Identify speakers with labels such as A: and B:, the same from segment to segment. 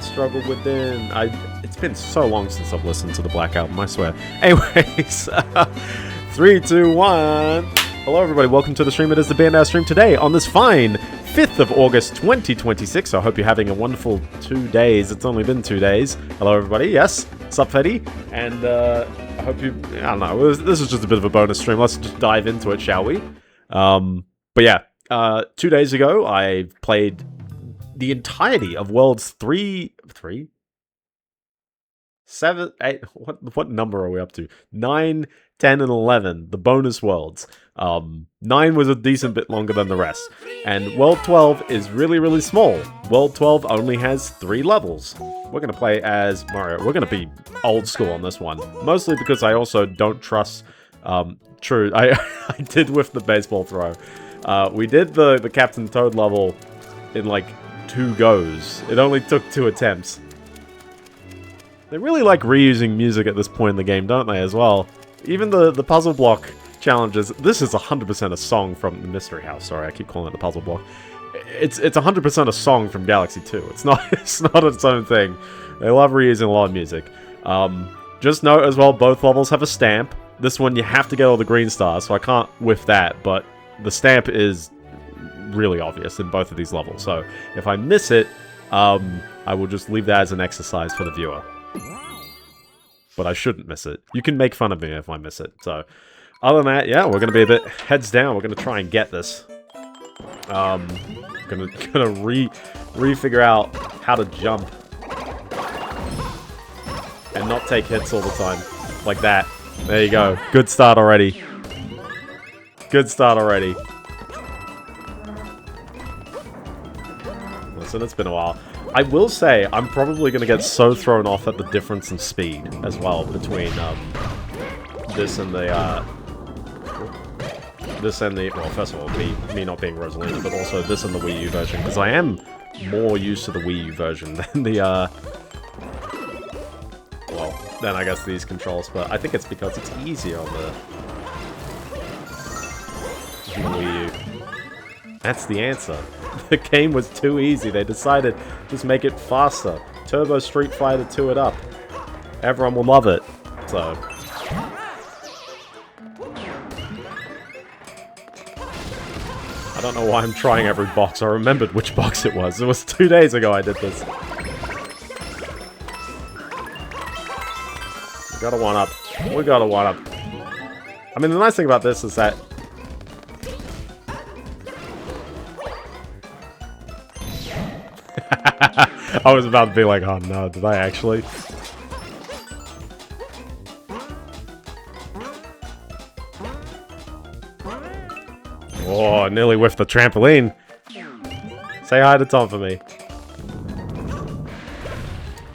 A: Struggle Within. It's been so long since I've listened to the Black Album, I swear. Anyways, 3, 2, 1. Hello everybody, welcome to the stream. It is the Biendeo stream today on this fine 5th of August 2026. So I hope you're having a wonderful 2 days. It's only been 2 days. Hello everybody, yes, sup Fetty? And I hope you, I don't know, this is just a bit of a bonus stream. Let's just dive into it, shall we? But yeah, 2 days ago I played the entirety of Worlds 3, 7, 8, what number are we up to? 9, 10, and 11, the bonus worlds. 9 was a decent bit longer than the rest. And World 12 is really, really small. World 12 only has 3 levels. We're going to play as Mario. We're going to be old school on this one. Mostly because I also don't trust... true, I did whiff the baseball throw. We did the Captain Toad level in like 2 goes. It only took 2 attempts. They really like reusing music at this point in the game, don't they, as well? Even the puzzle block challenges. This is 100% a song from the Mystery House. Sorry, I keep calling it the puzzle block. It's 100% a song from Galaxy 2. It's not its own thing. They love reusing a lot of music. Just note as well, both levels have a stamp. This one you have to get all the green stars, so I can't whiff that, but the stamp is really obvious in both of these levels. So if I miss it, I will just leave that as an exercise for the viewer. But I shouldn't miss it. You can make fun of me if I miss it. So, other than that, yeah, we're going to be a bit heads down. We're going to try and get this. Gonna re-figure out how to jump. And not take hits all the time. Like that. There you go. Good start already. Good start already. Listen, it's been a while. I will say, I'm probably going to get so thrown off at the difference in speed as well between this and the, well, first of all, me not being Rosalina, but also this and the Wii U version, because I am more used to the Wii U version than the, well, then I guess these controls, but I think it's because it's easier on the Wii U. That's the answer. The game was too easy. They decided just make it faster. Turbo Street Fighter 2 it up. Everyone will love it. So. I don't know why I'm trying every box. I remembered which box it was. It was 2 days ago I did this. We got a 1-up. We got a 1-up. I mean, the nice thing about this is that I was about to be like, oh no, did I actually? Oh, I nearly whiffed the trampoline. Say hi to Tom for me.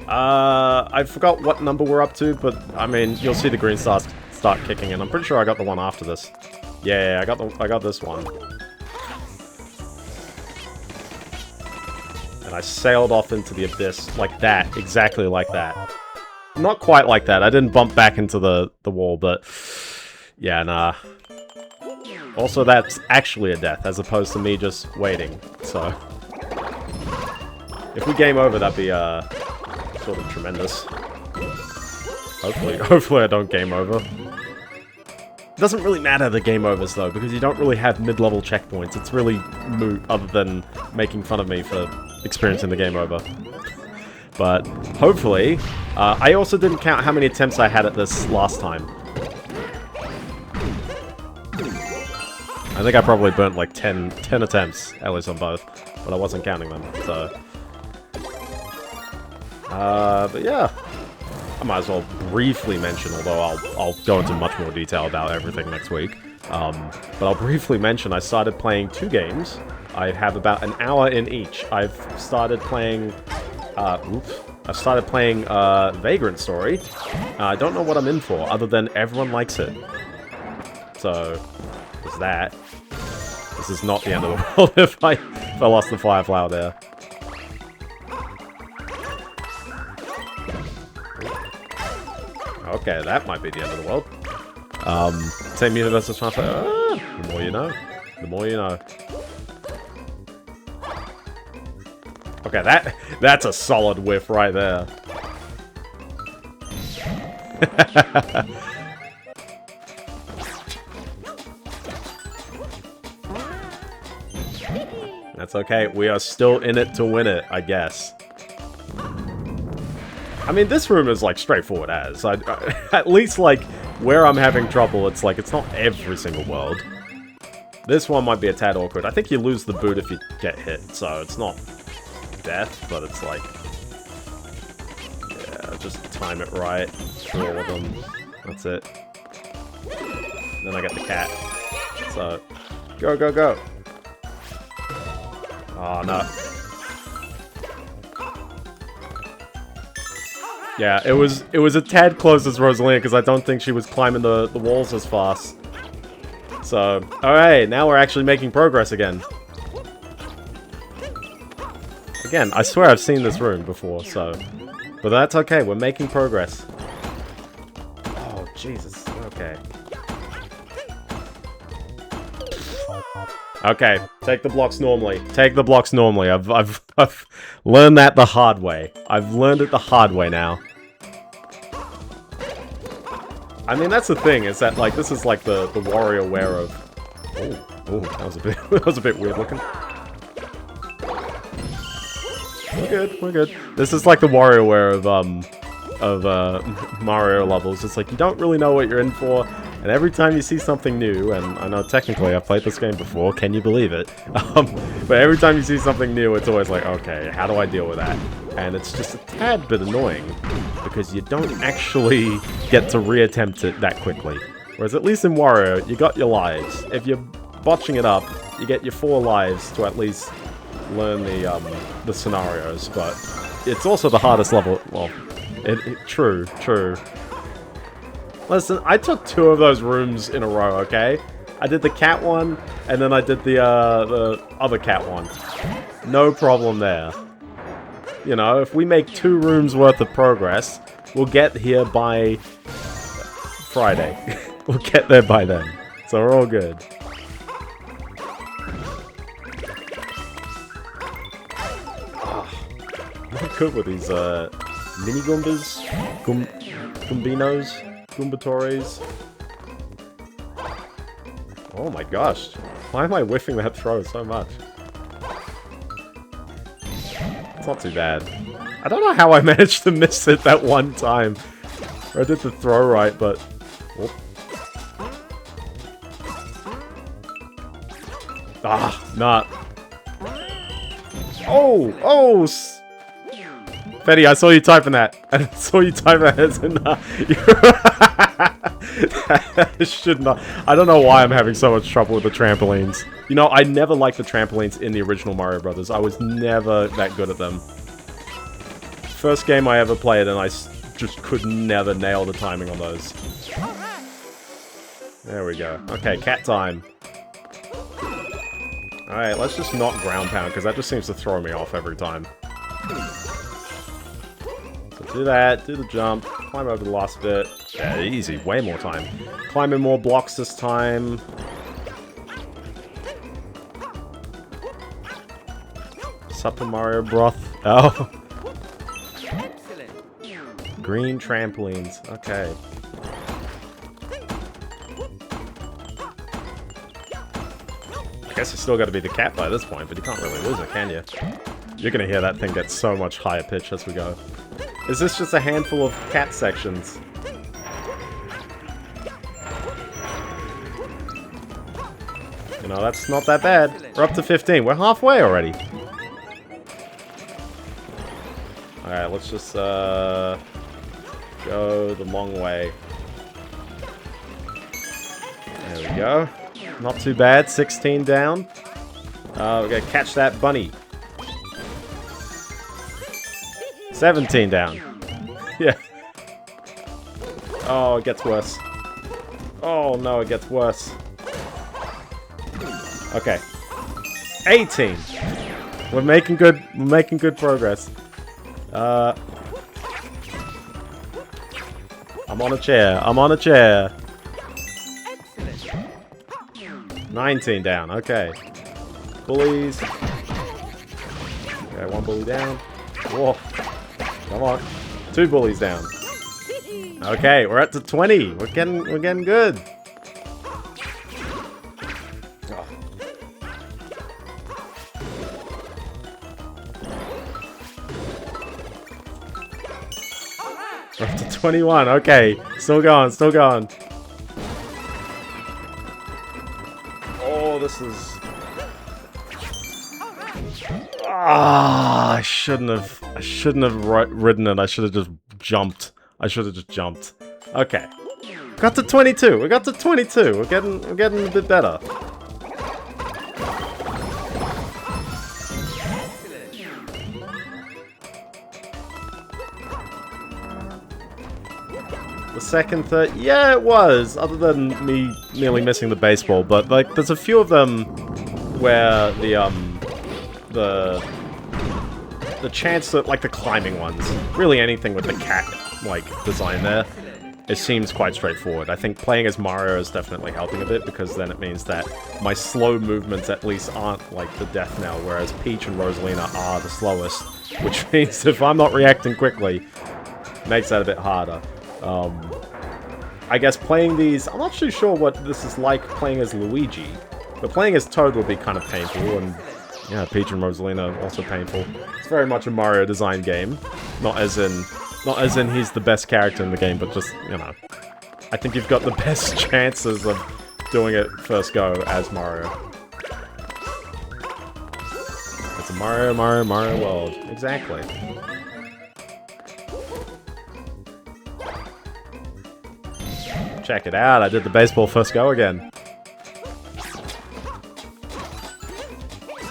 A: I forgot what number we're up to, but I mean, you'll see the green stars start kicking in. I'm pretty sure I got the one after this. Yeah, I got this one. And I sailed off into the abyss like that, exactly like that. Not quite like that. I didn't bump back into the wall, but yeah, nah. Also, that's actually a death, as opposed to me just waiting. So, if we game over, that'd be sort of tremendous. Hopefully I don't game over. It doesn't really matter the game overs though, because you don't really have mid-level checkpoints. It's really moot, other than making fun of me for experiencing the game over. But hopefully, I also didn't count how many attempts I had at this last time. I think I probably burnt like 10 attempts, at least on both, but I wasn't counting them, so. But yeah, I might as well briefly mention, although I'll go into much more detail about everything next week. But I'll briefly mention I started playing 2 games. I have about an hour in each. I've started playing, Vagrant Story. I don't know what I'm in for, other than everyone likes it. So, there's that. This is not the end of the world if I lost the Fire Flower there. Okay, that might be the end of the world. Same universe as Final Fantasy. The more you know. The more you know. Okay, that's a solid whiff right there. That's okay. We are still in it to win it, I guess. I mean, this room is, like, straightforward as. At least, like, where I'm having trouble, it's like, it's not every single world. This one might be a tad awkward. I think you lose the boot if you get hit, so it's not death, but it's like... Yeah, just time it right for all of them. That's it. Then I get the cat. So, go, go, go. Oh, no. Yeah, it was a tad close as Rosalina because I don't think she was climbing the walls as fast. So, alright, now we're actually making progress again. Again, I swear I've seen this room before, so... But that's okay, we're making progress. Oh, Jesus, okay. Okay, take the blocks normally. Take the blocks normally. I've learned that the hard way. I've learned it the hard way now. I mean, that's the thing, is that, like, this is like the WarioWare of... Oh, that was a bit that was a bit weird looking. We're good. This is like the WarioWare of Mario levels. It's like you don't really know what you're in for, and every time you see something new, and I know technically I've played this game before, can you believe it? But every time you see something new, it's always like, okay, how do I deal with that? And it's just a tad bit annoying, because you don't actually get to reattempt it that quickly. Whereas at least in Wario, you got your lives. If you're botching it up, you get your 4 lives to at least learn the scenarios, but it's also the hardest level. Well, true. Listen, I took 2 of those rooms in a row, okay? I did the cat one, and then I did the other cat one. No problem there. You know, if we make 2 rooms worth of progress, we'll get here by Friday. We'll get there by then. So we're all good. I'm not good with these mini Goombas, Goombinos, Goombatories. Oh my gosh, why am I whiffing that throw so much? It's not too bad. I don't know how I managed to miss it that one time. I did the throw right, but... Whoop. Ah, nah. Oh! Fetty, I saw you typing that. I saw you typing that as in, should not. I don't know why I'm having so much trouble with the trampolines. You know, I never liked the trampolines in the original Mario Brothers. I was never that good at them. First game I ever played, and I just could never nail the timing on those. There we go. Okay, cat time. Alright, let's just not ground pound, because that just seems to throw me off every time. So do that, do the jump, climb over the last bit. Yeah, easy, way more time. Climb in more blocks this time. Super Mario broth. Oh. Green trampolines. Okay. I guess you still got to be the cat by this point, but you can't really lose it, can you? You're gonna hear that thing get so much higher pitch as we go. Is this just a handful of cat sections? You know, that's not that bad. We're up to 15. We're halfway already. Alright, let's just go the long way. There we go. Not too bad. 16 down. We're gonna catch that bunny. 17 down. Yeah. Oh, it gets worse. Oh no, it gets worse. Okay. 18. We're making good progress. I'm on a chair. I'm on a chair. 19 down. Okay. Bullies. Okay, one bully down. Whoa. Come on. 2 bullies down. Okay, we're up to 20. We're getting good. Oh. We're up to 21. Okay, still going, still going. Oh, this is... Ah, I shouldn't have ridden it. I should have just jumped. Okay. Got to 22. We got to 22. We're getting a bit better. The second, third, yeah, it was. Other than me nearly missing the baseball, but like, there's a few of them where the chance that, like, the climbing ones, really anything with the cat, like, design there, it seems quite straightforward. I think playing as Mario is definitely helping a bit, because then it means that my slow movements at least aren't, like, the death knell, whereas Peach and Rosalina are the slowest, which means if I'm not reacting quickly, it makes that a bit harder. I guess playing these, I'm not too sure what this is like playing as Luigi, but playing as Toad would be kind of painful, and yeah, Peach and Rosalina also painful. It's very much a Mario design game, not as in he's the best character in the game, but just, you know, I think you've got the best chances of doing it first go as Mario. It's a Mario world, exactly. Check it out, I did the baseball first go again.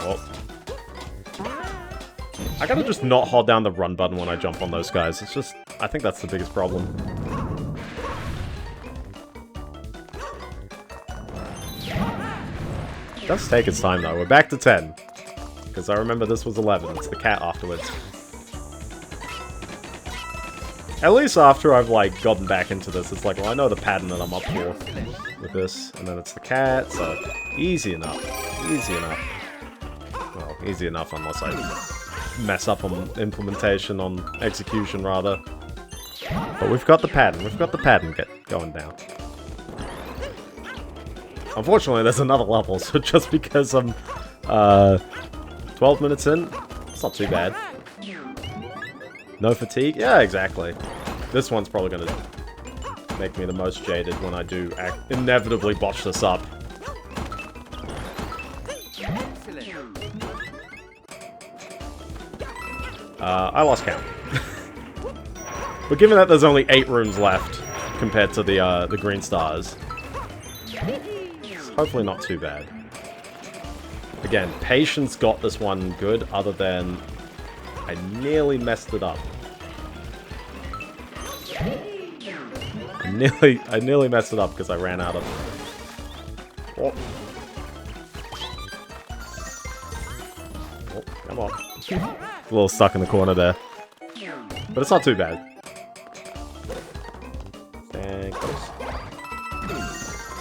A: Oh. I gotta just not hold down the run button when I jump on those guys. It's just, I think that's the biggest problem. It does take its time though. We're back to 10. Because I remember this was 11. It's the cat afterwards. At least after I've, like, gotten back into this, it's like, well, I know the pattern that I'm up for with this. And then it's the cat, so easy enough. Easy enough. Well, easy enough unless I mess up on implementation, on execution, rather. But we've got the pattern. We've got the pattern going down. Unfortunately, there's another level, so just because I'm 12 minutes in, it's not too bad. No fatigue? Yeah, exactly. This one's probably gonna make me the most jaded when I do inevitably botch this up. I lost count. But given that there's only 8 rooms left compared to the green stars, it's hopefully not too bad. Again, patience got this one good, other than I nearly messed it up. I nearly messed it up because I ran out of... Oh. Oh, come on. A little stuck in the corner there. But it's not too bad. And close.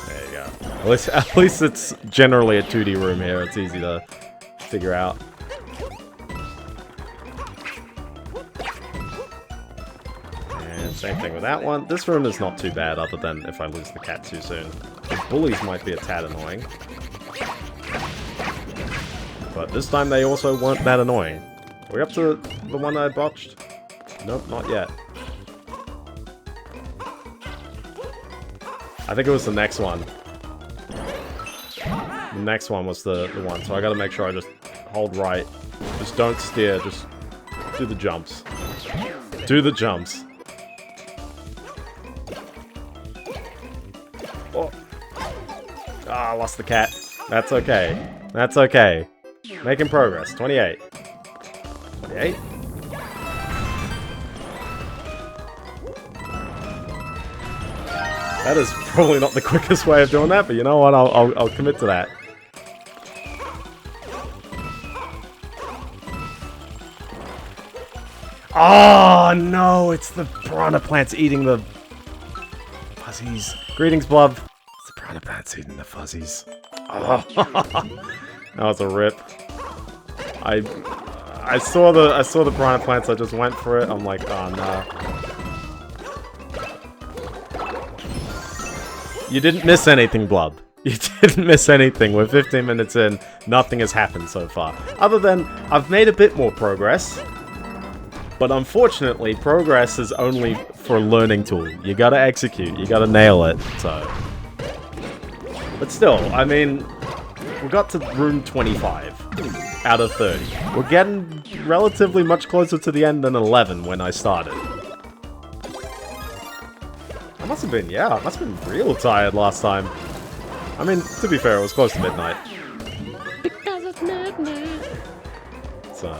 A: There you go. At least it's generally a 2D room here. It's easy to figure out. Same thing with that one. This room is not too bad, other than if I lose the cat too soon. The bullies might be a tad annoying. But this time they also weren't that annoying. Are we up to the one that I botched? Nope, not yet. I think it was the next one. The next one was the one, so I gotta make sure I just hold right. Just don't steer, just do the jumps. Do the jumps. Oh. Ah, I lost the cat. That's okay. That's okay. Making progress. 28. 28? That is probably not the quickest way of doing that, but you know what? I'll commit to that. Oh no! It's the piranha plants eating the fuzzies. Greetings, Blub. It's the piranha plants eating the fuzzies. Oh. That was a rip. I saw the piranha plants, I just went for it. I'm like, oh no. You didn't miss anything, Blub. You didn't miss anything. We're 15 minutes in, nothing has happened so far. Other than, I've made a bit more progress. But unfortunately, progress is only for a learning tool. You gotta execute, you gotta nail it, so... But still, I mean, we got to room 25 out of 30. We're getting relatively much closer to the end than 11 when I started. I must have been, yeah, I must have been real tired last time. I mean, to be fair, it was close to midnight. Because it's midnight. So...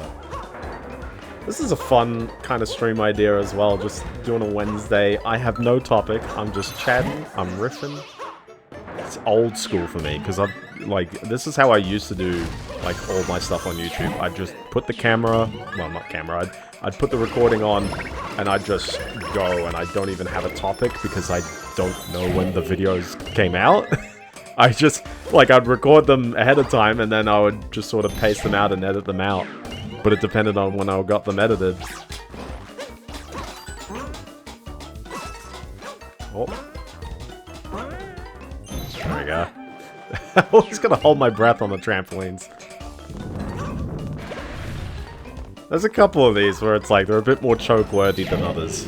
A: This is a fun kind of stream idea as well, just doing a Wednesday. I have no topic, I'm just chatting, I'm riffing. It's old school for me, because this is how I used to do, like, all my stuff on YouTube. I'd just put the camera, well, not camera, I'd put the recording on, and I'd just go, and I don't even have a topic, because I don't know when the videos came out. I just, like, I'd record them ahead of time, and then I would just sort of paste them out and edit them out. But it depended on when I got them edited. Oh. There we go. I was gonna hold my breath on the trampolines. There's a couple of these where it's like, they're a bit more choke-worthy than others.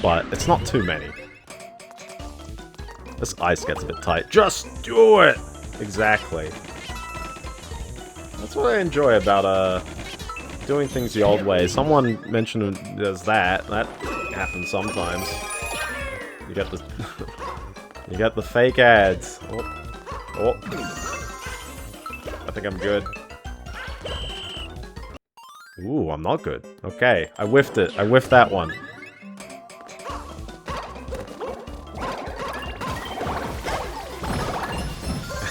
A: But it's not too many. This ice gets a bit tight. Just do it! Exactly. That's what I enjoy about, doing things the old way. Someone mentioned there's that. That happens sometimes. You get the... you get the fake ads. Oh. Oh. I think I'm good. Ooh, I'm not good. Okay, I whiffed it. I whiffed that one.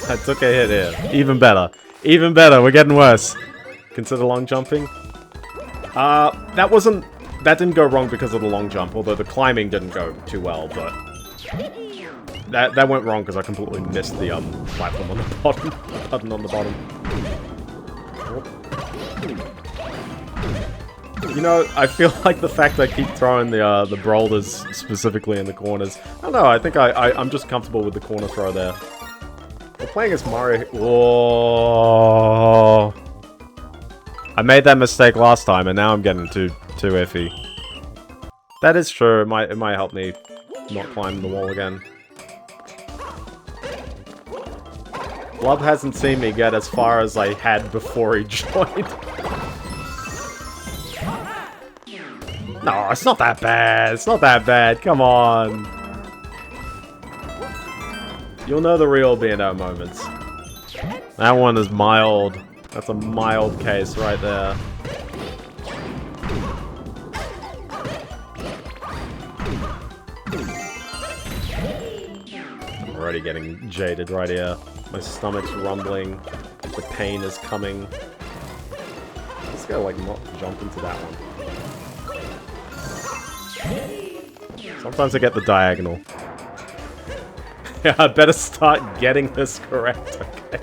A: I took a hit here. Even better. Even better. We're getting worse. Consider long jumping. That didn't go wrong because of the long jump, although the climbing didn't go too well, but... That went wrong because I completely missed the, platform on the bottom. Button on the bottom. You know, I feel like the fact that I keep throwing the boulders specifically in the corners... I don't know, I think I'm just comfortable with the corner throw there. We're playing as Mario... Whoa... I made that mistake last time, and now I'm getting too iffy. That is true. It might help me not climb the wall again. Blub hasn't seen me get as far as I had before he joined. No, it's not that bad. It's not that bad. Come on. You'll know the real Biendeo moments. That one is mild. That's a mild case right there. I'm already getting jaded right here. My stomach's rumbling. The pain is coming. I'm just gonna, like, not jump into that one. Sometimes I get the diagonal. Yeah, I better start getting this correct, okay?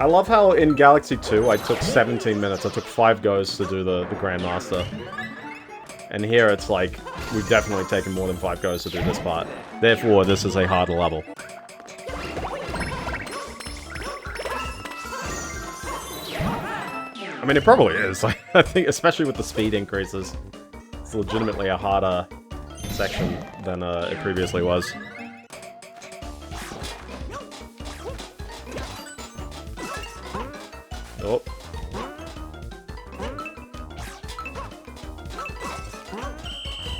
A: I love how in Galaxy 2 I took 17 minutes. I took 5 goes to do the Grandmaster. And here it's like, we've definitely taken more than 5 goes to do this part. Therefore, this is a harder level. I mean, it probably is. I think, especially with the speed increases, it's legitimately a harder section than it previously was. Oh.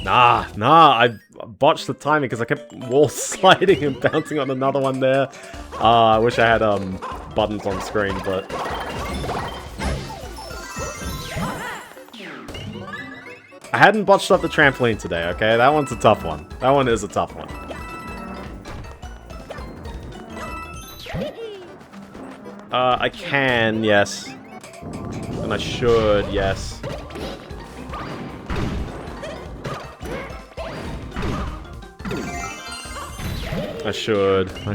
A: Nah, I botched the timing because I kept wall sliding and bouncing on another one there. I wish I had buttons on screen, but... I hadn't botched up the trampoline today, okay? That one's a tough one. That one is a tough one. I can, yes. And I should, yes. I should. As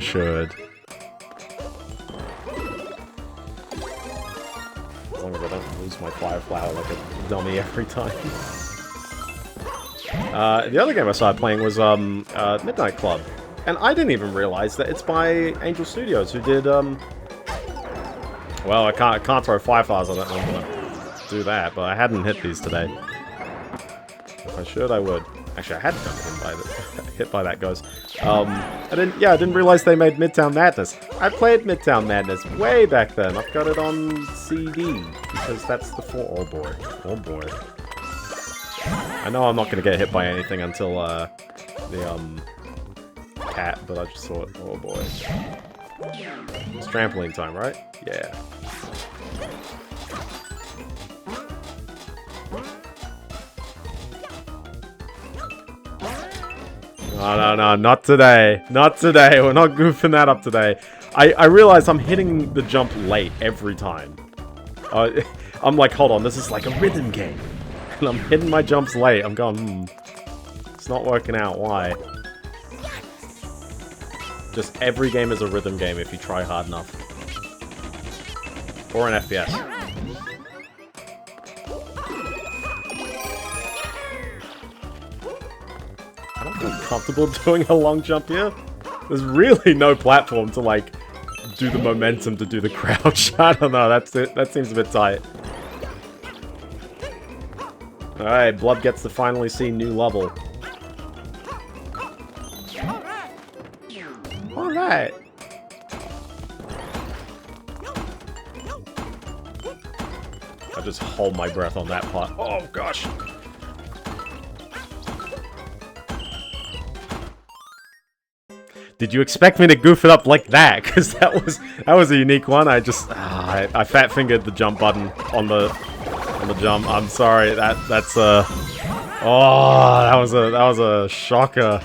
A: long as I use my fire flower like a dummy every time. The other game I started playing was Midnight Club. And I didn't even realize that it's by Angel Studios, who did, well, I can't throw fire flowers on it. I'm gonna do that, but I hadn't hit these today. If I should, I would. Actually, I had gotten hit by that ghost. I didn't realize they made Midtown Madness. I played Midtown Madness way back then. I've got it on CD because that's the oh boy, oh boy. I know I'm not gonna get hit by anything until the cat, but I just thought, oh boy. It's trampoline time, right? Yeah. No, not today. Not today. We're not goofing that up today. I realize I'm hitting the jump late every time. I'm like, hold on, this is like a rhythm game. And I'm hitting my jumps late. I'm going, it's not working out. Why? Just every game is a rhythm game if you try hard enough. Or an FPS. I don't feel comfortable doing a long jump here. There's really no platform to, like, do the momentum to do the crouch. I don't know, that's it. That seems a bit tight. Alright, Blood gets to finally see new level. Alright. I just hold my breath on that part. Oh, gosh. Did you expect me to goof it up like that? Because that was a unique one. I just I fat fingered the jump button on the jump. I'm sorry. That's a that was a shocker.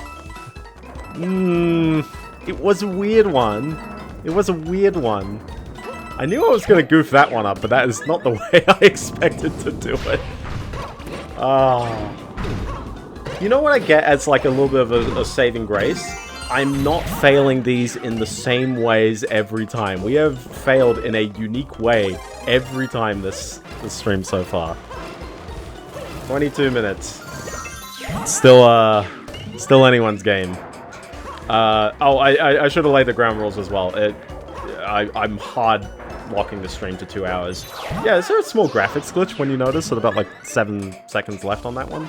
A: It was a weird one. It was a weird one. I knew I was gonna goof that one up, but that is not the way I expected to do it. You know what I get as like a little bit of a saving grace? I'm not failing these in the same ways every time. We have failed in a unique way every time this stream so far. 22 minutes. Still anyone's game. I should have laid the ground rules as well. I'm hard locking the stream to 2 hours. Yeah, is there a small graphics glitch when you notice at about like 7 seconds left on that one?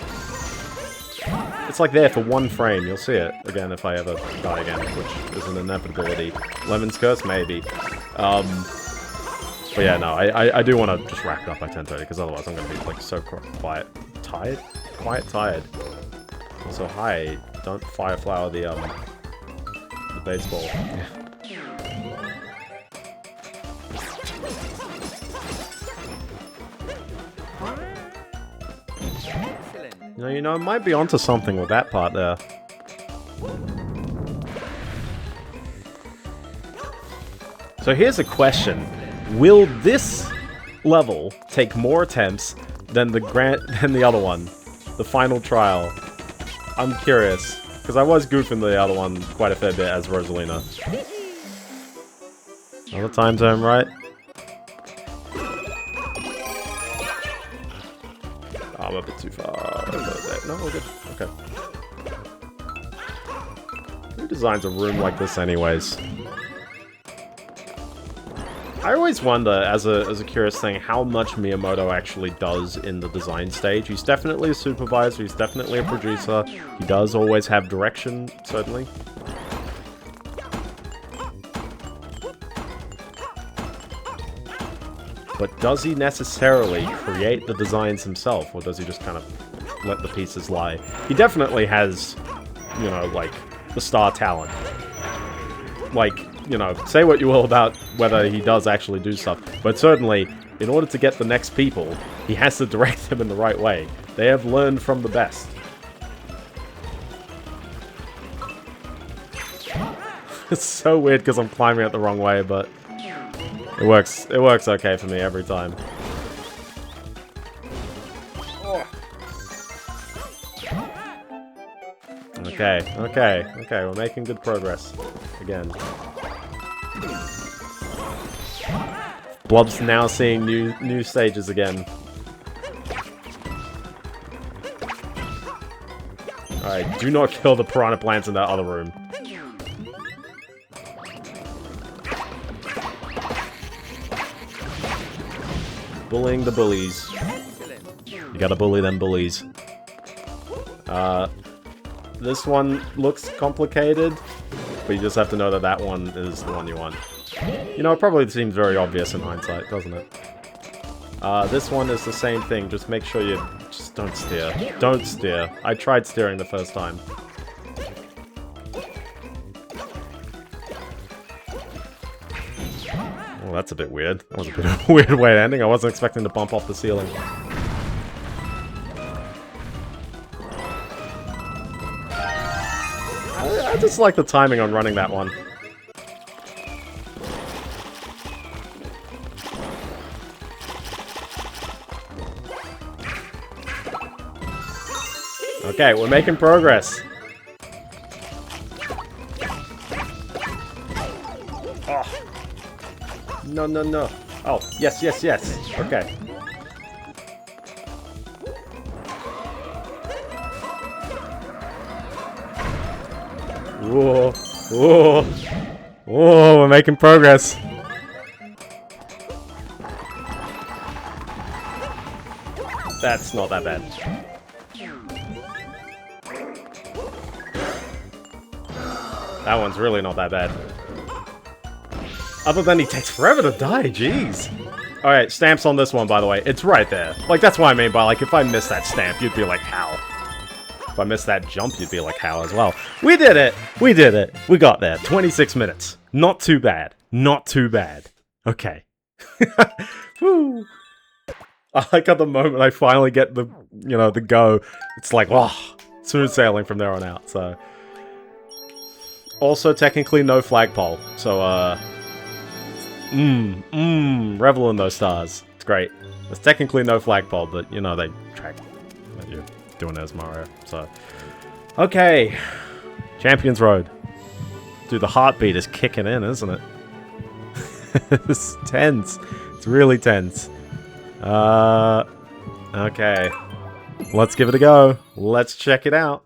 A: It's like there for 1 frame. You'll see it again if I ever die again, which is an inevitability. Lemon's Curse, maybe. But yeah, no, I do want to just wrap it up by 10:30 because otherwise I'm going to be like so quiet. Tired? Quiet tired. Also, hi, don't fire flower the baseball. You know, I might be onto something with that part there. So here's a question. Will this level take more attempts than the other one? The final trial? I'm curious. Because I was goofing the other one quite a fair bit as Rosalina. Another time zone, right? Oh, I'm a bit too far. No, we're good. Okay. Who designs a room like this anyways? I always wonder, as a curious thing, how much Miyamoto actually does in the design stage. He's definitely a supervisor, he's definitely a producer, he does always have direction, certainly. But does he necessarily create the designs himself, or does he just kind of let the pieces lie? He definitely has, you know, like, the star talent. Like, you know, say what you will about whether he does actually do stuff, but certainly, in order to get the next people, he has to direct them in the right way. They have learned from the best. It's so weird because I'm climbing it the wrong way, but it works okay for me every time. Okay, we're making good progress. Again. Blob's now seeing new stages again. Alright, do not kill the piranha plants in that other room. Bullying the bullies. You gotta bully them bullies. This one looks complicated, but you just have to know that that one is the one you want. You know, it probably seems very obvious in hindsight, doesn't it? This one is the same thing, just make sure you just don't steer. Don't steer. I tried steering the first time. Well, that's a bit weird. That was a bit of a weird way of ending. I wasn't expecting to bump off the ceiling. I just like the timing on running that one. Okay, we're making progress. Oh. No, no, no. Oh, yes, yes, yes. Okay. Whoa. Whoa. Whoa, we're making progress. That's not that bad. That one's really not that bad. Other than he takes forever to die, jeez. Alright, stamps on this one, by the way. It's right there. Like, that's what I mean by, like, if I missed that stamp, you'd be like, how? If I missed that jump, you'd be like, how as well. We did it! We did it! We got there. 26 minutes. Not too bad. Not too bad. Okay. Woo! I like at the moment I finally get the, you know, the go. It's like, wow, smooth sailing from there on out, so... Also, technically, no flagpole. So, revel in those stars. It's great. There's technically no flagpole, but, you know, they track that you're doing as Mario, so... Okay. Champions Road. Dude, the heartbeat is kicking in, isn't it? It's tense. It's really tense. Okay. Let's give it a go. Let's check it out.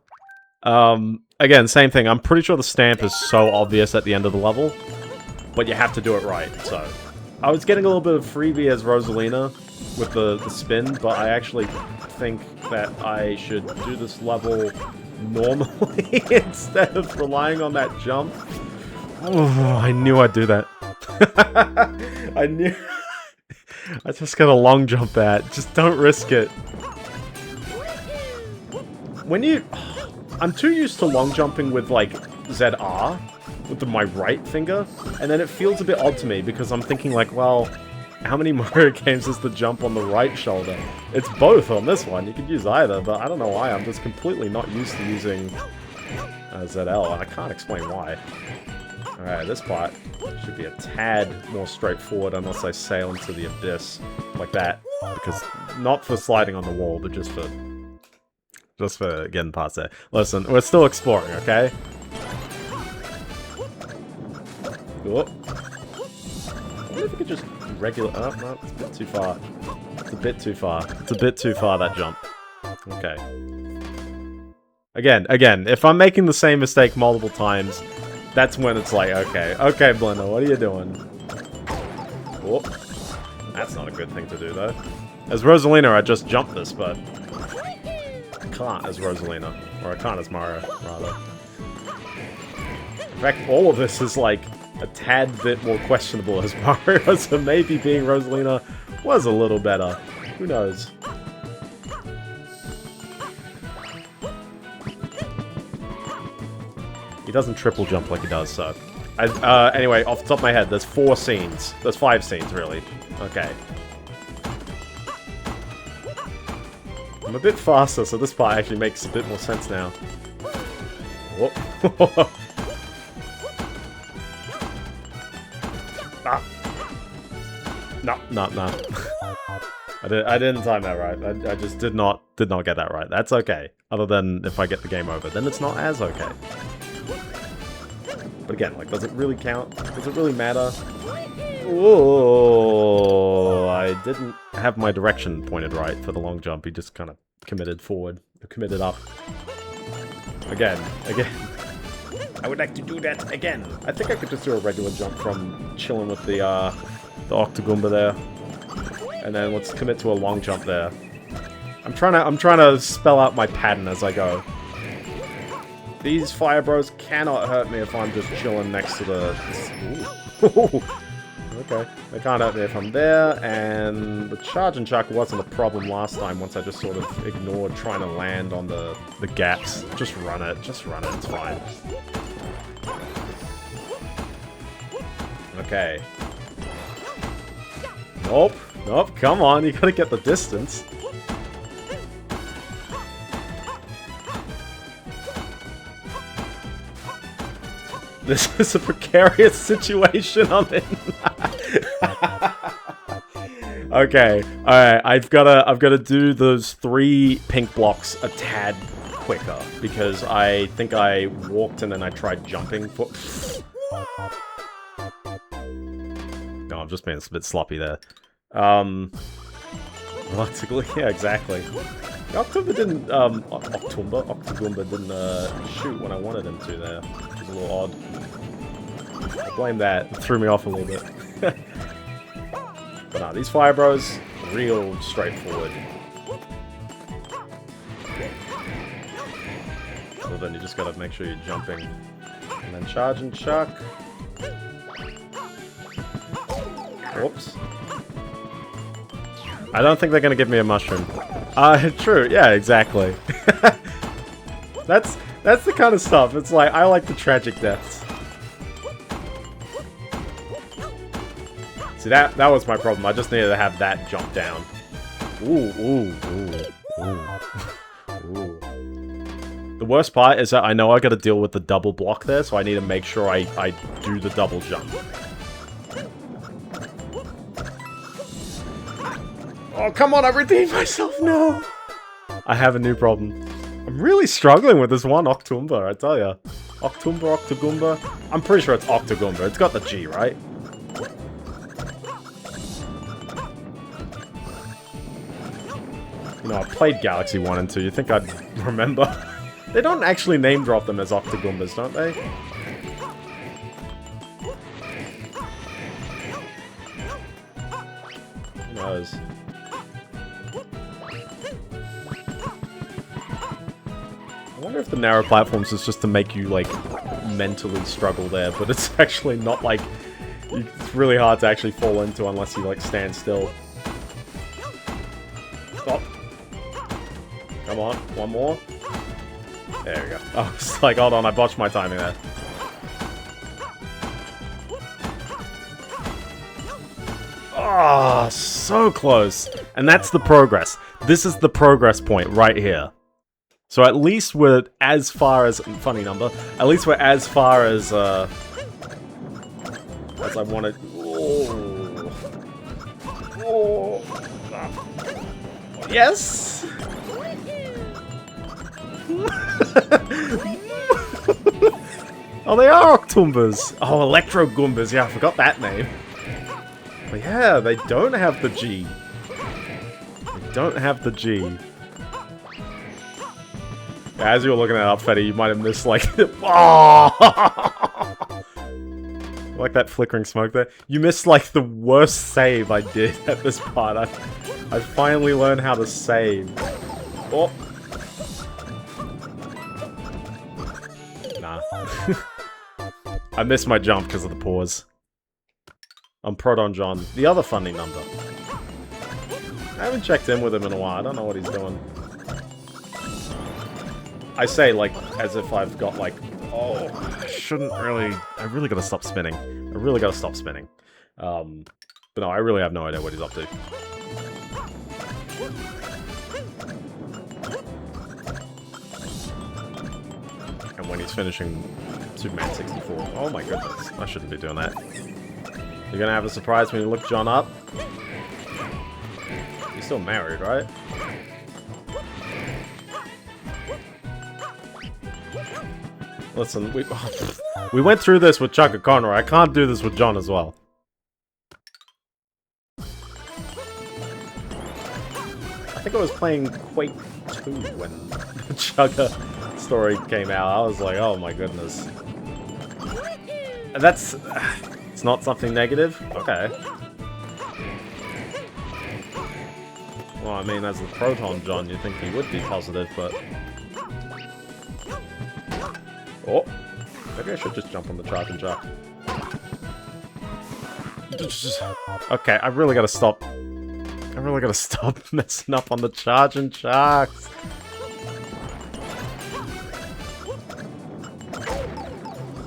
A: Again, same thing. I'm pretty sure the stamp is so obvious at the end of the level, but you have to do it right, so... I was getting a little bit of freebie as Rosalina with the spin, but I actually think that I should do this level normally instead of relying on that jump. Oh, I knew I'd do that. I knew... I just got a long jump that. Just don't risk it. When you... I'm too used to long jumping with, like, ZR, with my right finger, and then it feels a bit odd to me, because I'm thinking, like, well, how many Mario games is the jump on the right shoulder? It's both on this one, you could use either, but I don't know why, I'm just completely not used to using ZL, and I can't explain why. Alright, this part should be a tad more straightforward unless I sail into the abyss, like that, because, not for sliding on the wall, but just for getting past there. Listen, we're still exploring, okay? Oh. I wonder if we could just regular... Oh, no, it's a bit too far. It's a bit too far. It's a bit too far, that jump. Okay. Again, if I'm making the same mistake multiple times, that's when it's like, okay, Biendeo, what are you doing? Oh. That's not a good thing to do, though. As Rosalina, I just jumped this, but... can't as Rosalina, or I can't as Mario, rather. In fact, all of this is like a tad bit more questionable as Mario, so maybe being Rosalina was a little better. Who knows? He doesn't triple jump like he does, so... anyway, off the top of my head, there's 4 scenes. There's 5 scenes, really. Okay. I'm a bit faster, so this part actually makes a bit more sense now. Whoop. Ah. No. I didn't time that right. I just did not get that right. That's okay. Other than if I get the game over, then it's not as okay. But again, like, does it really count? Does it really matter? Oh, I didn't have my direction pointed right for the long jump. He just kind of committed forward, committed up. Again. I would like to do that again. I think I could just do a regular jump from chilling with the Octogoomba there. And then let's commit to a long jump there. I'm trying to spell out my pattern as I go. These fire bros cannot hurt me if I'm just chilling next to the... Ooh. Okay. They can't hurt me if I'm there, and the charge and chuck wasn't a problem last time once I just sort of ignored trying to land on the gaps. Just run it, it's fine. Okay. Nope, come on, you gotta get the distance. This is a precarious situation I'm in. Okay, alright, I've gotta do those 3 pink blocks a tad quicker, because I think I walked and then I tried jumping for... No, I'm just being a bit sloppy there. Logically, yeah, exactly. Octogoomba didn't shoot when I wanted him to there. Which is a little odd. I blame that. It threw me off a little bit. But nah, these fire bros, real straightforward. So then you just gotta make sure you're jumping. And then charge and chuck. Whoops. I don't think they're gonna give me a mushroom. True, yeah, exactly. That's the kind of stuff. It's like, I like the tragic deaths. See, that was my problem. I just needed to have that jump down. Ooh. The worst part is that I know I gotta deal with the double block there, so I need to make sure I do the double jump. Oh, come on, I redeemed myself, no! I have a new problem. I'm really struggling with this one Octogoomba, I tell ya. Octogoomba? I'm pretty sure it's Octogoomba. It's got the G, right? You know, I played Galaxy 1 and 2. You think I'd remember? They don't actually name drop them as Octogoombas, don't they? Who knows? I wonder if the narrow platforms is just to make you, like, mentally struggle there, but it's actually not like... It's really hard to actually fall into unless you, like, stand still. Stop. Come on, one more. There we go. Oh, it's like, hold on, I botched my timing there. Oh, so close. And that's the progress. This is the progress point right here. So at least we're as far as... Funny number. At least we're as far as I wanted... Oh. Oh. Yes! Oh, they are Octoombas! Oh, Electro Goombas. Yeah, I forgot that name. But yeah, they don't have the G. They don't have the G. Yeah, as you were looking that up, Fetty, you might have missed, like... Oh! Like that flickering smoke there. You missed, like, the worst save I did at this part. I finally learned how to save. Oh! Nah. I missed my jump because of the pause. I'm Proton John. The other funding number. I haven't checked in with him in a while. I don't know what he's doing. I say, like, as if I've got, like, oh, I shouldn't really... I really gotta stop spinning. I really gotta stop spinning. But no, I really have no idea what he's up to. And when he's finishing Superman 64. Oh my goodness, I shouldn't be doing that. You're gonna have a surprise when you look John up? You're still married, right? Listen, we went through this with Chuck and Connor. I can't do this with John as well. I think I was playing Quake 2 when the Chugga story came out. I was like, oh my goodness. And that's... It's not something negative? Okay. Well, I mean, as the Proton John, you'd think he would be positive, but... Oh! Maybe I should just jump on the charge and chuck. Okay, I really gotta stop. I really gotta stop messing up on the charge and chucks.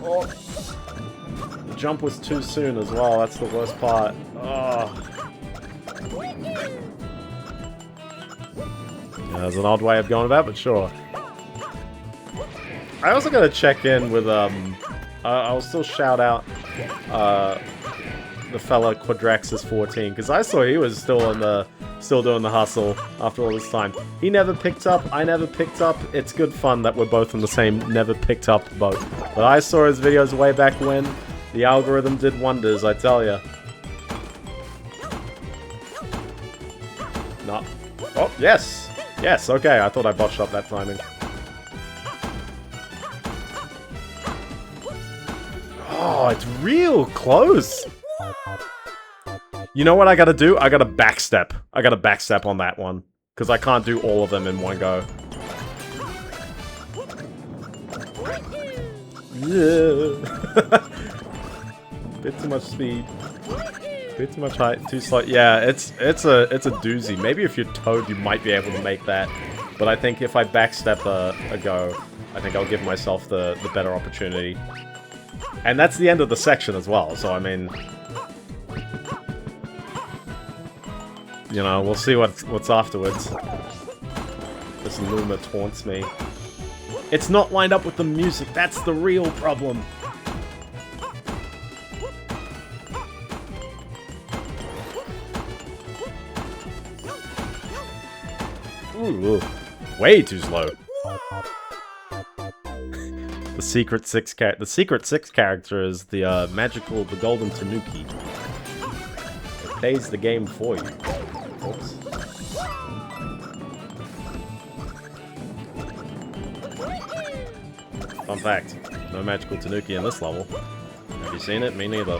A: Oh! The jump was too soon as well, that's the worst part. Oh. Yeah, there's an odd way of going about, but sure. I also gotta check in with, I'll still shout out, the fella Quadraxis14, because I saw he was still doing the hustle after all this time. He never picked up, I never picked up. It's good fun that we're both in the same never picked up boat. But I saw his videos way back when. The algorithm did wonders, I tell ya. No. Oh, yes! Yes, okay, I thought I botched up that timing. Oh, it's real close! You know what I gotta do? I gotta backstep. I gotta backstep on that one. Because I can't do all of them in one go. Yeah. Bit too much speed. Bit too much height. Too slow. Yeah, it's a doozy. Maybe if you're Toad, you might be able to make that. But I think if I backstep a go, I think I'll give myself the better opportunity. And that's the end of the section as well, so I mean... You know, we'll see what's afterwards. This Luma taunts me. It's not lined up with the music, that's the real problem! Ooh, way too slow. The Secret Six character is the the Golden Tanuki. It plays the game for you. Oops. Fun fact: no magical Tanuki in this level. Have you seen it? Me neither.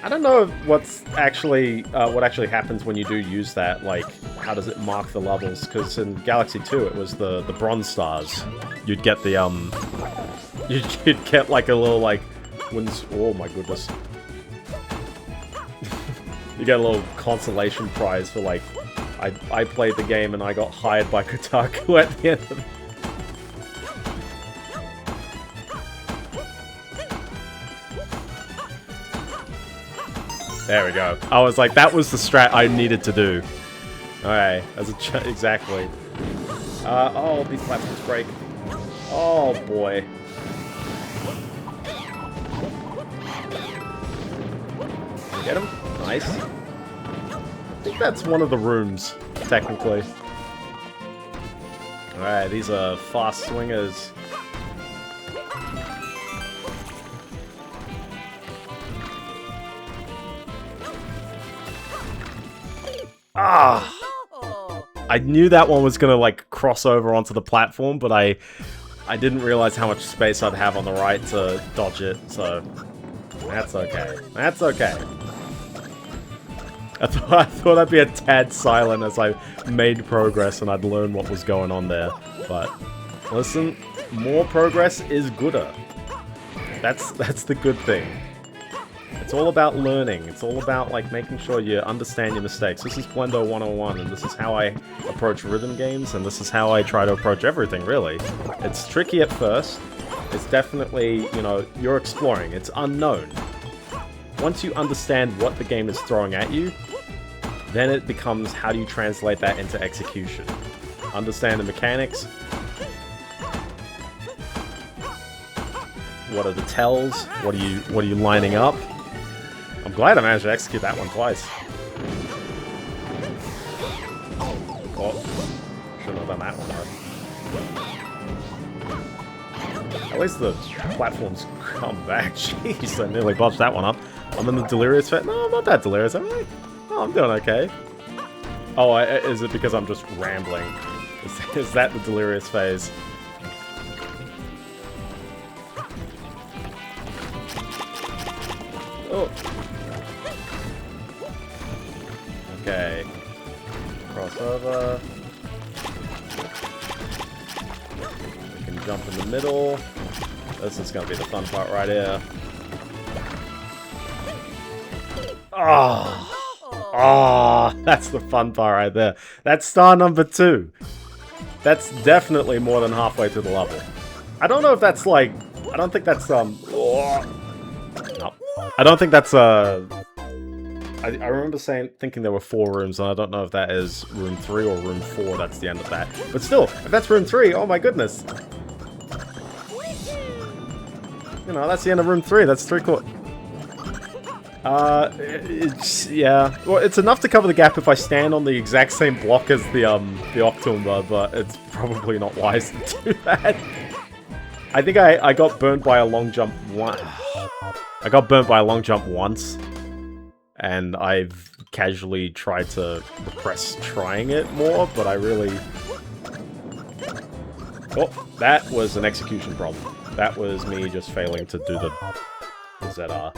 A: I don't know what actually happens when you do use that. Like, how does it mark the levels? Because in Galaxy 2, it was the bronze stars. You'd get the you'd get like a little like oh my goodness. You get a little consolation prize for like I played the game and I got hired by Kotaku at the end of it. There we go. I was like, that was the strat I needed to do. Okay, exactly. Oh, these platforms break. Oh boy. Get him? Nice. I think that's one of the rooms, technically. Alright, these are fast swingers. Ah! I knew that one was gonna, like, cross over onto the platform, but I didn't realize how much space I'd have on the right to dodge it, so... That's okay. That's okay. I thought I'd be a tad silent as I made progress and I'd learn what was going on there. But, listen, more progress is gooder. That's the good thing. It's all about learning. It's all about, like, making sure you understand your mistakes. This is Biendeo 101, and this is how I approach rhythm games, and this is how I try to approach everything, really. It's tricky at first. It's definitely, you know, you're exploring. It's unknown. Once you understand what the game is throwing at you, then it becomes how do you translate that into execution. Understand the mechanics. What are the tells? What are you lining up? I'm glad I managed to execute that one twice. Oh, shouldn't have done that one though. At least the platforms come back. Jeez, I nearly botched that one up. I'm in the delirious phase. No, I'm not that delirious, am I? Oh, I'm doing okay. Oh, is it because I'm just rambling? Is that the delirious phase? Oh. Okay. Cross over. We can jump in the middle. This is going to be the fun part right here. Oh. Oh, that's the fun part right there. That's star number 2. That's definitely more than halfway through the level. I don't know if that's like... I don't think that's, no. I don't think that's, I remember thinking there were 4 rooms, and I don't know if that is room 3 or room 4, that's the end of that. But still, if that's room 3, oh my goodness. You know, that's the end of room 3, that's 3/4. Yeah. Well, it's enough to cover the gap if I stand on the exact same block as the Octumba, but it's probably not wise to do that. I think I got burnt by a long jump once. I got burnt by a long jump once, and I've casually tried to repress trying it more, but I really... Oh, that was an execution problem. That was me just failing to do the ZR.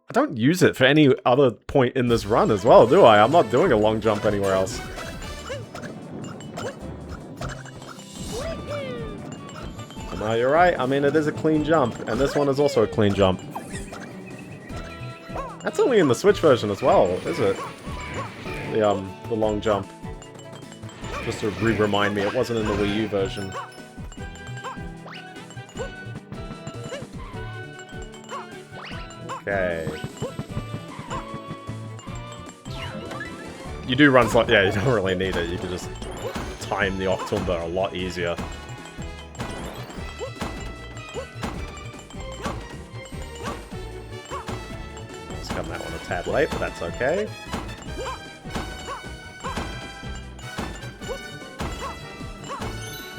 A: I don't use it for any other point in this run as well, do I? I'm not doing a long jump anywhere else. No, you're right. I mean, it is a clean jump, and this one is also a clean jump. That's only in the Switch version as well, is it? The long jump. Just to remind me, it wasn't in the Wii U version. Okay. You do run slightly... Yeah, you don't really need it. You can just time the Octumba a lot easier. Just got that one a tad late, but that's okay.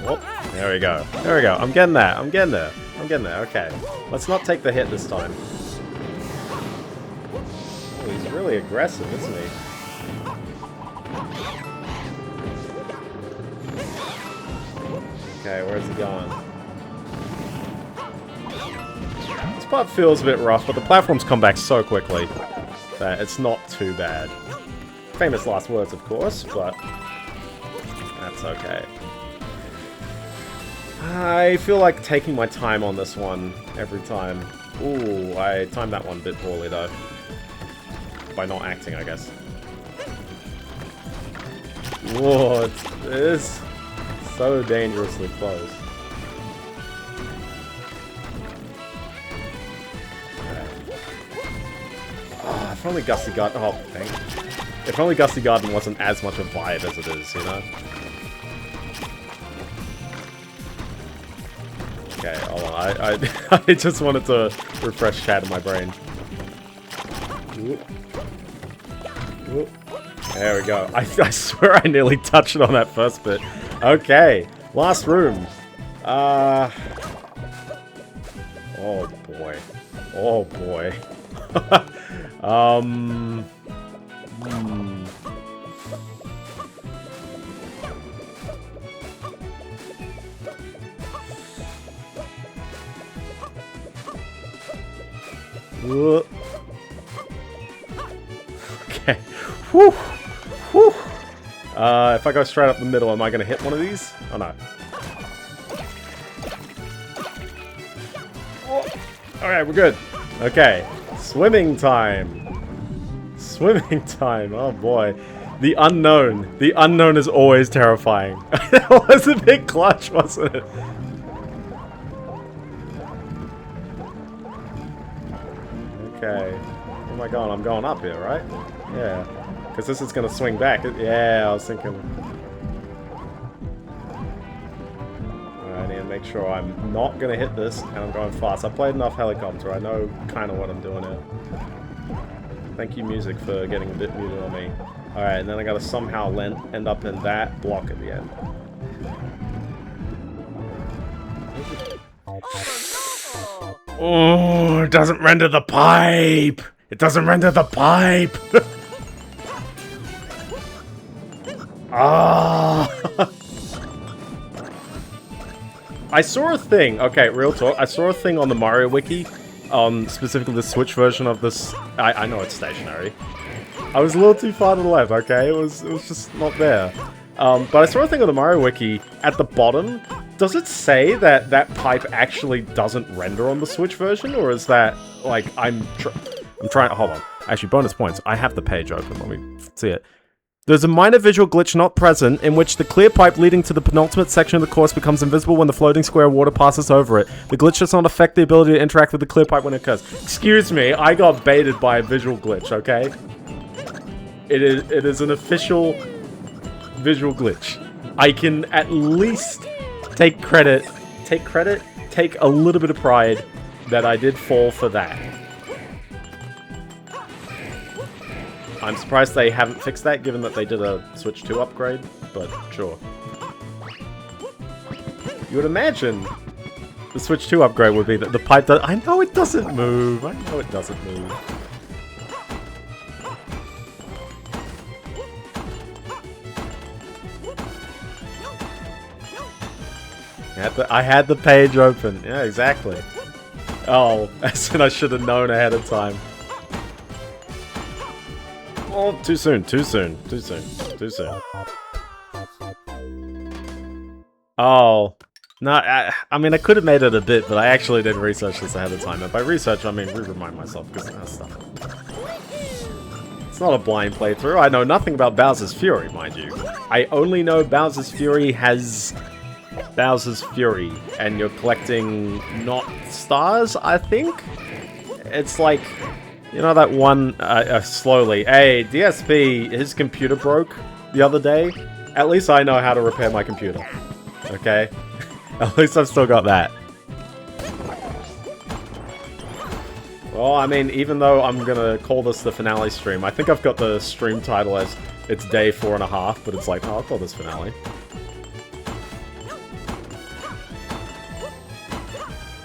A: Whoop. There we go. There we go. I'm getting there. I'm getting there. I'm getting there. Okay. Let's not take the hit this time. Oh, he's really aggressive, isn't he? Okay, where's he going? This part feels a bit rough, but the platforms come back so quickly that it's not too bad. Famous last words, of course, but that's okay. I feel like taking my time on this one every time. Ooh, I timed that one a bit poorly, though. By not acting, I guess. Whoa, it is so dangerously close. Okay. Oh, if only Gusty Garden... Oh, dang. If only Gusty Garden wasn't as much a vibe as it is, you know? Okay, hold on. I just wanted to refresh chat in my brain. Ooh. Ooh. There we go. I swear I nearly touched it on that first bit. Okay, last room. Oh boy. Oh boy. Okay. Whew. Whew. If I go straight up the middle, am I going to hit one of these? Oh, no. Oh. Alright, we're good. Okay. Swimming time. Swimming time. Oh, boy. The unknown. The unknown is always terrifying. That was a big clutch, wasn't it? Okay. Oh my god, I'm going up here, right? Yeah. Because this is going to swing back. Yeah, I was thinking... I need to make sure I'm not going to hit this, and I'm going fast. I played enough helicopter, I know kind of what I'm doing here. Thank you, music, for getting a bit muted on me. Alright, and then I gotta somehow end up in that block at the end. Oh, it doesn't render the pipe! It doesn't render the pipe! Ah! I saw a thing, okay, real talk, I saw a thing on the Mario Wiki, specifically the Switch version of this, I know it's stationary. I was a little too far to the left, okay, it was just not there. But I saw a thing on the Mario Wiki, at the bottom, does it say that that pipe actually doesn't render on the Switch version, or is that, like, I'm trying, hold on, actually, bonus points, I have the page open, let me see it. There's a minor visual glitch not present, in which the clear pipe leading to the penultimate section of the course becomes invisible when the floating square of water passes over it. The glitch does not affect the ability to interact with the clear pipe when it occurs. Excuse me, I got baited by a visual glitch, okay? It is an official visual glitch. I can at least take a little bit of pride that I did fall for that. I'm surprised they haven't fixed that, given that they did a Switch 2 upgrade, but sure. You would imagine the Switch 2 upgrade would be that the pipe does— I know it doesn't move! I know it doesn't move. I had the page open. Yeah, exactly. Oh, I said I should have known ahead of time. Oh, too soon, too soon, too soon, too soon. Oh. No, I mean, I could have made it a bit, but I actually did research this ahead of time. And by research, I mean re-remind myself, because that's stuff. It's not a blind playthrough. I know nothing about Bowser's Fury, mind you. I only know Bowser's Fury has Bowser's Fury, and you're collecting not stars, I think? It's like, you know that one, slowly. Hey, DSP, his computer broke the other day. At least I know how to repair my computer. Okay? At least I've still got that. Well, I mean, even though I'm gonna call this the finale stream, I think I've got the stream title as it's day 4.5, but it's like, oh, I'll call this finale.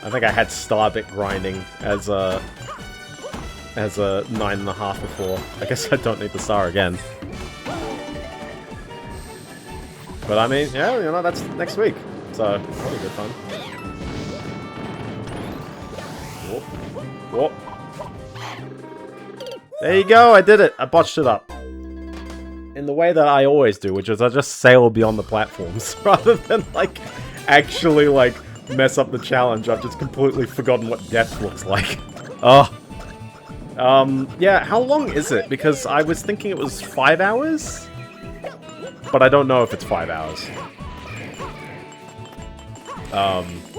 A: I think I had Starbit grinding as a 9.5 before. I guess I don't need the star again. But I mean, yeah, you know, that's next week. So, that'll be good fun. Whoop. Whoop. There you go, I did it! I botched it up. In the way that I always do, which is I just sail beyond the platforms, rather than, like, actually, like, mess up the challenge. I've just completely forgotten what death looks like. Oh. Yeah, how long is it? Because I was thinking it was 5 hours? But I don't know if it's 5 hours.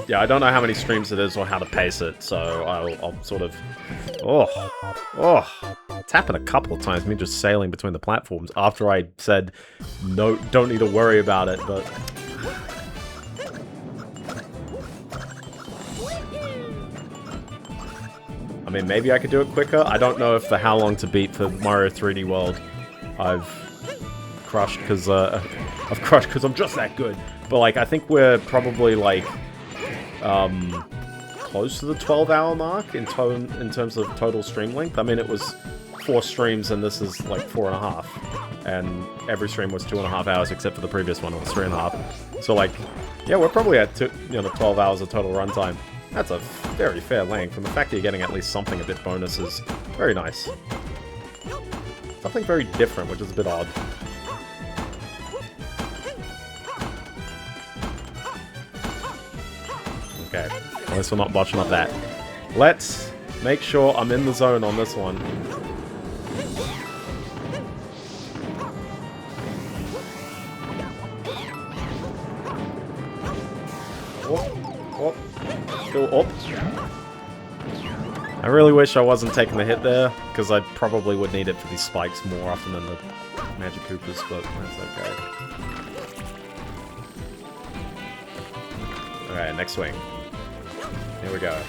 A: Yeah, I don't know how many streams it is or how to pace it, so I'll sort of... Oh. It's happened a couple of times, me just sailing between the platforms after I said, no, don't need to worry about it, but... I mean, maybe I could do it quicker. I don't know if the how long to beat for Mario 3D World I've crushed because I'm just that good. But like, I think we're probably like close to the 12-hour mark in terms of total stream length. I mean, it was 4 streams and this is like 4.5, and every stream was 2.5 hours except for the previous one, it was 3.5. So like, yeah, we're probably at 12 hours of total runtime. That's a very fair length, and the fact that you're getting at least something a bit bonus is very nice. Something very different, which is a bit odd. Okay, at least we're not botching up that. Let's make sure I'm in the zone on this one. Oh. I really wish I wasn't taking the hit there, because I probably would need it for these spikes more often than the Magic Koopas, but that's okay. Alright, next swing. Here we go.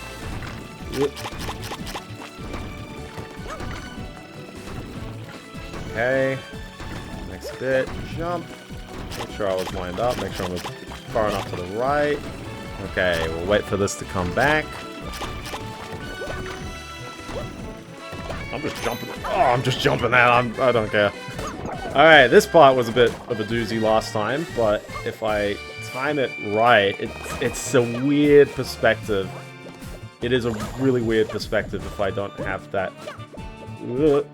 A: Okay. Next bit, jump. Make sure I was lined up, make sure I was far enough to the right. Okay, we'll wait for this to come back. I'm just jumping. Oh, I'm just jumping that. I don't care. Alright, this part was a bit of a doozy last time, but if I time it right, it's a weird perspective. It is a really weird perspective if I don't have that. Ugh.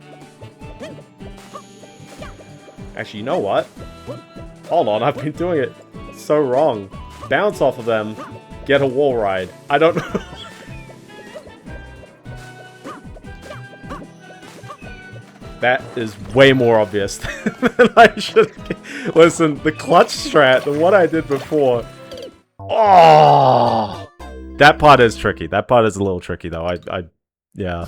A: Actually, you know what? Hold on, I've been doing it so wrong. Bounce off of them, get a wall ride. I don't know. That is way more obvious than I should. Listen, the clutch strat, the one I did before. Oh, that part is tricky. That part is a little tricky, though. Yeah.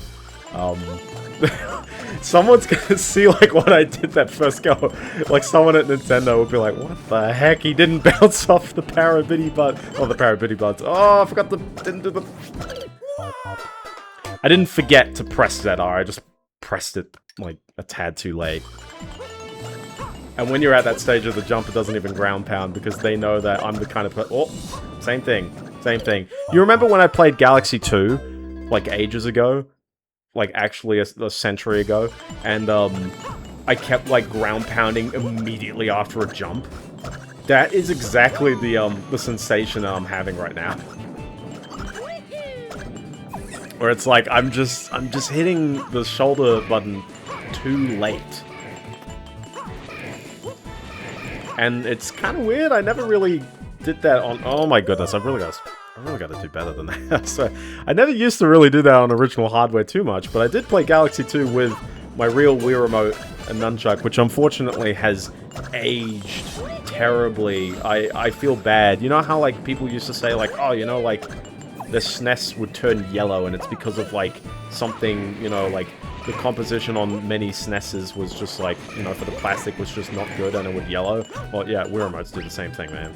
A: Someone's gonna see like what I did that first go. Like someone at Nintendo would be like, "What the heck? He didn't bounce off the parabitty bud." Oh, the parabitty buds. Oh, I forgot didn't do the. I didn't forget to press that R. I just pressed it like a tad too late. And when you're at that stage of the jump, it doesn't even ground pound because they know that I'm the kind of oh, same thing. You remember when I played Galaxy 2 like ages ago? Like actually a century ago, and I kept like ground pounding immediately after a jump. That is exactly the sensation that I'm having right now. Where it's like I'm just hitting the shoulder button too late. And it's kind of weird. I never really did that on. Oh my goodness! I really got to do better than that. So I never used to really do that on original hardware too much, but I did play Galaxy 2 with my real Wii Remote and Nunchuck, which unfortunately has aged terribly. I feel bad. You know how like people used to say like, oh, you know, like the SNES would turn yellow, and it's because of like something, you know, like the composition on many SNESs was just like, you know, for the plastic was just not good and it would yellow. Well, yeah, Wii Remotes do the same thing, man.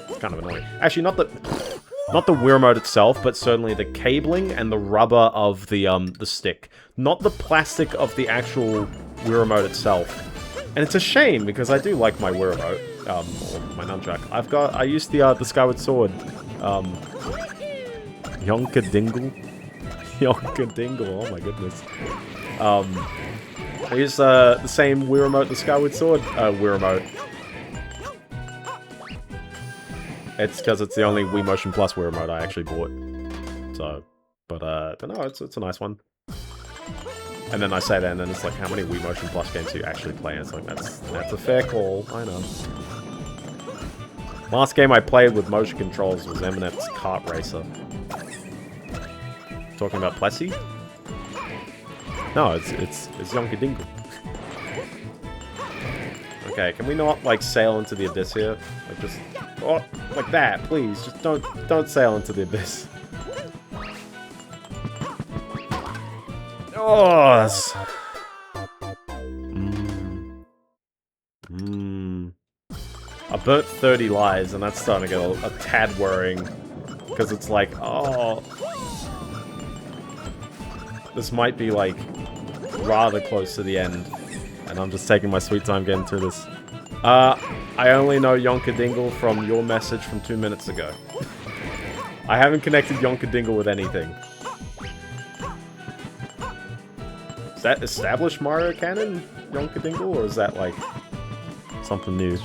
A: It's kind of annoying. Actually, not the Wii Remote itself, but certainly the cabling and the rubber of the stick. Not the plastic of the actual Wii Remote itself. And it's a shame, because I do like my Wii Remote, or my Nunchuck. I used the Skyward Sword, Yonka Dingle, oh my goodness. I use the same Wii Remote, the Skyward Sword, Wii Remote. It's because it's the only Wii Motion Plus Wii Remote I actually bought. So, but no, it's a nice one. And then I say that, and then it's like, how many Wii Motion Plus games do you actually play? And it's like, that's a fair call, I know. Last game I played with motion controls was Eminet's Kart Racer. Talking about Plessy? No, it's Yonka Dingle. Okay, can we not like sail into the abyss here? Like just like that, please. Just don't sail into the abyss. Oh, that's... I burnt 30 lives, and that's starting to get a tad worrying. Because it's like, oh... This might be, like, rather close to the end. And I'm just taking my sweet time getting through this. I only know Yonka Dingle from your message from 2 minutes ago. I haven't connected Yonka Dingle with anything. Is that established Mario canon, Yonka Dingle, or is that, like, something new?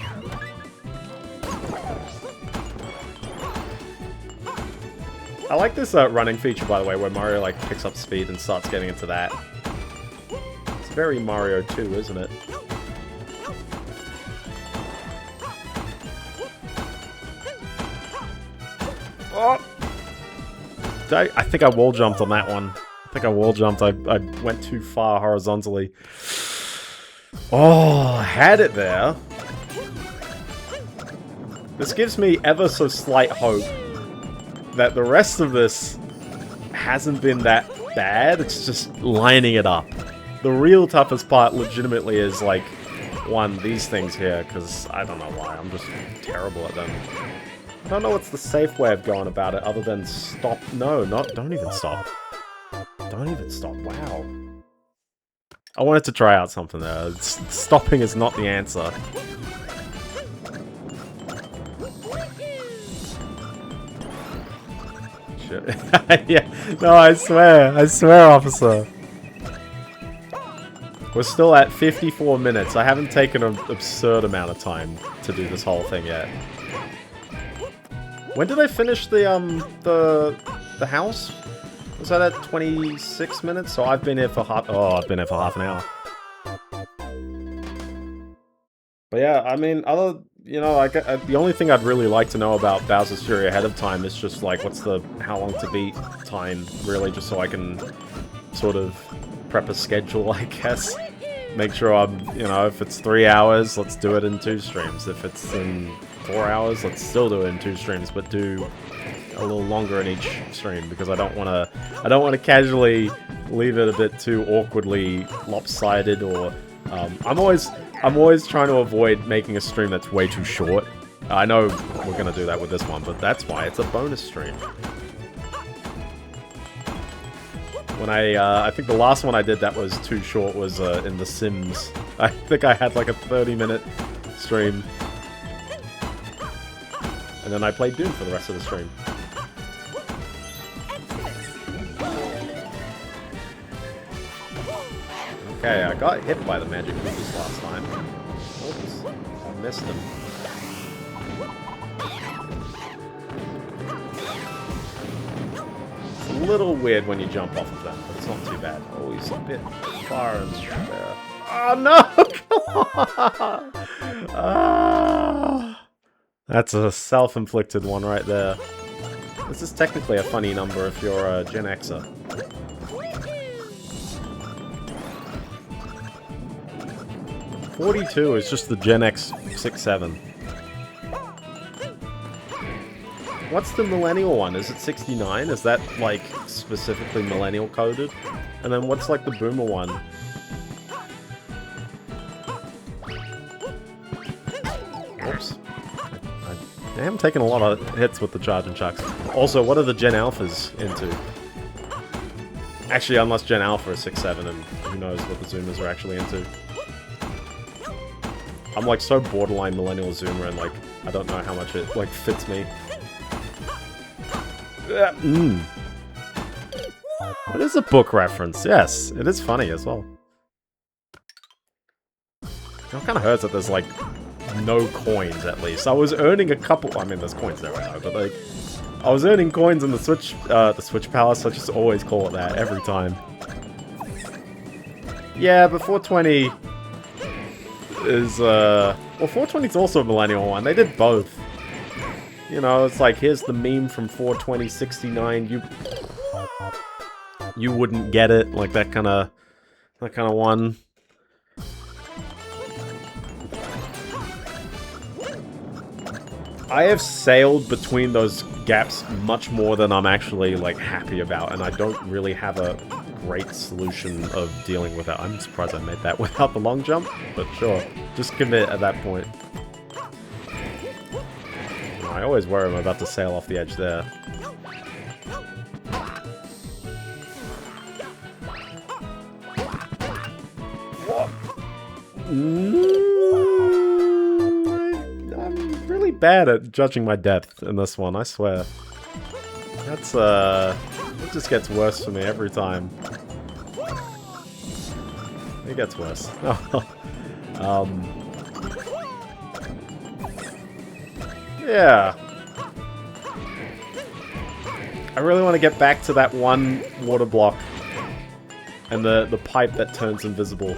A: I like this running feature, by the way, where Mario, like, picks up speed and starts getting into that. It's very Mario 2, isn't it? Oh! I think I wall jumped on that one. I went too far horizontally. Oh, I had it there. This gives me ever so slight hope that the rest of this hasn't been that bad. It's just lining it up. The real toughest part legitimately is like, one, these things here, because I don't know why. I'm just terrible at them. I don't know what's the safe way of going about it other than stop. No, don't even stop. Don't even stop. Wow. I wanted to try out something there. Stopping is not the answer. shit. Yeah, no, I swear, officer. We're still at 54 minutes. I haven't taken an absurd amount of time to do this whole thing yet. When did I finish the house? Was that at 26 minutes? So I've been here for half an hour. But yeah, I mean, the only thing I'd really like to know about Bowser's Fury ahead of time is just like, what's the how long to beat time, really, just so I can sort of prep a schedule, I guess. Make sure I'm, if it's 3 hours, let's do it in 2 streams. If it's in 4 hours, let's still do it in 2 streams, but do a little longer in each stream, because I don't want to casually leave it a bit too awkwardly lopsided, or I'm always trying to avoid making a stream that's way too short. I know we're gonna do that with this one, but that's why it's a bonus stream. When I think the last one I did that was too short was in The Sims. I think I had like a 30-minute stream. And then I played Doom for the rest of the stream. Okay, I got hit by the magic creatures last time. Oops, I missed them. It's a little weird when you jump off of them, but it's not too bad. Oh, he's a bit far and there. Oh no! Come on! Ah, that's a self-inflicted one right there. This is technically a funny number if you're a Gen Xer. $42 is just the Gen X 6-7. What's the millennial one? Is it 69? Is that, like, specifically millennial coded? And then what's, like, the boomer one? Oops. I haven't taken a lot of hits with the charging chucks. Also, what are the Gen Alphas into? Actually, unless Gen Alpha is 6-7, and who knows what the Zoomers are actually into. I'm like so borderline millennial Zoomer, and like I don't know how much it like fits me. It is a book reference, yes. It is funny as well. It kind of hurts that there's like no coins at least. I was earning a couple. I mean, there's coins there, I know, but like I was earning coins in the Switch Palace. I just always call it that every time. Yeah, but 420 is well, 420 is also a millennial one. They did both. You know, it's like, here's the meme from 42069. You wouldn't get it, like that kind of one. I have sailed between those gaps much more than I'm actually like happy about, and I don't really have a great solution of dealing with it. I'm surprised I made that without the long jump, but sure. Just commit at that point. I always worry I'm about to sail off the edge there. What? I'm really bad at judging my depth in this one, I swear. That's, it just gets worse for me every time. It gets worse. Yeah. I really want to get back to that one water block and the pipe that turns invisible,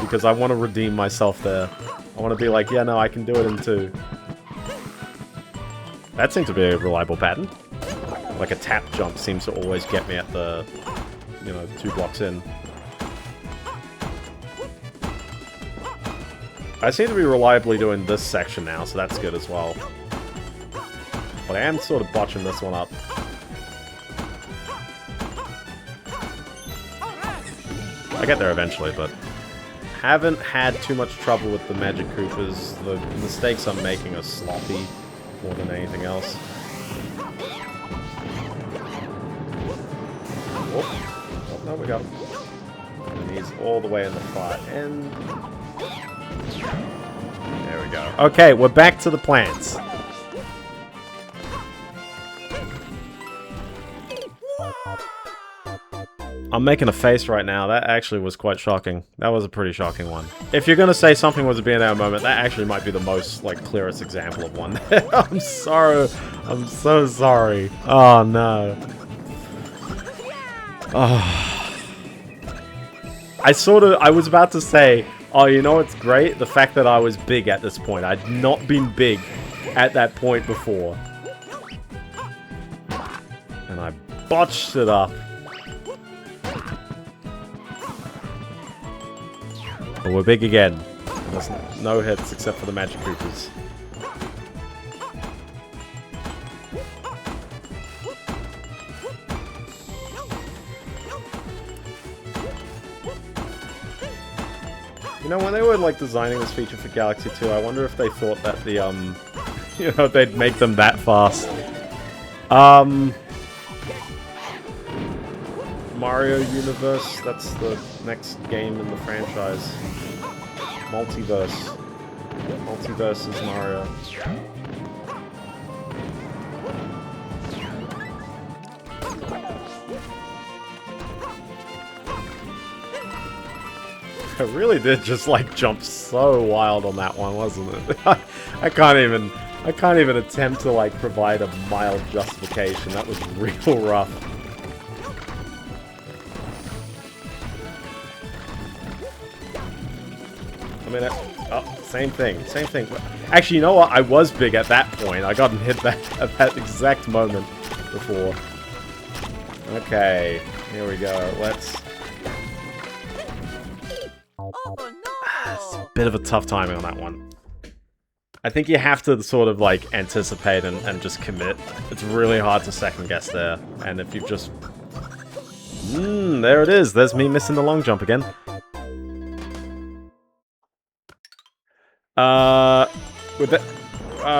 A: because I want to redeem myself there. I want to be like, yeah, no, I can do it in 2. That seems to be a reliable pattern. Like a tap jump seems to always get me at the, 2 blocks in. I seem to be reliably doing this section now, so that's good as well. But I am sort of botching this one up. I get there eventually, but haven't had too much trouble with the Magic Koopas. The mistakes I'm making are sloppy more than anything else. Oh, no, we got him. And he's all the way in the far end. There we go. Okay, we're back to the plants. I'm making a face right now. That actually was quite shocking. That was a pretty shocking one. If you're gonna say something was a Biendeo moment, that actually might be the most, like, clearest example of one. I'm sorry. I'm so sorry. Oh, no. Oh. I was about to say, oh, you know what's great? The fact that I was big at this point. I'd not been big at that point before. And I botched it up. But we're big again. There's no hits except for the magic creepers. You know, when they were, like, designing this feature for Galaxy 2, I wonder if they thought that the, you know, they'd make them that fast. Mario Universe, that's the next game in the franchise. Multiverse. Multiverse is Mario. I really did just, like, jump so wild on that one, wasn't it? I can't even attempt to, like, provide a mild justification. That was real rough. I mean, oh, same thing. Actually, you know what? I was big at that point. I got hit that at that exact moment before. Okay, here we go. Let's... It's a bit of a tough timing on that one. I think you have to sort of, like, anticipate and just commit. It's really hard to second guess there. And if you've just... there it is. There's me missing the long jump again.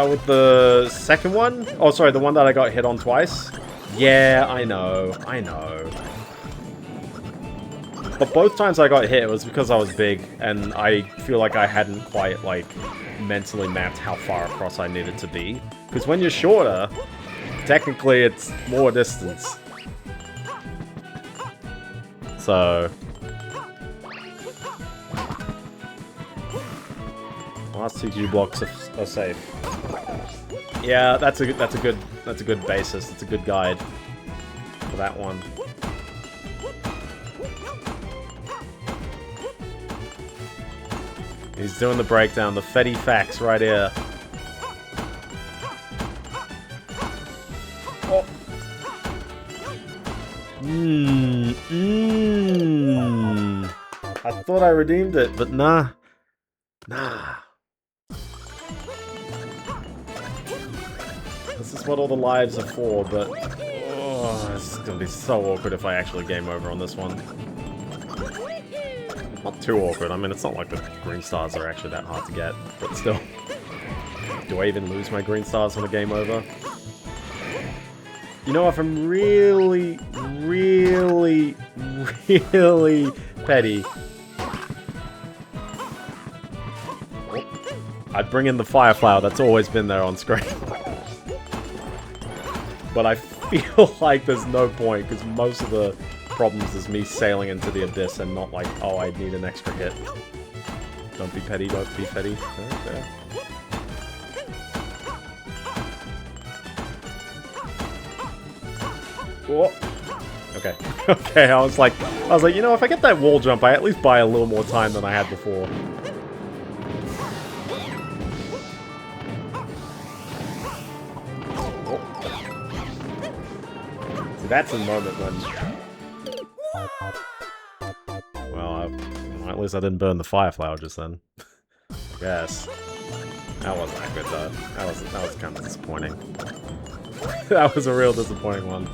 A: With the second one? Oh, sorry, the one that I got hit on twice? Yeah, I know. But both times I got hit, it was because I was big, and I feel like I hadn't quite, like, mentally mapped how far across I needed to be. Because when you're shorter, technically it's more distance. So... last two G blocks are safe. Yeah, that's a good basis. It's a good guide for that one. He's doing the breakdown, the Fetty facts right here. Oh. I thought I redeemed it, but nah. Nah. This is what all the lives are for, but... oh, it's gonna be so awkward if I actually game over on this one. Not too awkward, I mean, it's not like the green stars are actually that hard to get, but still. Do I even lose my green stars on a game over? You know, if I'm really petty... I'd bring in the fire flower that's always been there on screen. But I feel like there's no point, because most of the problems is me sailing into the abyss and not like, oh, I need an extra hit. Don't be petty, don't be petty. Okay. Whoa. Okay. Okay, I was like, you know, if I get that wall jump, I at least buy a little more time than I had before. That's a moment when... well, at least I didn't burn the fire flower just then. I guess. That wasn't that good though. That was kind of disappointing. That was a real disappointing one.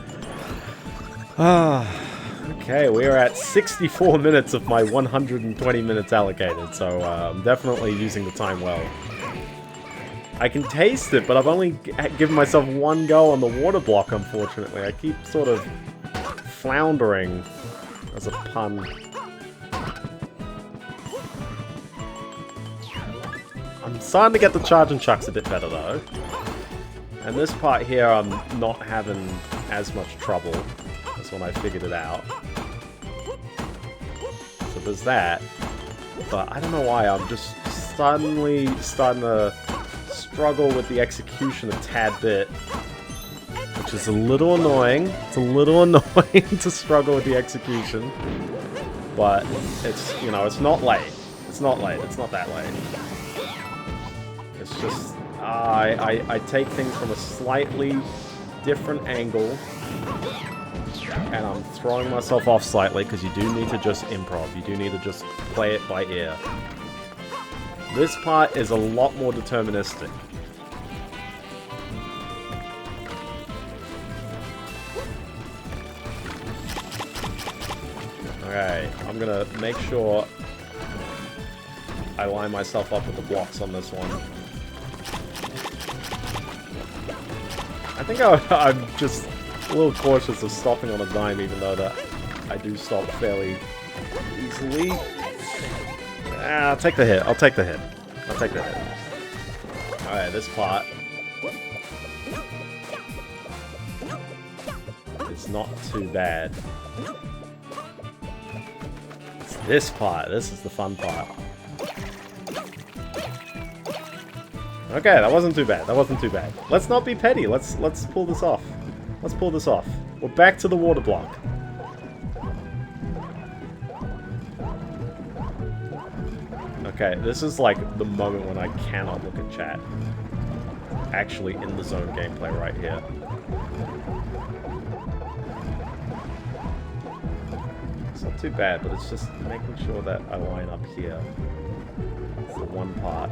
A: Okay, we are at 64 minutes of my 120 minutes allocated, so I'm definitely using the time well. I can taste it, but I've only given myself one go on the water block, unfortunately. I keep sort of floundering, as a pun. I'm starting to get the charge and chucks a bit better, though. And this part here, I'm not having as much trouble as when I figured it out. but there's that. But I don't know why, I'm just suddenly starting to struggle with the execution a tad bit. Which is a little annoying. It's a little annoying to struggle with the execution. But it's, you know, it's not late. It's not late. It's not that late. It's just, I take things from a slightly different angle. And I'm throwing myself off slightly because you do need to just improv. You do need to just play it by ear. This part is a lot more deterministic. Okay, I'm gonna make sure I line myself up with the blocks on this one. I think I'm just a little cautious of stopping on a dime, even though that I do stop fairly easily. I'll take the hit. I'll take the hit. I'll take the hit. Alright, this part is not too bad. It's this part. This is the fun part. Okay, that wasn't too bad. That wasn't too bad. Let's not be petty. Let's pull this off. Let's pull this off. We're back to the water block. Okay, this is like the moment when I cannot look at chat. Actually in the zone gameplay right here. It's not too bad, but it's just making sure that I line up here. It's the one part.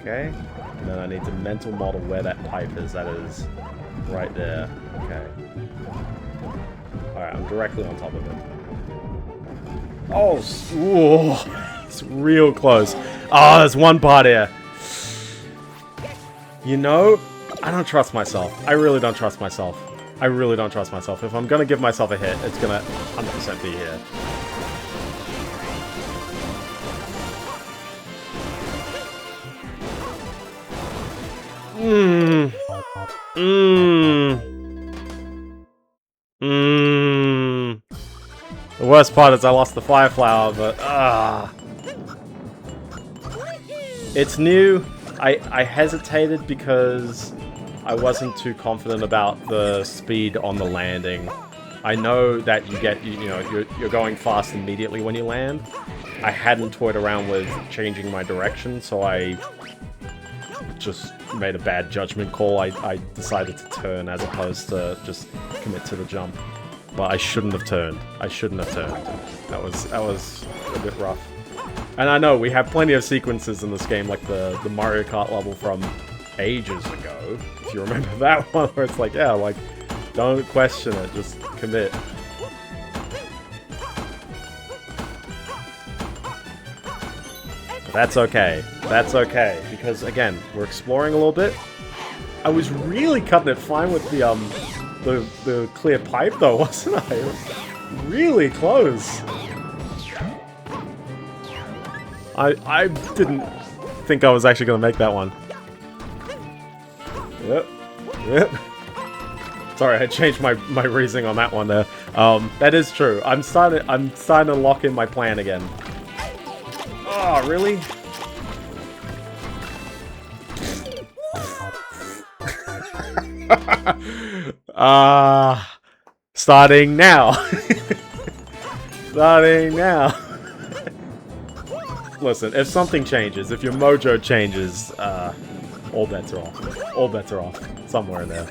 A: Okay, and then I need to mental model where that pipe is. That is right there. Okay. Alright, I'm directly on top of it. Oh, ooh, it's real close. Oh, there's one part here. You know, I don't trust myself. I really don't trust myself. I really don't trust myself. If I'm gonna give myself a hit, it's gonna 100% be here. The worst part is I lost the fire flower, but it's new. I hesitated because I wasn't too confident about the speed on the landing. I know that you're going fast immediately when you land. I hadn't toyed around with changing my direction, so I just made a bad judgment call. I decided to turn as opposed to just commit to the jump. But I shouldn't have turned. I shouldn't have turned. That was a bit rough. And I know we have plenty of sequences in this game, like the Mario Kart level from ages ago, if you remember that one, where it's like, yeah, like, don't question it, just commit. But that's okay. That's okay, because again, we're exploring a little bit. I was really cutting it fine with the clear pipe though, wasn't I? It was really close. I didn't think I was actually going to make that one. Yep. Yep. Sorry, I changed my reasoning on that one there. That is true. I'm starting to lock in my plan again. Oh, really? Starting now. Starting now. Listen, if something changes, if your mojo changes, all bets are off. All bets are off. Somewhere in there.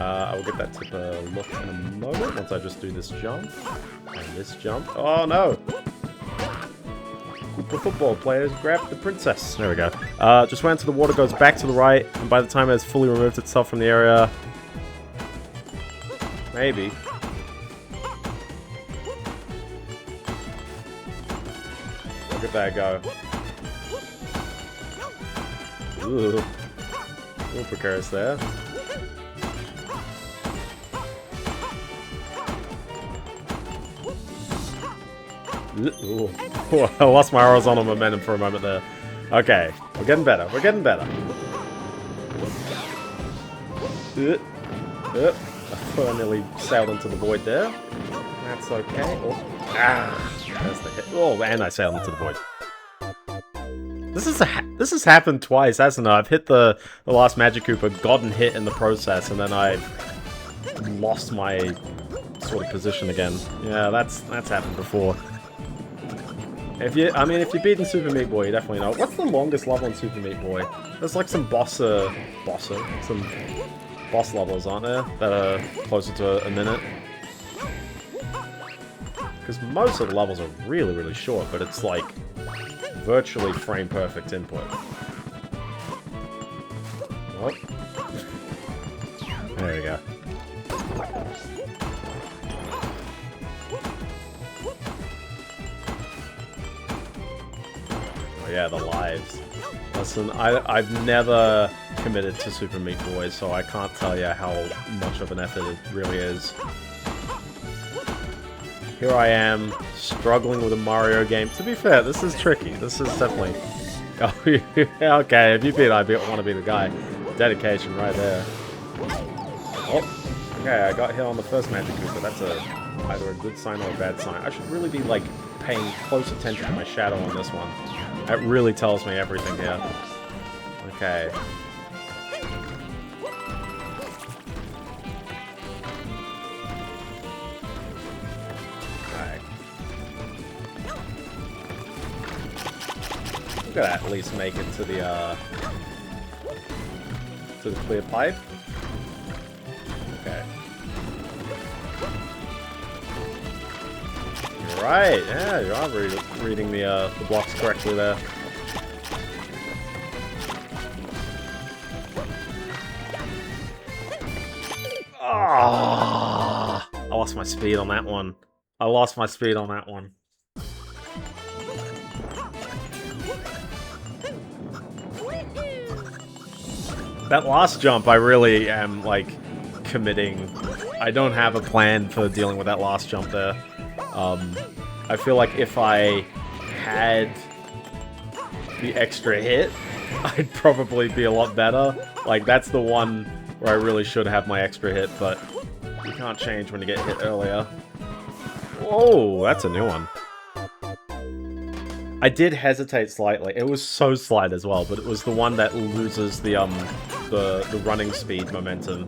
A: I will get that tipper look in a moment once I just do this jump. And this jump. Oh no! The football players grab the princess. There we go. Just went to the water, goes back to the right, and by the time it has fully removed itself from the area... Maybe. Look at that go. Ooh. A little precarious there. Ooh. I lost my horizontal momentum for a moment there. Okay, we're getting better. We're getting better. I thought I nearly sailed into the void there. That's okay. Oh, there's the hit. Oh, and I sailed into the void. This has happened twice, hasn't it? I've hit the last Magic Koopa, gotten hit in the process, and then I've lost my sort of position again. Yeah, that's happened before. If you've beaten Super Meat Boy, you definitely know. What's the longest level in Super Meat Boy? There's like some boss levels, aren't there? That are closer to a minute. Because most of the levels are really, really short, but it's like virtually frame perfect input. What? There we go. Oh yeah, the lives. Listen, I've never committed to Super Meat Boy, so I can't tell you how much of an effort it really is. Here I am, struggling with a Mario game. To be fair, this is tricky. This is definitely... Oh, okay, if you beat I want to be the guy. Dedication right there. Oh, okay, I got hit on the first Magic Koopa. That's either a good sign or a bad sign. I should really be, like, paying close attention to my shadow on this one. That really tells me everything here. Okay. I'm gonna at least make it to the clear pipe. Okay. You're right. Yeah, you are reading the blocks correctly there. Ah! I lost my speed on that one. That last jump, I really am, like, committing. I don't have a plan for dealing with that last jump there. I feel like if I had the extra hit, I'd probably be a lot better. Like, that's the one where I really should have my extra hit, but you can't change when you get hit earlier. Whoa, that's a new one. I did hesitate slightly. It was so slight as well, but it was the one that loses the running speed momentum.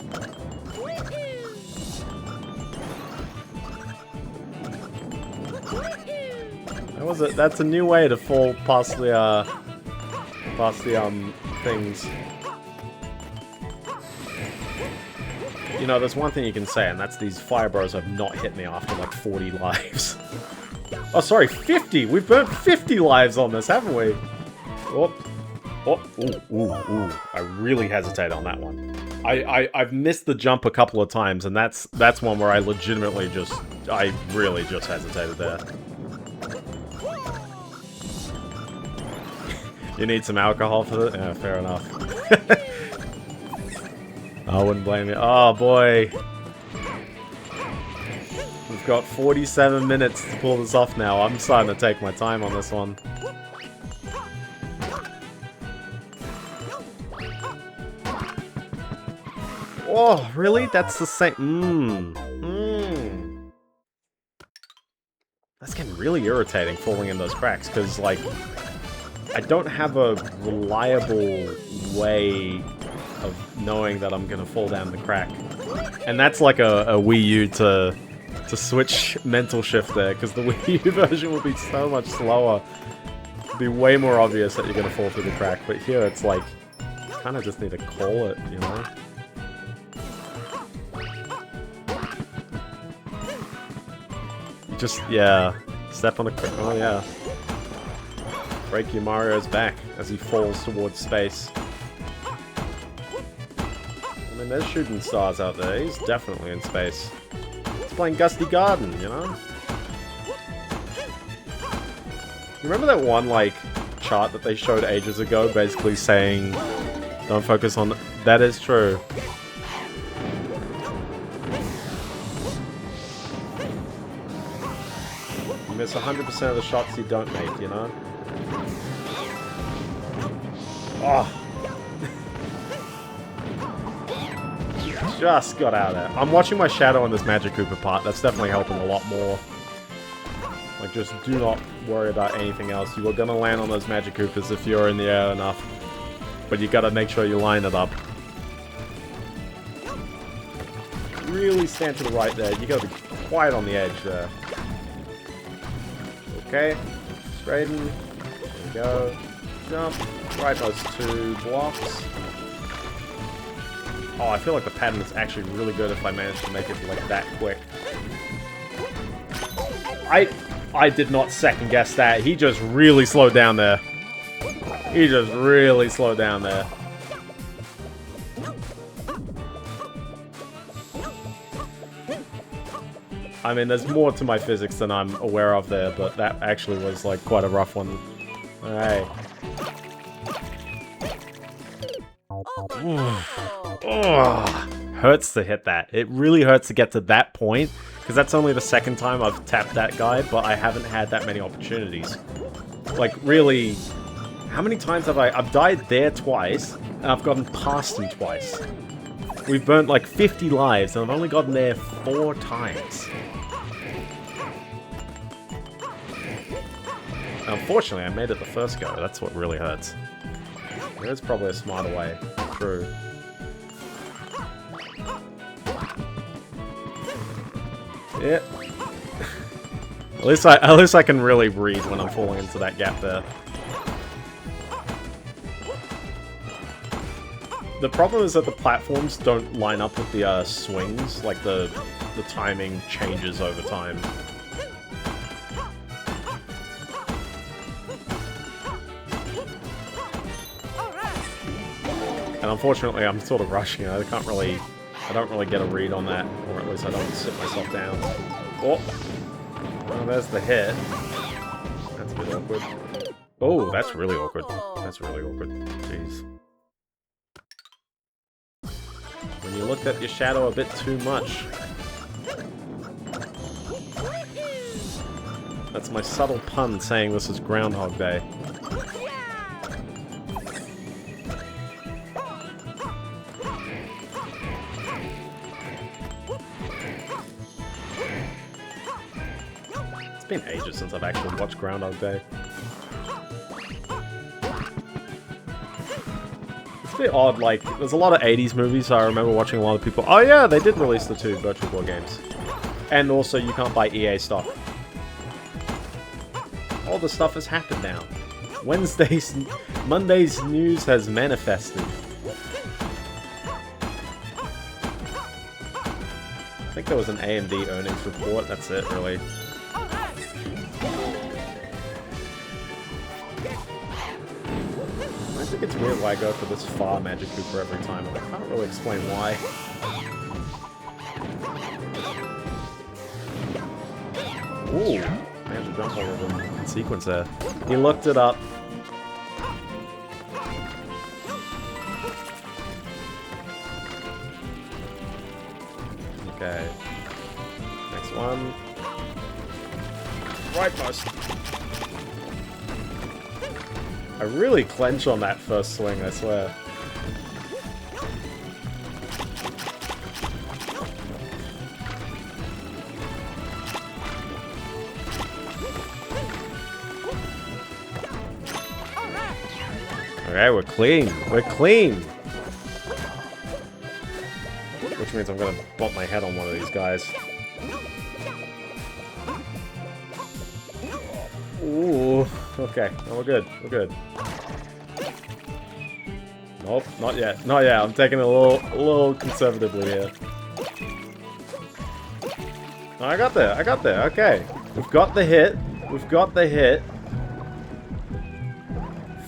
A: That was that's a new way to fall past the things. You know, there's one thing you can say, and that's these Fire Bros have not hit me after like 40 lives. Oh, sorry, 50! We've burnt 50 lives on this, haven't we? Oh, ooh. I really hesitate on that one. I've missed the jump a couple of times, and that's one where I legitimately I really just hesitated there. You need some alcohol for that? Yeah, fair enough. I wouldn't blame you. Oh, boy. We've got 47 minutes to pull this off now. I'm starting to take my time on this one. Oh, really? That's the same... That's getting really irritating, falling in those cracks, because, like, I don't have a reliable way of knowing that I'm gonna fall down the crack. And that's like a Wii U to switch mental shift there, because the Wii U version will be so much slower. It'll be way more obvious that you're gonna fall through the crack, but here it's like, you kind of just need to call it, you know? You just, yeah, step on the crack, oh yeah. Break your Mario's back as he falls towards space. I mean, there's shooting stars out there. He's definitely in space. He's playing Gusty Garden, you know? You remember that one, like, chart that they showed ages ago, basically saying, don't focus on... That is true. You miss 100% of the shots you don't make, you know? Oh. Just got out of there. I'm watching my shadow on this Magic Cooper part. That's definitely helping a lot more. Like, just do not worry about anything else. You are going to land on those Magic Coopers if you're in the air enough. But you got to make sure you line it up. Really stand to the right there. You got to be quiet on the edge there. Okay. Straighten. There we go. Jump. Right those 2 blocks. Oh, I feel like the pattern is actually really good if I manage to make it like that quick. I did not second guess that. He just really slowed down there. He just really slowed down there. I mean, there's more to my physics than I'm aware of there, but that actually was like quite a rough one. Alright. Hurts to hit that. It really hurts to get to that point, because that's only the second time I've tapped that guy, but I haven't had that many opportunities. Like, really, how many times have I've died there twice, and I've gotten past him twice. We've burnt like 50 lives, and I've only gotten there 4 times. Unfortunately, I made it the first go. That's what really hurts. There's probably a smarter way. True. Yeah. At least I can really read when I'm falling into that gap there. The problem is that the platforms don't line up with the swings. Like the timing changes over time. And unfortunately, I'm sort of rushing it. I don't really get a read on that, or at least I don't sit myself down. Oh, well, there's the hit. That's a bit awkward. Oh, that's really awkward. That's really awkward. Jeez. When you look at your shadow a bit too much. That's my subtle pun saying this is Groundhog Day. It's been ages since I've actually watched Groundhog Day. It's a bit odd, like, there's a lot of 80s movies, so I remember watching a lot of people. Oh yeah, they did release the 2 Virtual Boy games. And also, you can't buy EA stock. All the stuff has happened now. Monday's news has manifested. I think there was an AMD earnings report, that's it, really. I think it's weird why I go for this far Magic Cooper every time, and I can't really explain why. Ooh, I have to jump over them in sequence there. He looked it up. Okay. Next one. Right post. I really clench on that first swing, I swear. Alright, we're clean. We're clean! Which means I'm gonna bump my head on one of these guys. Ooh, okay. Oh, we're good. We're good. Nope, not yet. Not yet. I'm taking it a little conservatively here. Oh, I got there. I got there. Okay. We've got the hit. We've got the hit.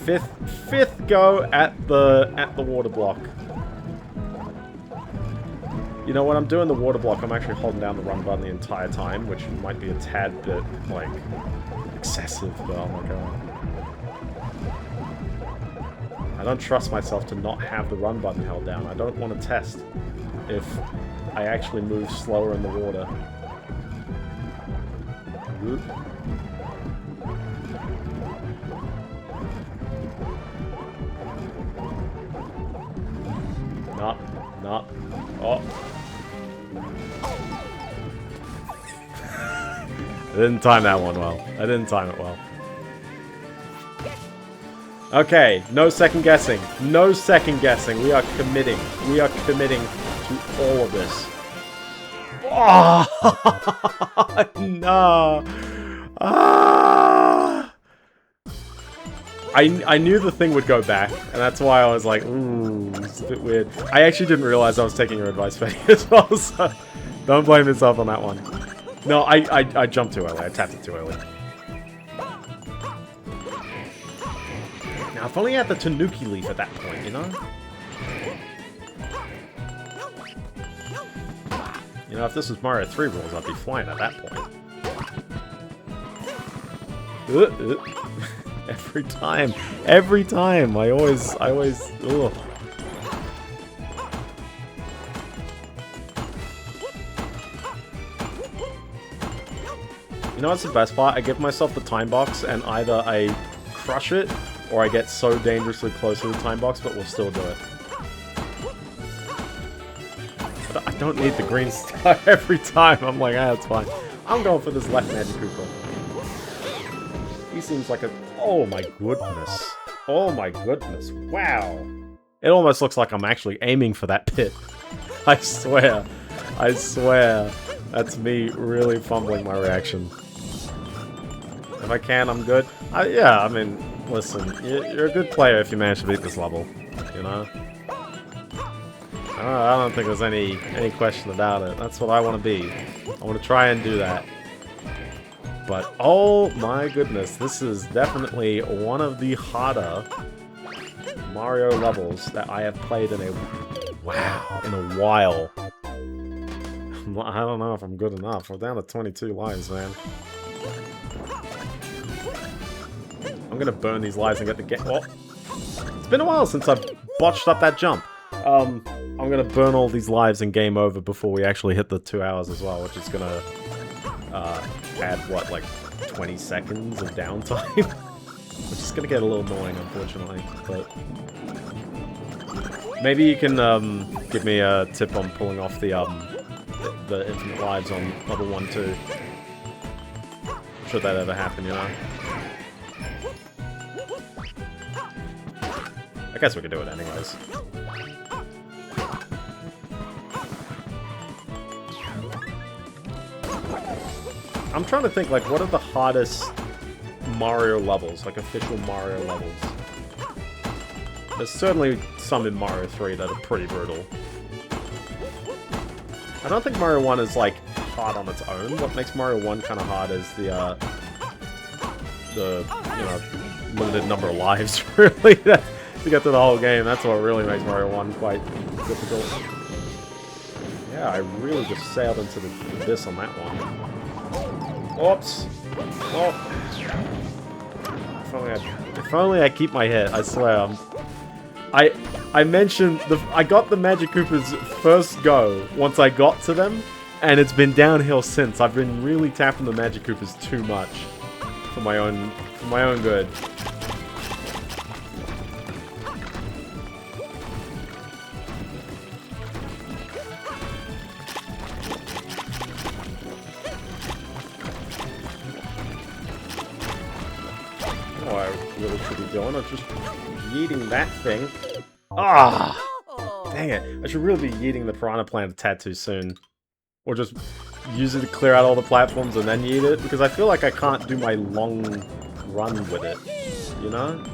A: Fifth go at the water block. You know, when I'm doing the water block, I'm actually holding down the run button the entire time, which might be a tad bit, like, excessive, but oh my god. I don't trust myself to not have the run button held down. I don't want to test if I actually move slower in the water. Oop. Nah. Nah. Oh. I didn't time that one well. I didn't time it well. Okay, no second guessing. No second guessing. We are committing. We are committing to all of this. Oh, no. Ah. I knew the thing would go back, and that's why I was like, ooh, it's a bit weird. I actually didn't realize I was taking your advice, Betty, as well, so don't blame yourself on that one. No, I jumped too early. I tapped it too early. Now, if only I had the Tanuki leaf at that point, you know? You know, if this was Mario 3 rules, I'd be flying at that point. Every time, I always, ugh. You know what's the best part? I give myself the time box, and either I crush it, or I get so dangerously close to the time box, but we'll still do it. But I don't need the green star every time. I'm like, ah, that's fine. I'm going for this left Magic Koopa. He seems like a... Oh my goodness. Oh my goodness. Wow. It almost looks like I'm actually aiming for that pit. I swear. I swear. That's me really fumbling my reaction. If I can, I'm good. Yeah, I mean, listen. You're a good player if you manage to beat this level. You know? I don't think there's any question about it. That's what I want to be. I want to try and do that. But, oh my goodness, this is definitely one of the harder Mario levels that I have played in a while. I don't know if I'm good enough. We're down to 22 lives, man. I'm gonna burn these lives and get the game. Oh, it's been a while since I've botched up that jump. I'm gonna burn all these lives and game over before we actually hit the 2 hours as well, which is gonna add, what, like 20 seconds of downtime? Which is gonna get a little annoying, unfortunately, but... Maybe you can give me a tip on pulling off the infinite lives on level 1 too. Should that ever happen, you know? I guess we could do it anyways. I'm trying to think, like, what are the hardest Mario levels? Like, official Mario levels? There's certainly some in Mario 3 that are pretty brutal. I don't think Mario 1 is, like, hard on its own. What makes Mario 1 kind of hard is the, you know, limited number of lives, really, to get to the whole game. That's what really makes Mario 1 quite difficult. Yeah, I really just sailed into the abyss on that one. Oops. Oh. If only I keep my head, I swear. I mentioned I got the Magic Koopas first go once I got to them, and it's been downhill since. I've been really tapping the Magic Koopas too much for my own good. Oh, I really should be doing. I'm just yeeting that thing. Ah! Dang it. I should really be yeeting the Piranha Plant a tad too soon. Or just use it to clear out all the platforms and then yeet it, because I feel like I can't do my long run with it, you know?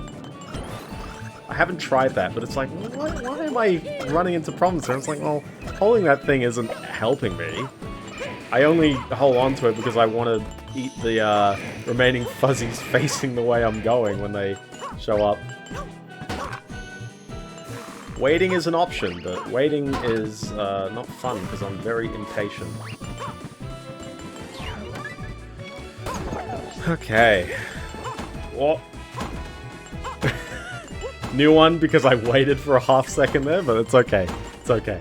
A: I haven't tried that, but it's like, why am I running into problems here? It's like, well, holding that thing isn't helping me. I only hold on to it because I want to eat the remaining fuzzies facing the way I'm going when they show up. Waiting is an option, but waiting is not fun because I'm very impatient. Okay. What? New one because I waited for a half second there, but it's okay. It's okay.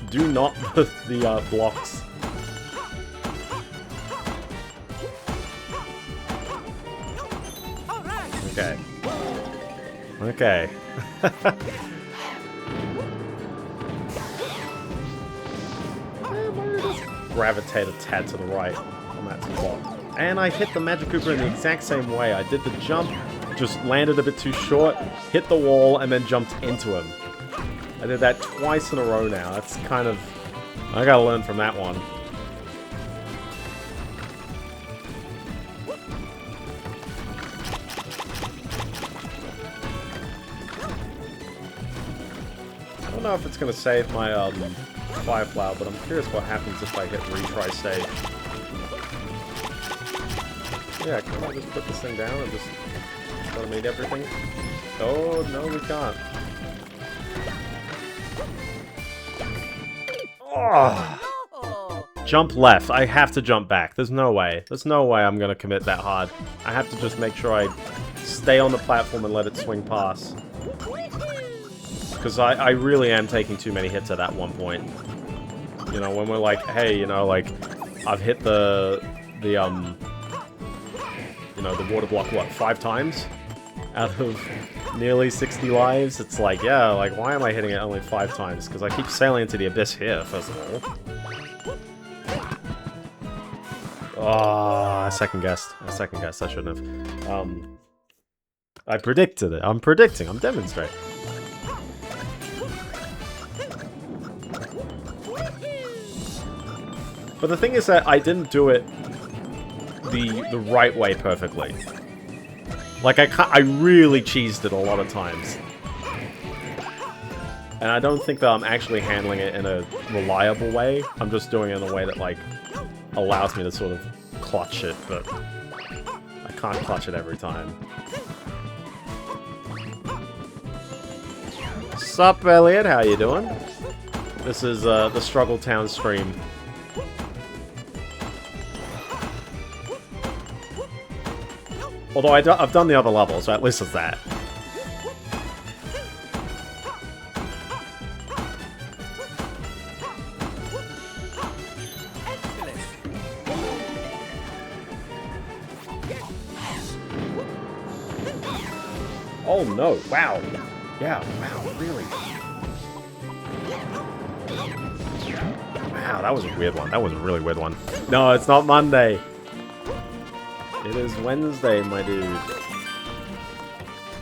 A: Do not put the blocks. Okay. Gravitate a tad to the right on that spot. And I hit the Magic Koopa in the exact same way. I did the jump, just landed a bit too short, hit the wall, and then jumped into him. I did that twice in a row now. That's kind of... I gotta learn from that one. I don't know if it's gonna save my Fire Flower, but I'm curious what happens if I hit retry stage. Yeah, can I just put this thing down and just automate everything? Oh, no, we can't. Oh. Jump left. I have to jump back. There's no way. There's no way I'm gonna commit that hard. I have to just make sure I stay on the platform and let it swing past. Because I really am taking too many hits at that one point. You know, when we're like, hey, you know, like, I've hit the you know, the water block, what, 5 times? Out of nearly 60 lives? It's like, yeah, like, why am I hitting it only 5 times? Because I keep sailing into the abyss here, first of all. Oh, I second-guessed. I shouldn't have. I predicted it. I'm predicting. I'm demonstrating. But the thing is that I didn't do it the right way perfectly. Like, I really cheesed it a lot of times. And I don't think that I'm actually handling it in a reliable way. I'm just doing it in a way that, like, allows me to sort of clutch it, but I can't clutch it every time. Sup, Elliot? How you doing? This is the struggletown stream. Although I've done the other levels, so at least it's that. Oh no, wow. Yeah, wow, really? Wow, that was a weird one. That was a really weird one. No, it's not Monday. It is Wednesday, my dude.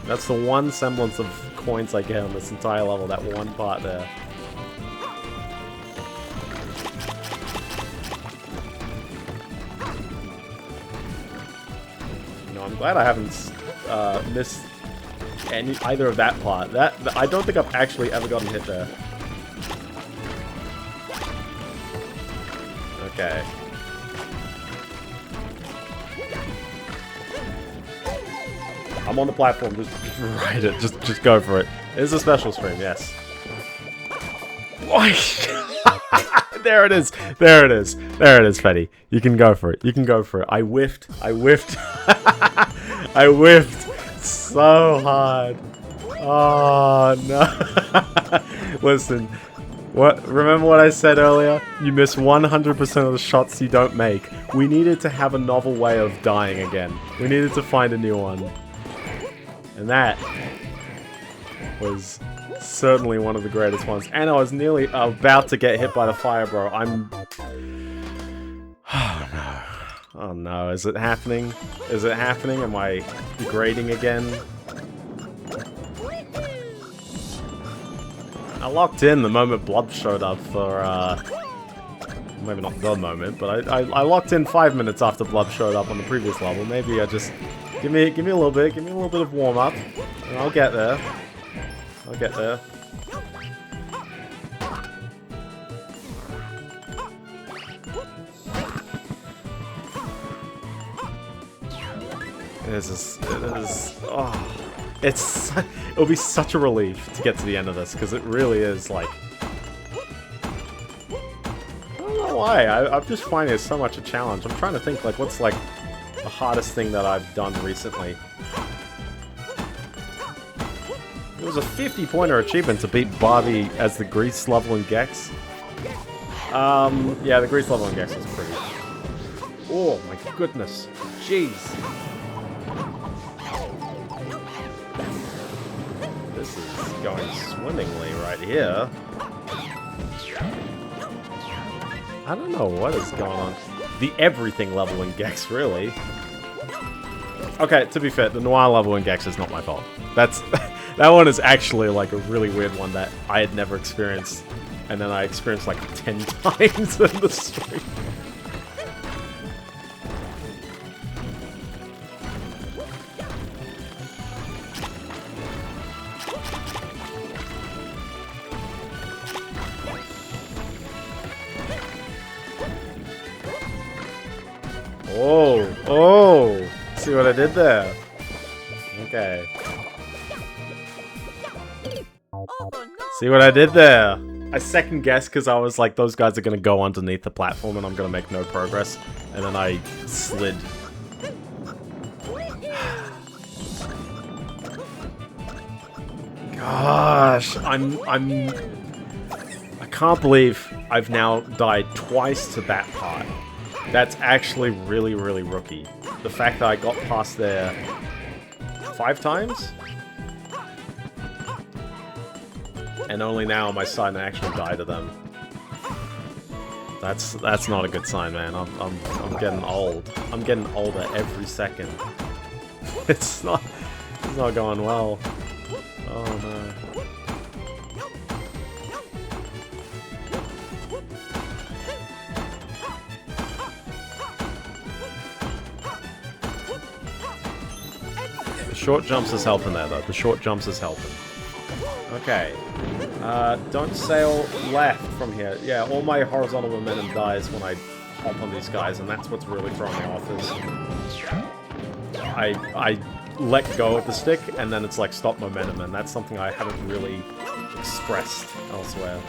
A: That's the one semblance of coins I get on this entire level, that one part there. No, I'm glad I haven't missed either of that part. I don't think I've actually ever gotten hit there. Okay. I'm on the platform, just ride it, just go for it. It is a special stream, yes. There it is, there it is, there it is, Fetty. You can go for it, you can go for it. I whiffed, I whiffed so hard. Oh no. Listen, remember what I said earlier? You miss 100% of the shots you don't make. We needed to have a novel way of dying again. We needed to find a new one. And that was certainly one of the greatest ones. And I was nearly about to get hit by the fire, bro. Oh no. Oh no. Is it happening? Is it happening? Am I degrading again? I locked in the moment Blob showed up for, maybe not the moment, but I locked in 5 minutes after Blob showed up on the previous level. Maybe I just... Give me a little bit, give me a little bit of warm-up, and I'll get there. I'll get there. It'll be such a relief to get to the end of this, because it really is, like... I don't know why, I'm just finding it so much a challenge. I'm trying to think, like, what's, like, the hardest thing that I've done recently. It was a 50-pointer achievement to beat Barbie as the Grease level in Gex. Yeah, the Grease level in Gex was pretty... Oh my goodness. Jeez. This is going swimmingly right here. I don't know what is going on. The everything level in Gex, really. Okay, to be fair, the Noir level in Gex is not my fault. That's that one is actually like a really weird one that I had never experienced, and then I experienced like 10 times in the stream. Oh, oh! See what I did there? Okay. See what I did there? I second guessed because I was like, those guys are gonna go underneath the platform and I'm gonna make no progress. And then I slid. Gosh, I can't believe I've now died twice to that part. That's actually really, really rookie. The fact that I got past there 5 times? And only now am I starting to actually die to them. That's not a good sign, man. I'm getting old. I'm getting older every second. It's not going well. Oh no. Short jumps is helping there, though. The short jumps is helping. Okay. Don't sail left from here. Yeah, all my horizontal momentum dies when I hop on these guys, and that's what's really throwing me off is... I let go of the stick, and then it's like stop momentum, and that's something I haven't really expressed elsewhere.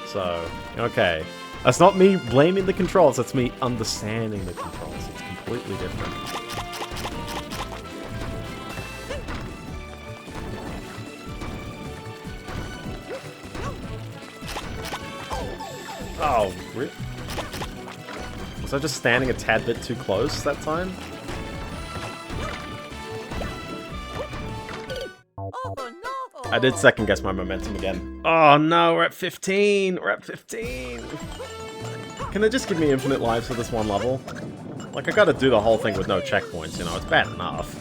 A: So, okay. That's not me blaming the controls, that's me understanding the controls. It's completely different. Oh, really? Was I just standing a tad bit too close that time? I did second guess my momentum again. Oh no, we're at 15! We're at 15! Can they just give me infinite lives for this one level? Like, I gotta do the whole thing with no checkpoints, you know, it's bad enough.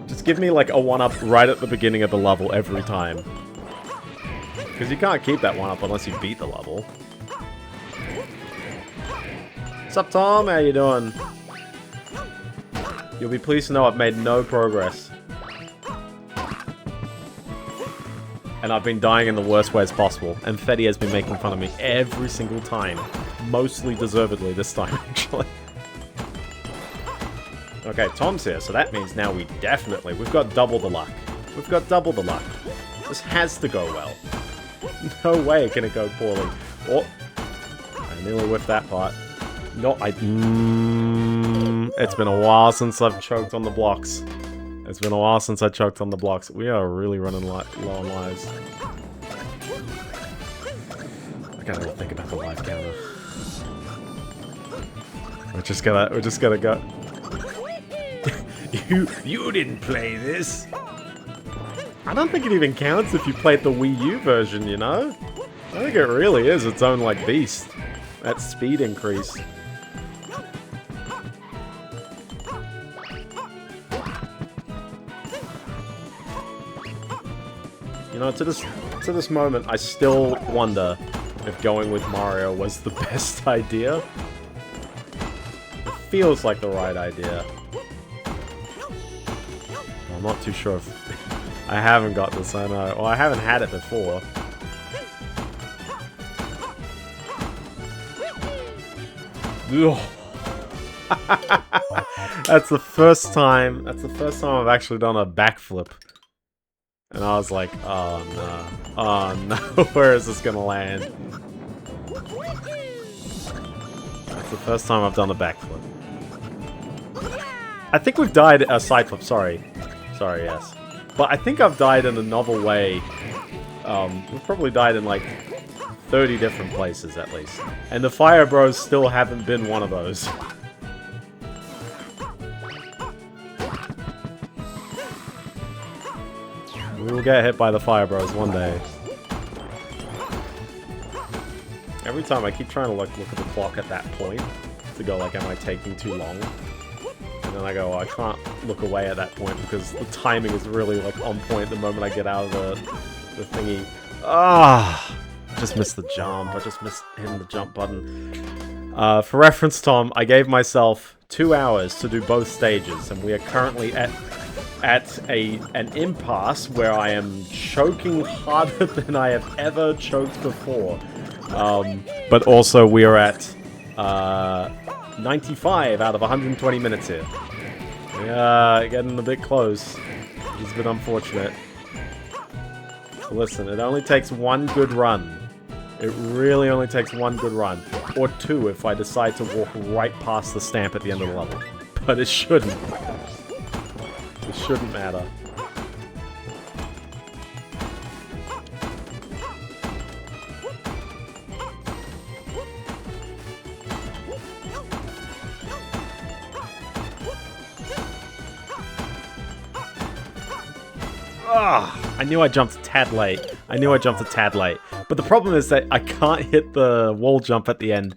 A: Just give me like a 1-up right at the beginning of the level every time. Because you can't keep that 1-up unless you beat the level. What's up, Tom? How you doing? You'll be pleased to know I've made no progress. And I've been dying in the worst ways possible. And Fetty has been making fun of me every single time. Mostly deservedly this time, actually. Okay, Tom's here, so that means now we've got double the luck. We've got double the luck. This has to go well. No way can it go poorly. Oh, I nearly whiffed that part. No, it's been a while since I've choked on the blocks. It's been a while since I choked on the blocks. We are really running low on lives. I gotta think about the life counter. We're just gonna go. You didn't play this. I don't think it even counts if you played the Wii U version, you know? I think it really is its own, like, beast. That speed increase. You know, to this moment, I still wonder if going with Mario was the best idea. It feels like the right idea. I'm not too sure if... I haven't got this, I know. Well, I haven't had it before. That's the first time I've actually done a backflip. And I was like, oh no. Oh no, where is this gonna land? That's the first time I've done a backflip. I think we've died a side flip, sorry. Sorry, yes. But I think I've died in a novel way. We've probably died in like 30 different places at least. And the Fire Bros still haven't been one of those. We will get hit by the Fire Bros one day. Every time I keep trying to like look at the clock at that point to go like, am I taking too long? And then I go, oh, I can't look away at that point because the timing is really like on point the moment I get out of the thingy. Ah, I just missed the jump. I just missed hitting the jump button. For reference, Tom, I gave myself 2 hours to do both stages, and we are currently at an impasse where I am choking harder than I have ever choked before. But also we are at 95 out of 120 minutes here. Yeah, getting a bit close. It's a bit unfortunate. So listen, it only takes one good run. It really only takes one good run. Or two if I decide to walk right past the stamp at the end of the level. But it shouldn't. It shouldn't matter. I knew I jumped a tad late. But the problem is that I can't hit the wall jump at the end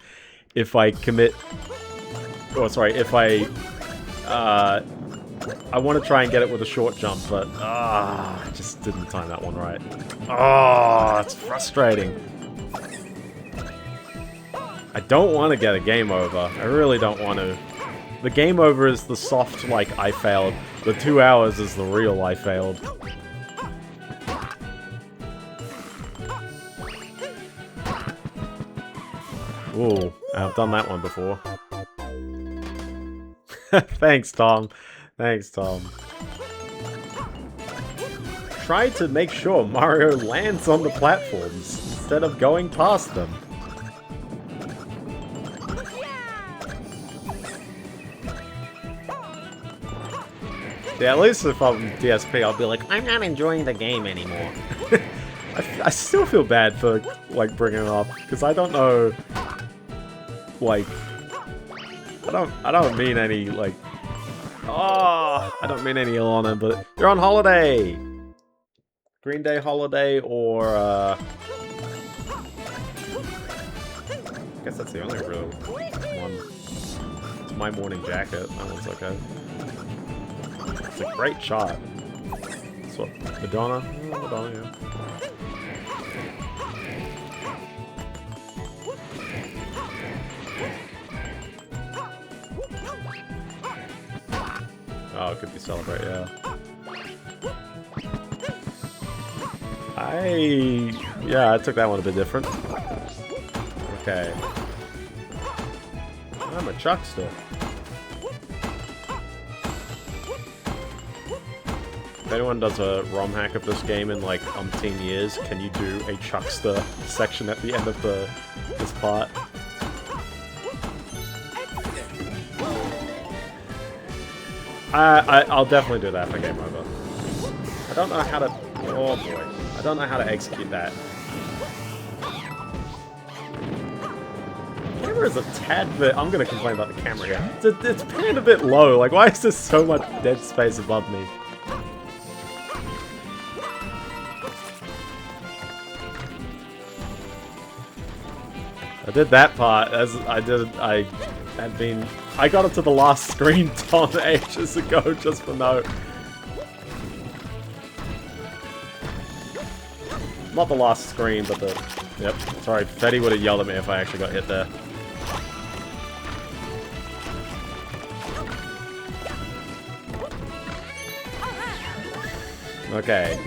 A: if I commit... Oh, sorry, if I want to try and get it with a short jump, but... I just didn't time that one right. It's frustrating. I don't want to get a game over. I really don't want to. The game over is the soft, like, I failed. The 2 hours is the real I failed. Ooh, I've done that one before. Thanks, Tom. Thanks, Tom. Try to make sure Mario lands on the platforms instead of going past them. Yeah, at least if I'm DSP, I'll be like, I'm not enjoying the game anymore. I still feel bad for, like, bringing it up, because I don't know, like, I don't mean any, like, I don't mean any ill on it, but you're on holiday! Green Day holiday, or, I guess that's the only real one. It's My Morning Jacket, that one's okay. It's a great shot. It's what, Madonna? Madonna, yeah. Oh, it could be Celebrate, yeah. Yeah, I took that one a bit different. Okay. I'm a chuckster. If anyone does a ROM hack of this game in like umpteen years, can you do a chuckster section at the end of this part? I'll definitely do that for game over. I don't know how to... Oh boy. I don't know how to execute that. The camera is a tad bit... I'm gonna complain about the camera here. It's panned a bit low. Like, why is there so much dead space above me? I did that part as I got it to the last screen Tom ages ago just for note. Not the last screen, but the... Yep, sorry, Fetty would have yelled at me if I actually got hit there. Okay.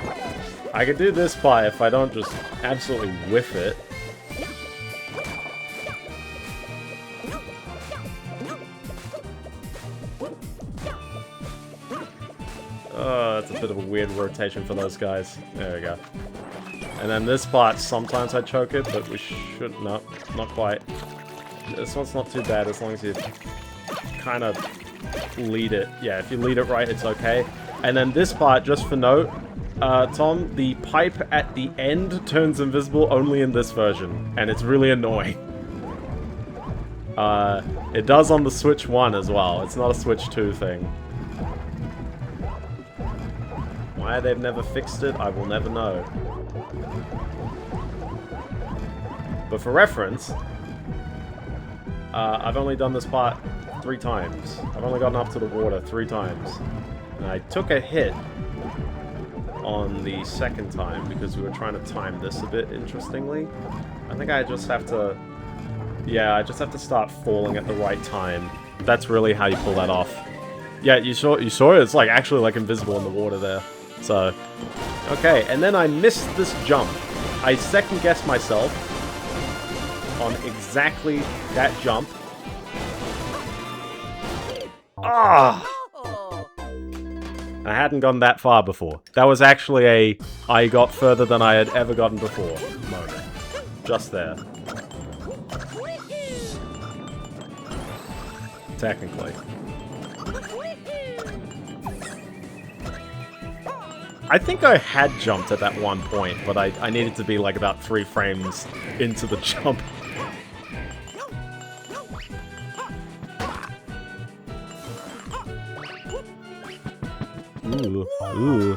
A: I could do this part if I don't just absolutely whiff it. That's a bit of a weird rotation for those guys. There we go. And then this part, sometimes I choke it, but we should... No, not quite. This one's not too bad as long as you kind of lead it. Yeah, if you lead it right, it's okay. And then this part, just for note, Tom, the pipe at the end turns invisible only in this version, and it's really annoying. It does on the Switch 1 as well. It's not a Switch 2 thing. Why they've never fixed it, I will never know. But for reference, I've only done this part 3 times. I've only gotten up to the water 3 times. And I took a hit on the second time because we were trying to time this a bit interestingly. I think I just have to... Yeah, I just have to start falling at the right time. That's really how you pull that off. Yeah, you saw it? It's like actually like invisible in the water there. So, okay, and then I missed this jump. I second-guessed myself on exactly that jump. Ah! I hadn't gone that far before. That was actually a I got further than I had ever gotten before moment. Just there. Technically. I think I had jumped at that one point, but I needed to be like about 3 frames into the jump. Ooh. Ooh.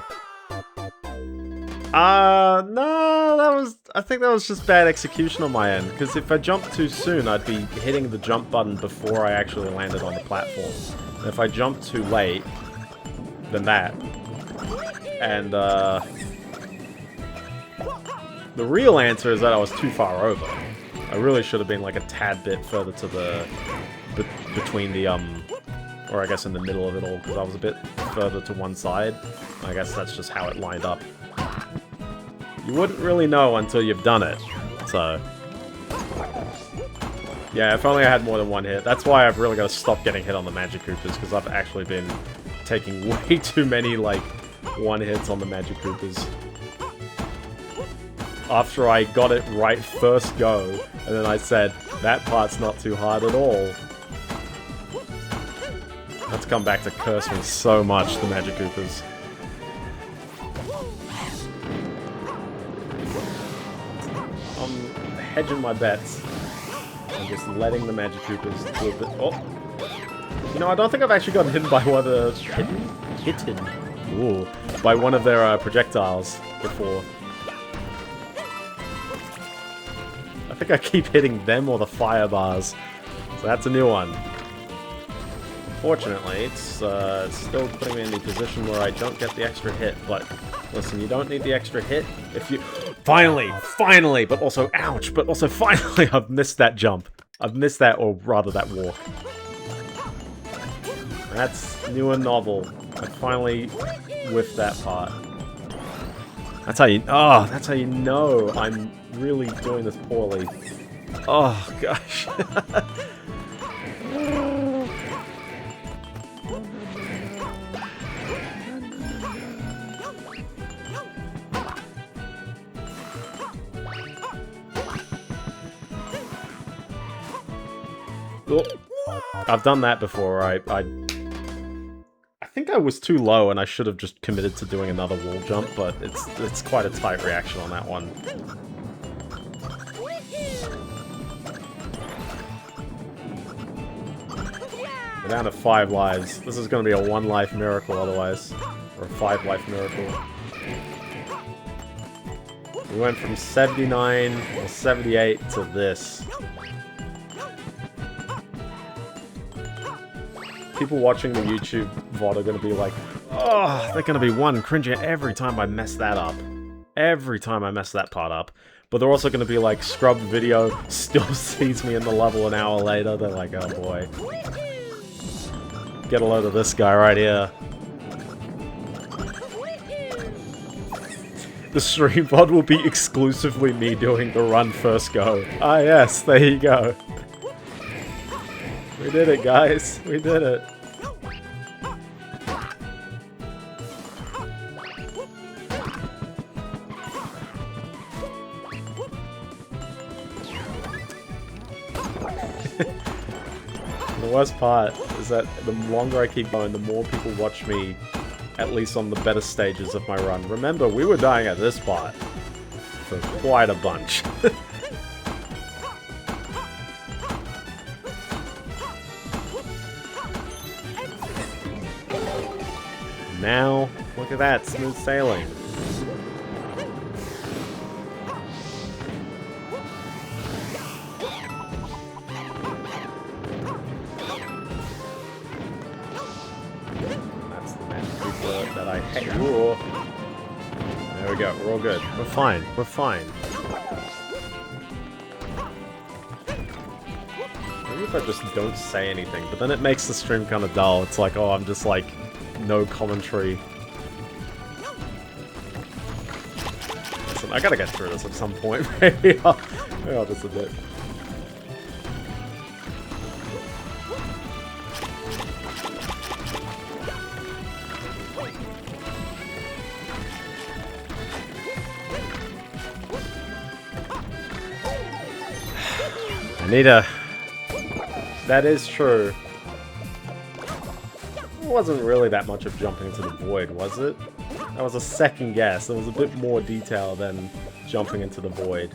A: No, I think that was just bad execution on my end, because if I jumped too soon, I'd be hitting the jump button before I actually landed on the platform. And if I jumped too late, then that. And, the real answer is that I was too far over. I really should have been, like, a tad bit further to the... between the, or I guess in the middle of it all, because I was a bit further to one side. I guess that's just how it lined up. You wouldn't really know until you've done it, so... Yeah, if only I had more than 1 hit. That's why I've really got to stop getting hit on the Magic Koopas, because I've actually been taking way too many, like, 1 hits on the Magic Koopas. After I got it right first go, and then I said, that part's not too hard at all. That's come back to curse me so much, the Magic Koopas. I'm hedging my bets. I'm just letting the Magic Koopas do a bit. Oh! You know, I don't think I've actually gotten hit by one of the... Hidden? Ooh. By one of their projectiles before. I think I keep hitting them or the fire bars. So that's a new one. Fortunately, it's still putting me in the position where I don't get the extra hit, but listen, you don't need the extra hit if you... Finally! But also, ouch! But also, finally, I've missed that jump. I've missed that, or rather, that walk. That's new and novel. I finally whiffed that part. That's how you... Oh, that's how you know I'm really doing this poorly. Oh, gosh. Oh, I've done that before. I think I was too low and I should have just committed to doing another wall jump, but it's quite a tight reaction on that one. We're down to 5 lives. This is going to be a 1 life miracle otherwise. Or a 5 life miracle. We went from 79 or 78 to this. People watching the YouTube VOD are going to be like, oh, they're going to be cringing every time I mess that up. Every time I mess that part up. But they're also going to be like, scrubbed video still sees me in the level an hour later. They're like, oh boy. Get a load of this guy right here. The stream VOD will be exclusively me doing the run first go. Ah yes, there you go. We did it, guys. We did it. The worst part is that the longer I keep going, the more people watch me, at least on the better stages of my run. Remember, we were dying at this part for quite a bunch. Now, Look at that, smooth sailing. That's the magic creeper that I hate. Whoa. There we go, we're all good. We're fine, we're fine. Maybe if I just don't say anything, but then it makes the stream kind of dull. It's like, oh, I'm just like, no commentary. Listen, I gotta get through this at some point. Maybe I'll just a bit. I need a... That is true. It wasn't really that much of jumping into the void, was it? That was a second guess. There was a bit more detail than jumping into the void.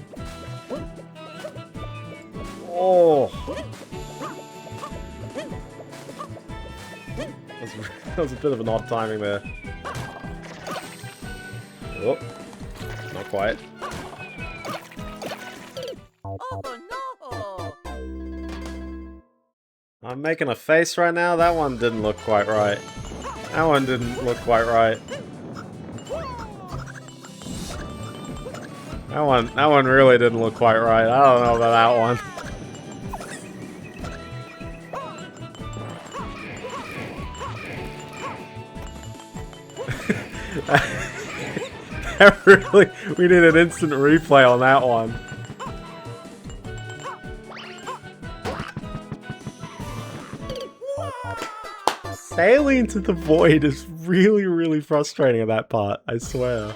A: Oh! That was a bit of an odd timing there. Oh, not quite. I'm making a face right now. That one didn't look quite right. That one didn't look quite right. That one really didn't look quite right. I don't know about that one. That really, we need an instant replay on that one. Sailing into the void is really, really frustrating at that part, I swear.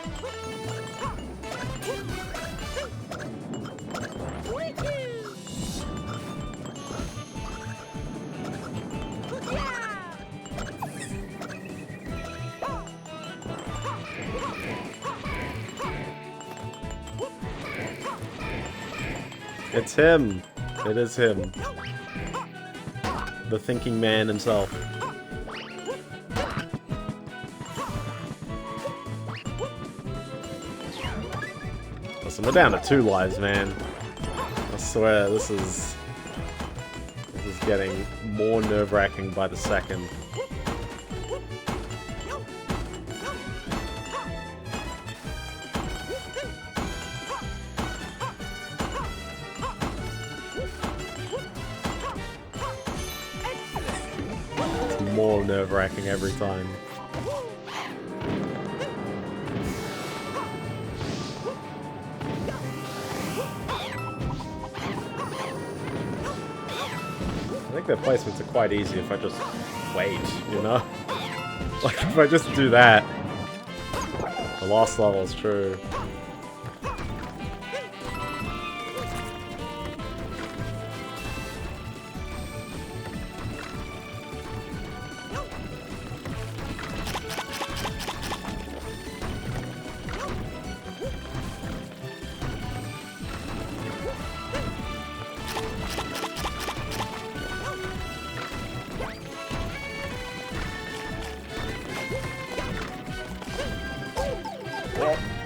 A: It's him. It is him. The thinking man himself. Listen, we're down to 2 lives, man. I swear, this is getting more nerve-wracking by the second. It's more nerve-wracking every time. I think their placements are quite easy if I just wait, you know? Like, if I just do that. The last level is true.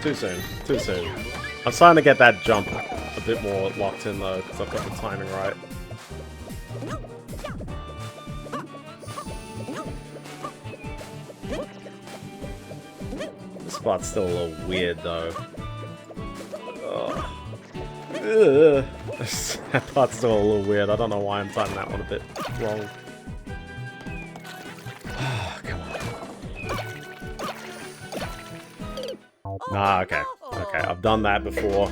A: Too soon. Too soon. I'm starting to get that jump a bit more locked in though, because I've got the timing right. This spot's still a little weird though. Ugh. That part's still a little weird. I don't know why I'm timing that one a bit wrong. Ah, okay. Okay, I've done that before.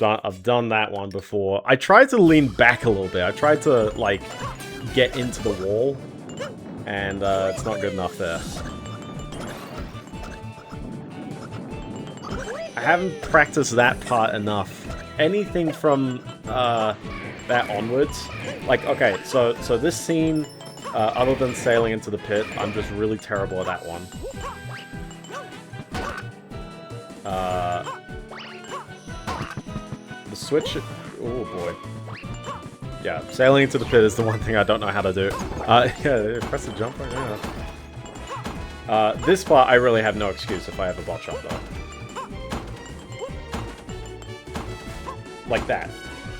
A: I've done that one before. I tried to lean back a little bit. I tried to, like, get into the wall. And, it's not good enough there. I haven't practiced that part enough. Anything from, that onwards. Like, okay, so this scene, other than sailing into the pit, I'm just really terrible at that one. The switch... Oh boy. Yeah, sailing into the pit is the one thing I don't know how to do. Yeah, press the jump right now. This part, I really have no excuse if I have a bot shot, though. Like that.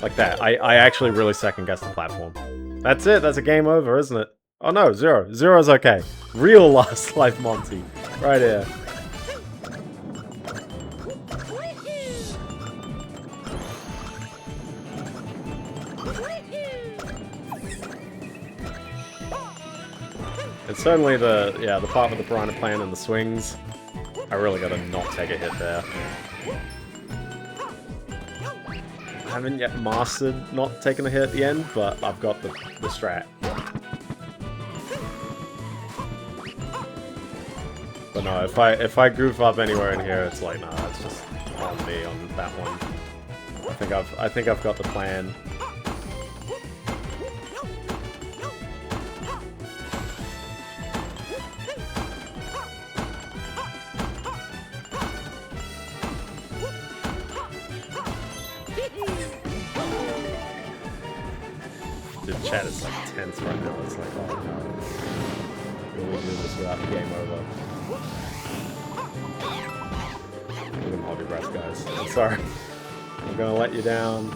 A: Like that. I actually really second-guessed the platform. That's it. That's a game over, isn't it? Oh, no. 0. 0's okay. Real Last Life Monty. Right here. It's certainly the part with the piranha plant and the swings. I really gotta not take a hit there. I haven't yet mastered not taking a hit at the end, but I've got the strat. But no, if I goof up anywhere in here, it's like, nah, that's just on me on that one. I think I've got the plan. Dude, chat is like tense right now. It's like, oh no. Will we do this without the game over? You can hold your breath, guys. I'm sorry. I'm gonna let you down.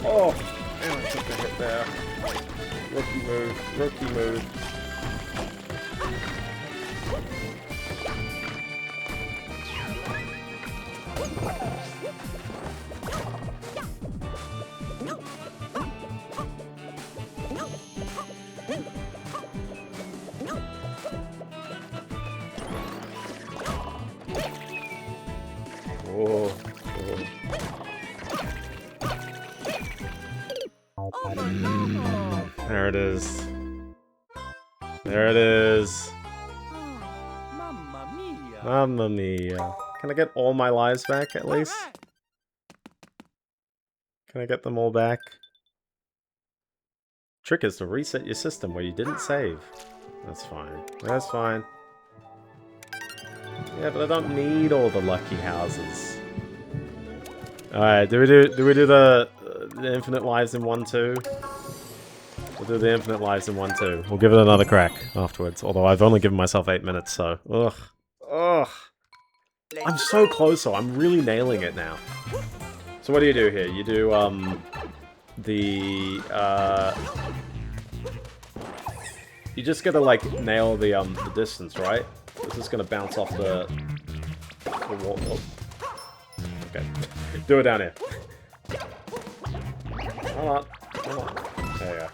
A: Oh, man, I took a hit there. Rookie move, rookie move. Whoa. There it is. There it is.
B: Mamma mia.
A: Mamma mia. Can I get all my lives back at least? Can I get them all back? Trick is to reset your system where you didn't save. That's fine. That's fine. Yeah, but I don't need all the lucky houses. Alright, do we do the infinite lives in 1 too? We'll do the infinite lives in 1 too. We'll give it another crack afterwards. Although I've only given myself 8 minutes, so ugh. Ugh. I'm so close though, I'm really nailing it now. So what do you do here? You do you just gotta like nail the distance, right? This is gonna bounce off the wall. Oh. Okay. Do it down here. Hold on. Hold on. There you go.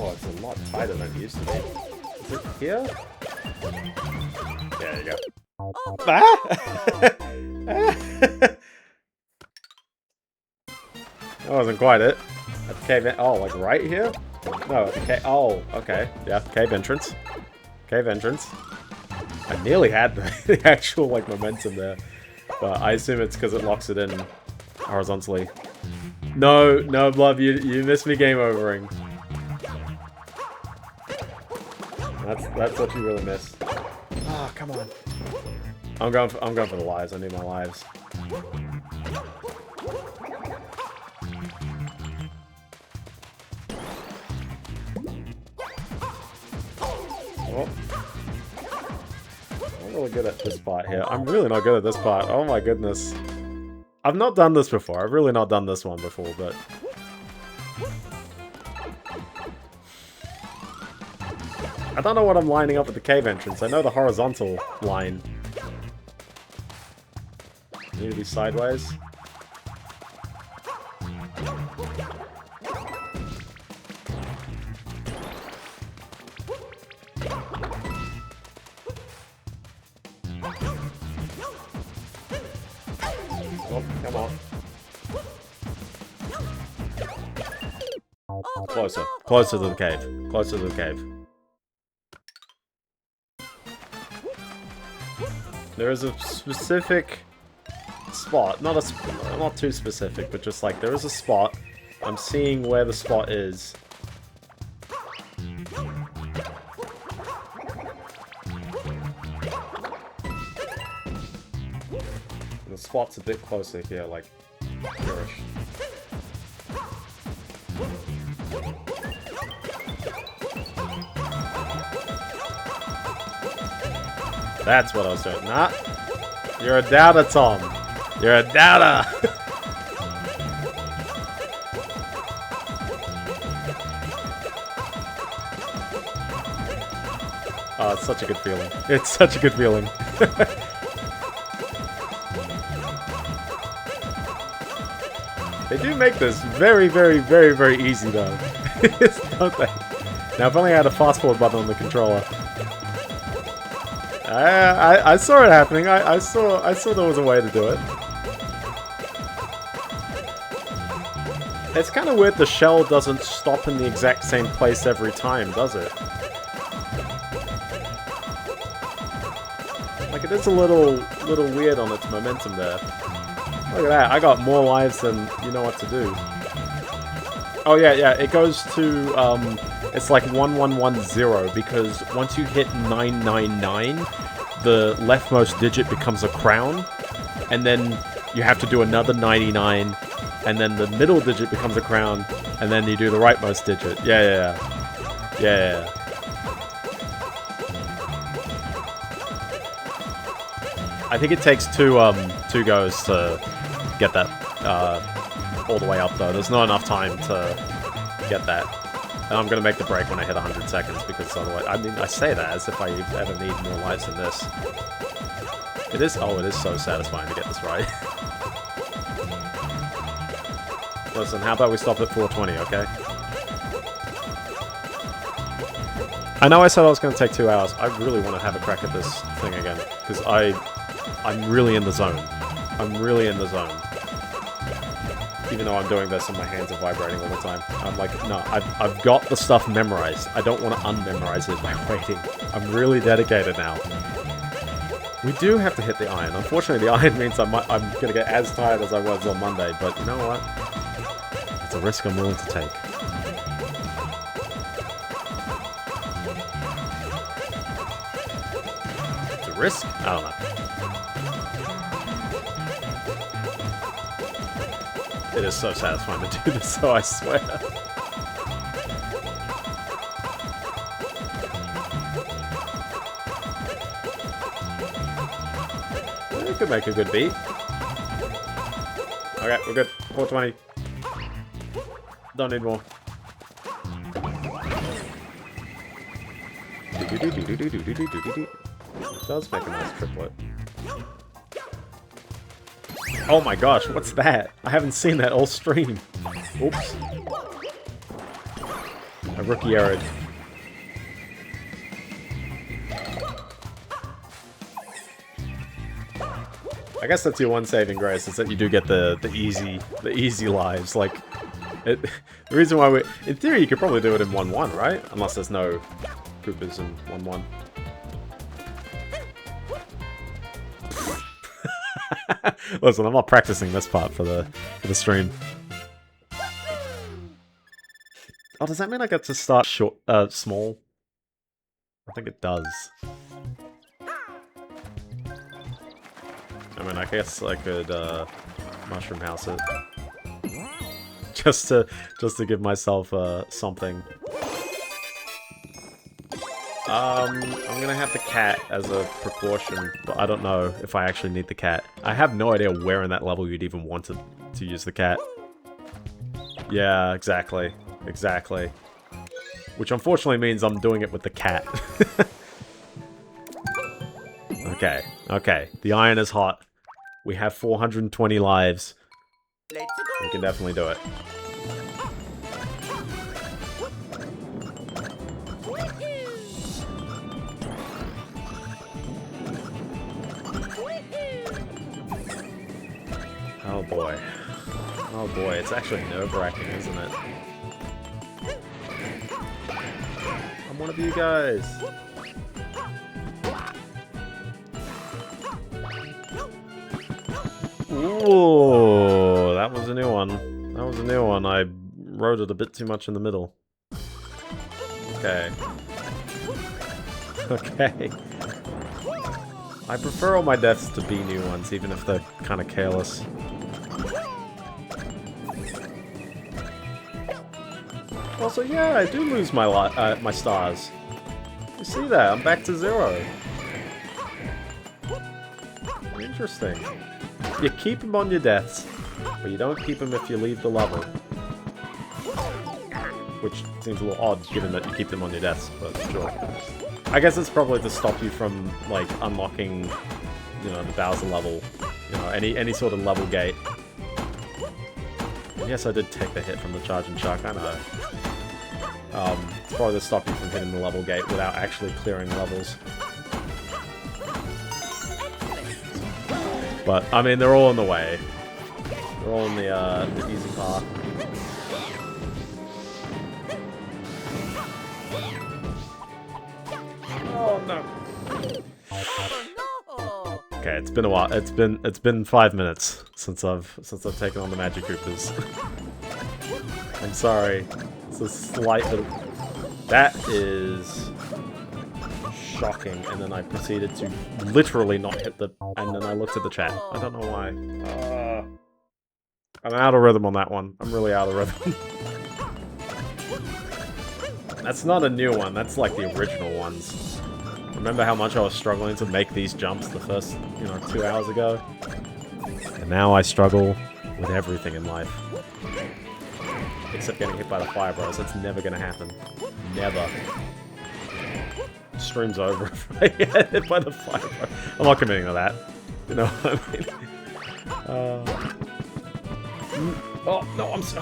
A: Oh, it's a lot tighter than it used to be. Is it here? There you go. Ah! That wasn't quite it. At the cave in oh, like right here? No, at the cave. Oh, okay. Yeah, cave entrance. Cave entrance. I nearly had the actual like momentum there, but I assume it's because it locks it in horizontally. No, no, Blob, you missed me game overing. That's what you really missed. Ah, oh, come on. I'm going for the lives. I need my lives. Oh. I'm really good at this part here. I'm really not good at this part. Oh my goodness. I've not done this before. I've really not done this one before, but... I don't know what I'm lining up at the cave entrance. I know the horizontal line. Need to be sideways. Oh, come on. Closer. Closer to the cave. Closer to the cave. There is a specific spot, not too specific, but just like there is a spot. I'm seeing where the spot is. The spot's a bit closer here, like here-ish. That's what I was doing. Nah. You're a doubter, Tom. You're a doubter. Oh, it's such a good feeling. It's such a good feeling. They do make this very, very, very, very easy, though. Don't they? Now, if only I had a fast forward button on the controller. I saw it happening. I saw there was a way to do it. It's kind of weird the shell doesn't stop in the exact same place every time, does it? Like, it is a little weird on its momentum there. Look at that, I got more lives than you know what to do. Oh yeah, it goes to, it's like 1110, because once you hit 999, the leftmost digit becomes a crown, and then you have to do another 99, and then the middle digit becomes a crown, and then you do the rightmost digit. Yeah. I think it takes two goes to get that all the way up, though. There's not enough time to get that. And I'm gonna make the break when I hit 100 seconds, because otherwise, I mean, I say that as if I ever need more lives than this. It is so satisfying to get this right. Listen, how about we stop at 420, okay? I know I said I was gonna take 2 hours. I really want to have a crack at this thing again, because I'm really in the zone. I'm really in the zone. Even though I'm doing this and my hands are vibrating all the time. I'm like, no, I've got the stuff memorized. I don't want to unmemorize it by waiting. I'm really dedicated now. We do have to hit the iron. Unfortunately, the iron means I'm going to get as tired as I was on Monday, but you know what? It's a risk I'm willing to take. It's a risk? I don't know. It is so satisfying to do this, so I swear. It could make a good beat. Okay, we're good. 420. Don't need more. It does make a nice triplet. Oh my gosh, what's that? I haven't seen that all stream. Oops. A rookie error. I guess that's your one saving grace, is that you do get the easy lives. Like, the reason why in theory you could probably do it in 1-1, right? Unless there's no Koopas in 1-1. Listen, I'm not practicing this part for the stream. Oh, does that mean I get to start small? I think it does. I mean, I guess I could mushroom house it just to give myself something. I'm gonna have the cat as a precaution, but I don't know if I actually need the cat. I have no idea where in that level you'd even want to use the cat. Yeah, exactly. Exactly. Which unfortunately means I'm doing it with the cat. Okay, okay. The iron is hot. We have 420 lives. We can definitely do it. Oh boy. Oh boy, it's actually nerve-wracking, isn't it? I'm one of you guys. Ooh, that was a new one. That was a new one. I wrote it a bit too much in the middle. Okay. Okay. I prefer all my deaths to be new ones, even if they're kind of careless. Also, yeah, I do lose my my stars. You see that? I'm back to 0. Interesting. You keep them on your deaths, but you don't keep them if you leave the level. Which seems a little odd, given that you keep them on your deaths, but sure. I guess it's probably to stop you from, like, unlocking, you know, the Bowser level. You know, any sort of level gate. Yes, I did take the hit from the Charging Shark, I know. It's probably to stop you from hitting the level gate without actually clearing levels. But, I mean, they're all in the way. They're all in the easy path. Oh no. Okay, it's been a while. It's been 5 minutes since I've taken on the Magic Koopas. I'm sorry. It's a slight little... That is shocking. And then I proceeded to literally not hit the... And then I looked at the chat. I don't know why. I'm out of rhythm on that one. I'm really out of rhythm. That's not a new one. That's like the original ones. Remember how much I was struggling to make these jumps the first, 2 hours ago? And now I struggle with everything in life. Except getting hit by the Fire Bros. That's never gonna happen. Never. Stream's over if I get hit by the Fire Bros. I'm not committing to that. You know what I mean? Oh, no, I'm so...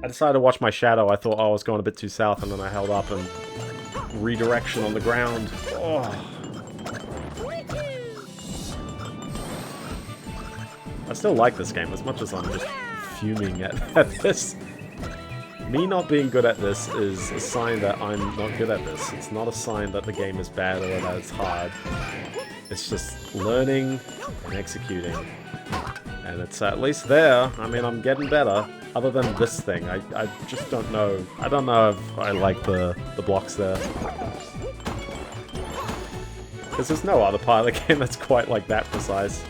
A: I decided to watch my shadow. I thought I was going a bit too south, and then I held up and redirection on the ground. Oh. I still like this game as much as I'm just fuming at this. Me not being good at this is a sign that I'm not good at this. It's not a sign that the game is bad or that it's hard. It's just learning and executing. And it's at least there. I mean, I'm getting better. Other than this thing, I just don't know. I don't know if I like the blocks there. Because there's no other part of the game that's quite like that precise.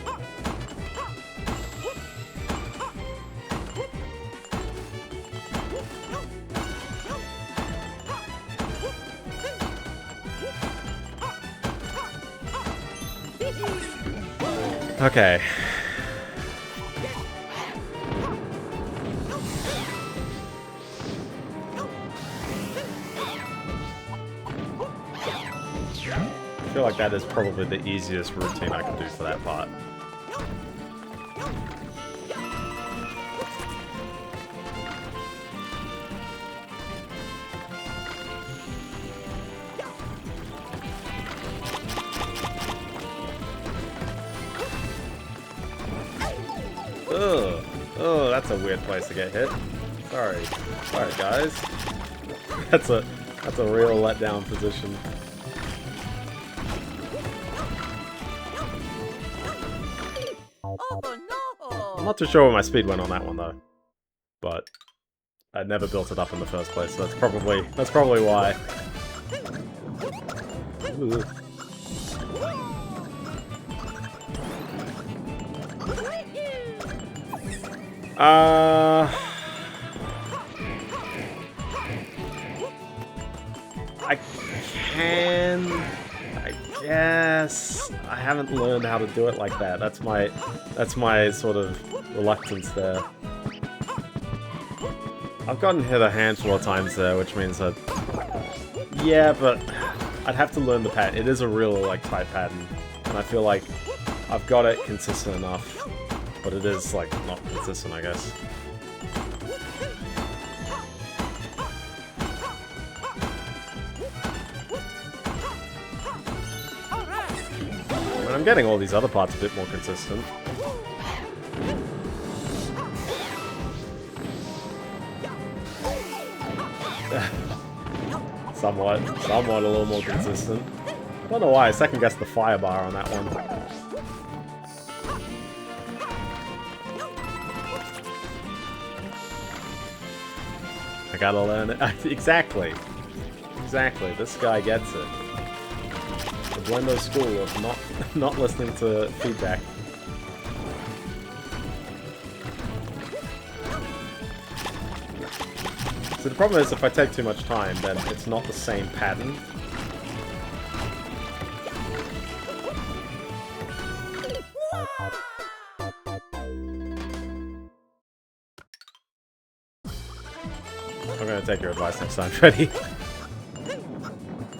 A: Okay. I feel like that is probably the easiest routine I can do for that part. Ugh. Oh, that's a weird place to get hit. Sorry. Sorry, guys. That's a real letdown position. I'm not too sure where my speed went on that one though, but I never built it up in the first place, so that's probably why. Ooh. I can, I guess. I haven't learned how to do it like that. That's my sort of reluctance there. I've gotten hit a handful of times there, which means that... Yeah, but I'd have to learn the pattern. It is a real, like, tight pattern. And I feel like I've got it consistent enough. But it is, like, not consistent, I guess. I'm getting all these other parts a bit more consistent. Somewhat a little more consistent. I don't know why I second guessed the fire bar on that one. gotta learn it. Exactly. Exactly. This guy gets it. The Biendeo school of not listening to feedback. So the problem is, if I take too much time, then it's not the same pattern. I'm gonna take your advice next time, Freddy.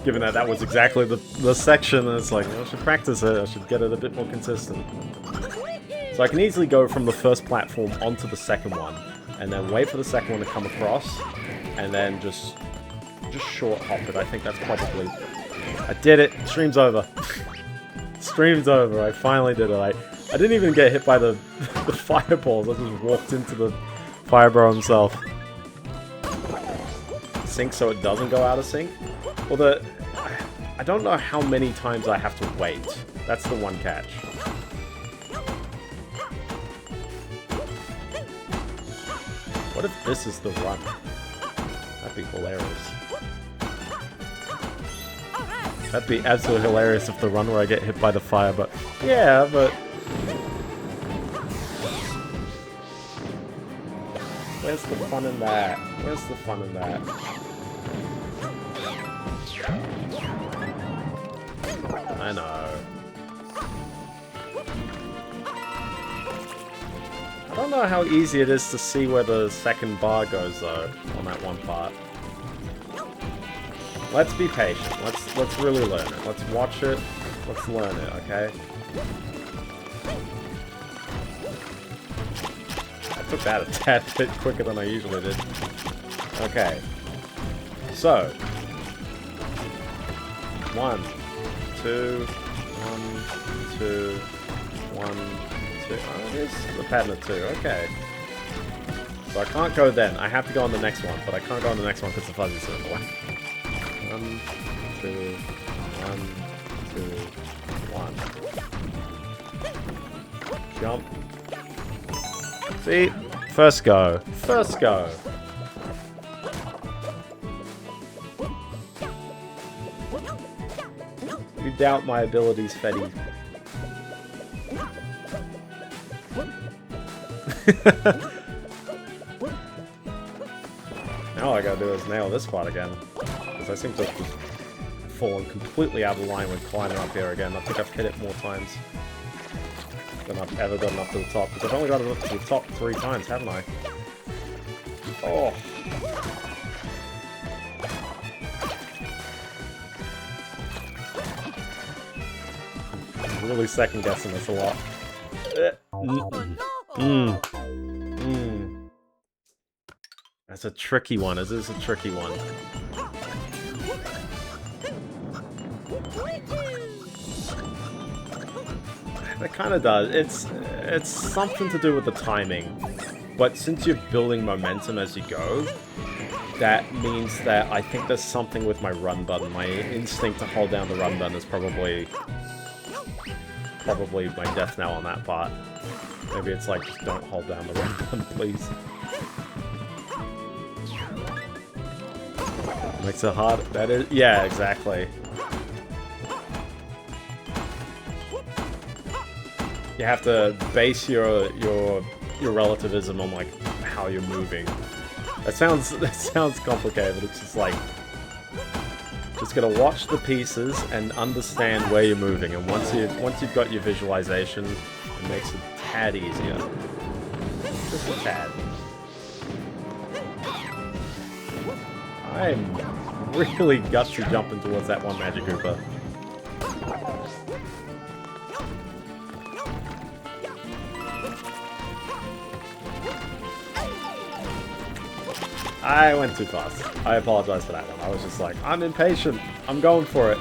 A: Given that that was exactly the section, it's like, I should practice it, I should get it a bit more consistent. So I can easily go from the first platform onto the second one, and then wait for the second one to come across, and then just short hop it. I think that's probably... I did it! Stream's over. Stream's over, I finally did it. I didn't even get hit by the fireballs, I just walked into the firebro himself. Sync so it doesn't go out of sync? Well, I don't know how many times I have to wait. That's the one catch. What if this is the run? That'd be hilarious. That'd be absolutely hilarious if the run where I get hit by the fire, but... Yeah, but... Where's the fun in that? Where's the fun in that? I know. I don't know how easy it is to see where the second bar goes though on that one part. Let's be patient. Let's really learn it. Let's watch it. Let's learn it, okay? I took that a tad bit quicker than I usually did. Okay. So 1, 2, 1, 2, 1, 2. Oh, it is the pattern of 2. Okay. So I can't go then. I have to go on the next one, but I can't go on the next one because the fuzzy's in the way. 1, 2, 1, 2, 1. Jump. See? First go. First go. You doubt my abilities, Fetty. Now all I gotta do is nail this spot again. Because I seem to have just fallen completely out of line when climbing up here again. I think I've hit it more times than I've ever gotten up to the top. Because I've only gotten up to the top 3 times, haven't I? Oh. I'm really second guessing this a lot. That's a tricky one. Is this a tricky one? It kind of does. It's something to do with the timing. But since you're building momentum as you go, that means that I think there's something with my run button. My instinct to hold down the run button is probably my death knell on that part. Maybe it's like, just don't hold down the run button, please. Makes it hard. That is, yeah, exactly. You have to base your relativism on like how you're moving. That sounds complicated, but it's just like, just gotta watch the pieces and understand where you're moving, and once you've got your visualization, it makes it a tad easier. Just a tad. I'm really gutsy jumping towards that one Magic Koopa. I went too fast. I apologize for that one. I was just like, I'm impatient. I'm going for it.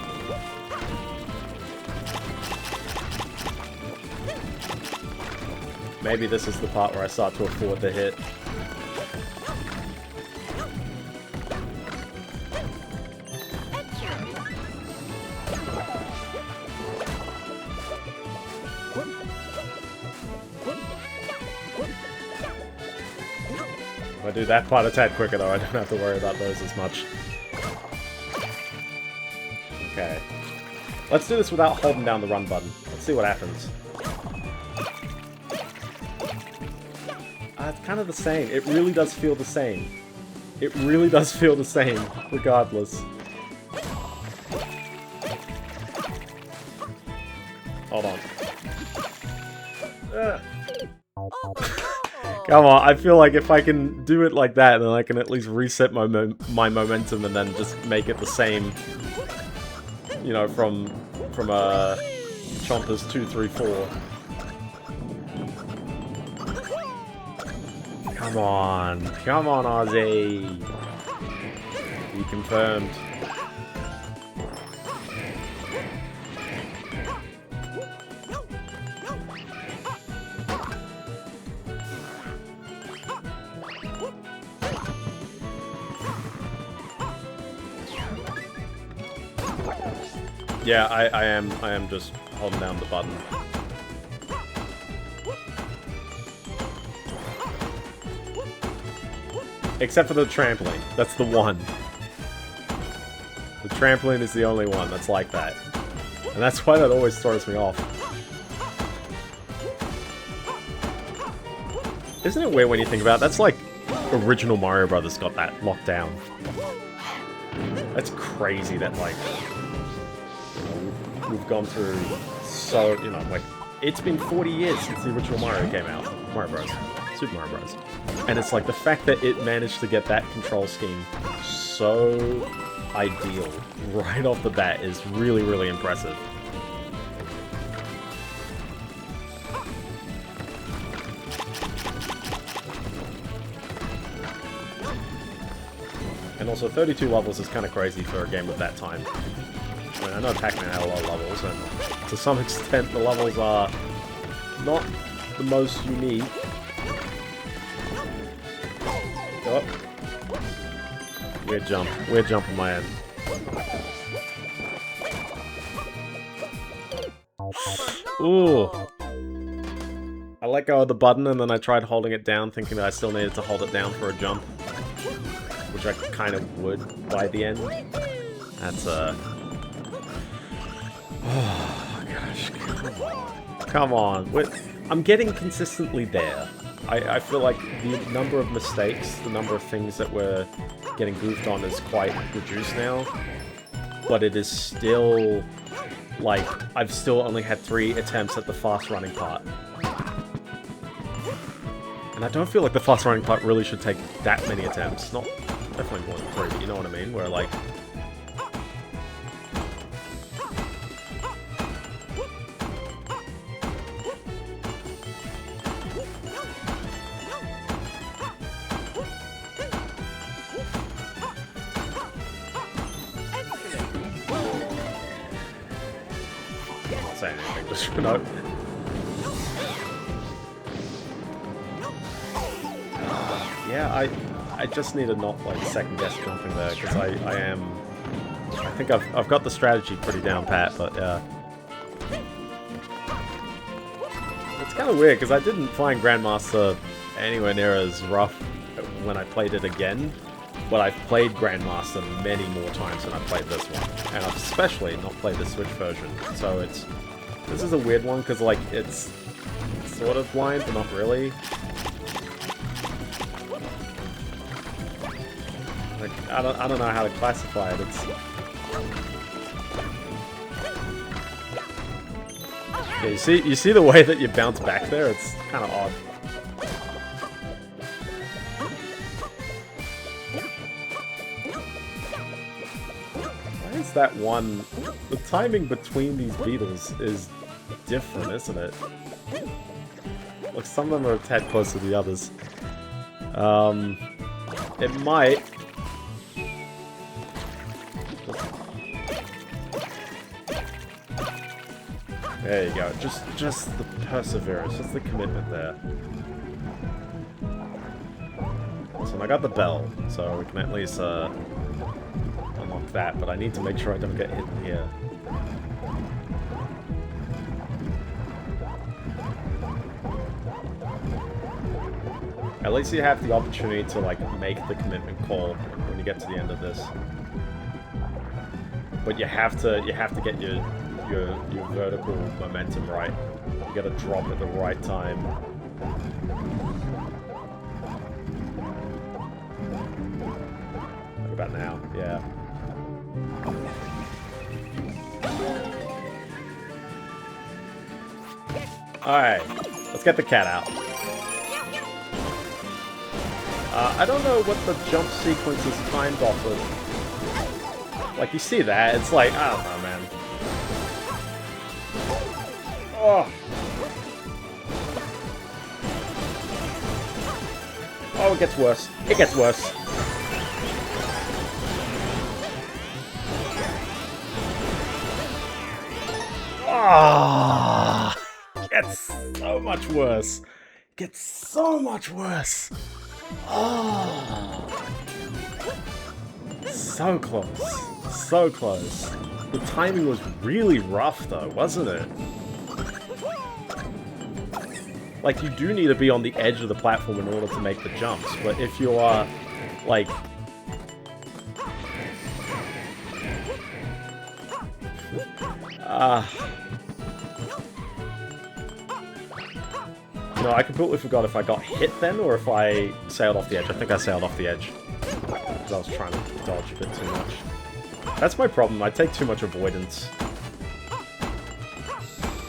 A: Maybe this is the part where I start to afford the hit. do that part a tad quicker though, I don't have to worry about those as much. Okay. Let's do this without holding down the run button. Let's see what happens. It's kind of the same. It really does feel the same. It really does feel the same, regardless. Hold on. Come on, I feel like if I can do it like that, then I can at least reset my momentum and then just make it the same, you know, from Chompers 2, 3, 4. Come on, Ozzy. You confirmed. Yeah, I am just holding down the button. Except for the trampoline. That's the one. The trampoline is the only one that's like that. And that's why that always throws me off. Isn't it weird when you think about it? That's like original Mario Brothers got that locked down. That's crazy that, like, we've gone through so, you know, like, it's been 40 years since the original Mario came out. Mario Bros. Super Mario Bros. And it's like the fact that it managed to get that control scheme so ideal right off the bat is really, really impressive. And also 32 levels is kind of crazy for a game of that time. I mean, I know Pac-Man had a lot of levels, and to some extent the levels are not the most unique. Oh. Weird jump on my end. Ooh. I let go of the button and then I tried holding it down thinking that I still needed to hold it down for a jump. Which I kind of would by the end. That's oh gosh, come on. I'm getting consistently there. I feel like the number of mistakes, the number of things that we're getting goofed on is quite reduced now. But it is still, like, I've still only had 3 attempts at the fast running part. And I don't feel like the fast running part really should take that many attempts. Not definitely more than 3, but you know what I mean? Where, like, say anything, just, you know. Yeah, I just need to not, like, second guess jumping there, because I think I've got the strategy pretty down pat, but yeah. It's kind of weird, because I didn't find Grandmaster anywhere near as rough when I played it again, but I've played Grandmaster many more times than I've played this one, and I've especially not played the Switch version, so this is a weird one, because, like, it's sort of blind, but not really. Like, I don't know how to classify it. It's yeah, you see the way that you bounce back there? It's kind of odd. Why is that one? The timing between these beetles is different, isn't it? Like, some of them are a tad closer to the others. It might. There you go. Just the perseverance, just the commitment there. So I got the bell, so we can at least unlock that. But I need to make sure I don't get hit in here. At least you have the opportunity to, like, make the commitment call when you get to the end of this. But you have to get your vertical momentum right. You gotta drop at the right time. What about now? Yeah. Alright, let's get the cat out. I don't know what the jump sequence is timed off of. Like, you see that, it's like, I don't know, man. Oh! Oh, it gets worse. It gets worse. Ah! Gets so much worse. Gets so much worse. Oh! So close. So close. The timing was really rough though, wasn't it? Like, you do need to be on the edge of the platform in order to make the jumps, but if you are, like... No, I completely forgot if I got hit then, or if I sailed off the edge. I think I sailed off the edge. Because I was trying to dodge a bit too much. That's my problem, I take too much avoidance.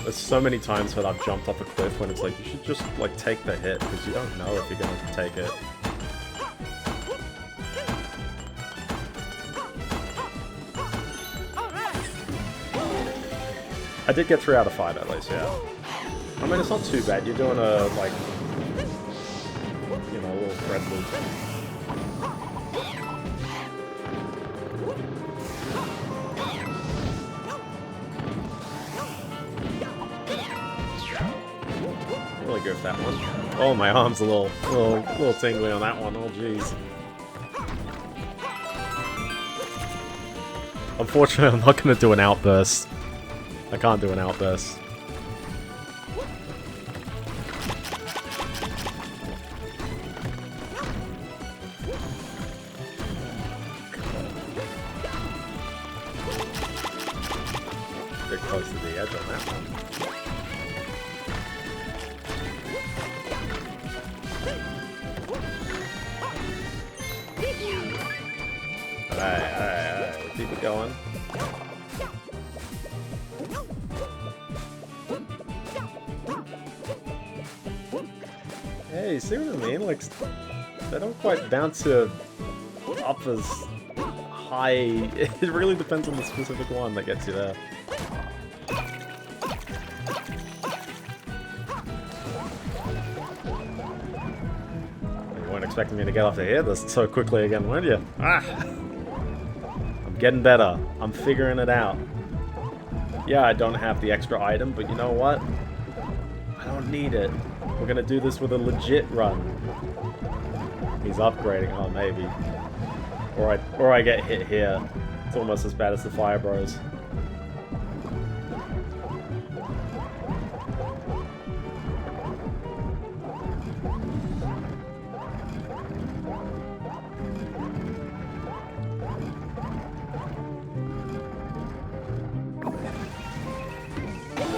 A: There's so many times that I've jumped off a cliff when it's like, you should just, like, take the hit, because you don't know if you're going to take it. I did get 3 out of 5 at least, yeah. I mean, it's not too bad. You're doing a, like, you know, a little thread loop. Really good with that one. Oh, my arm's a little tingly on that one. Oh, jeez. Unfortunately, I'm not going to do an outburst. I can't do an outburst. Bit close to the edge on that one. Alright, keep it going. Hey, you see what I mean? Like, they don't quite bounce up as high. It really depends on the specific one that gets you there. You weren't expecting me to get off the here this so quickly again, weren't you? Ah! I'm getting better. I'm figuring it out. Yeah, I don't have the extra item, but you know what? I don't need it. We're gonna do this with a legit run. He's upgrading, oh maybe. Or I get hit here. It's almost as bad as the Fire Bros.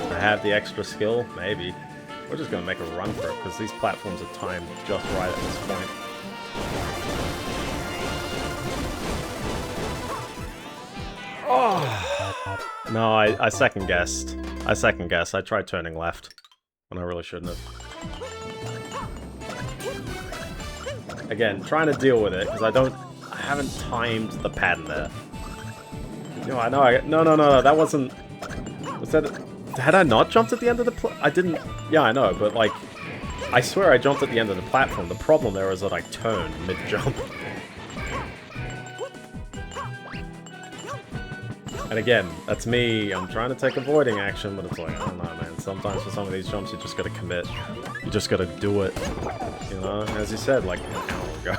A: I have the extra skill? Maybe. We're just gonna make a run for it, because these platforms are timed just right at this point. Oh! No, I second guessed. I tried turning left, when I really shouldn't have. Again, trying to deal with it, because I haven't timed the pattern there. You know, I know no, that wasn't... Was that... Had I not jumped at the end of the I didn't... Yeah, I know, but, like... I swear I jumped at the end of the platform. The problem there is that I turned mid-jump. And again, that's me. I'm trying to take avoiding action, but it's like, I don't know, man. Sometimes for some of these jumps, you just gotta commit. You just gotta do it. You know? As you said, like, an hour ago.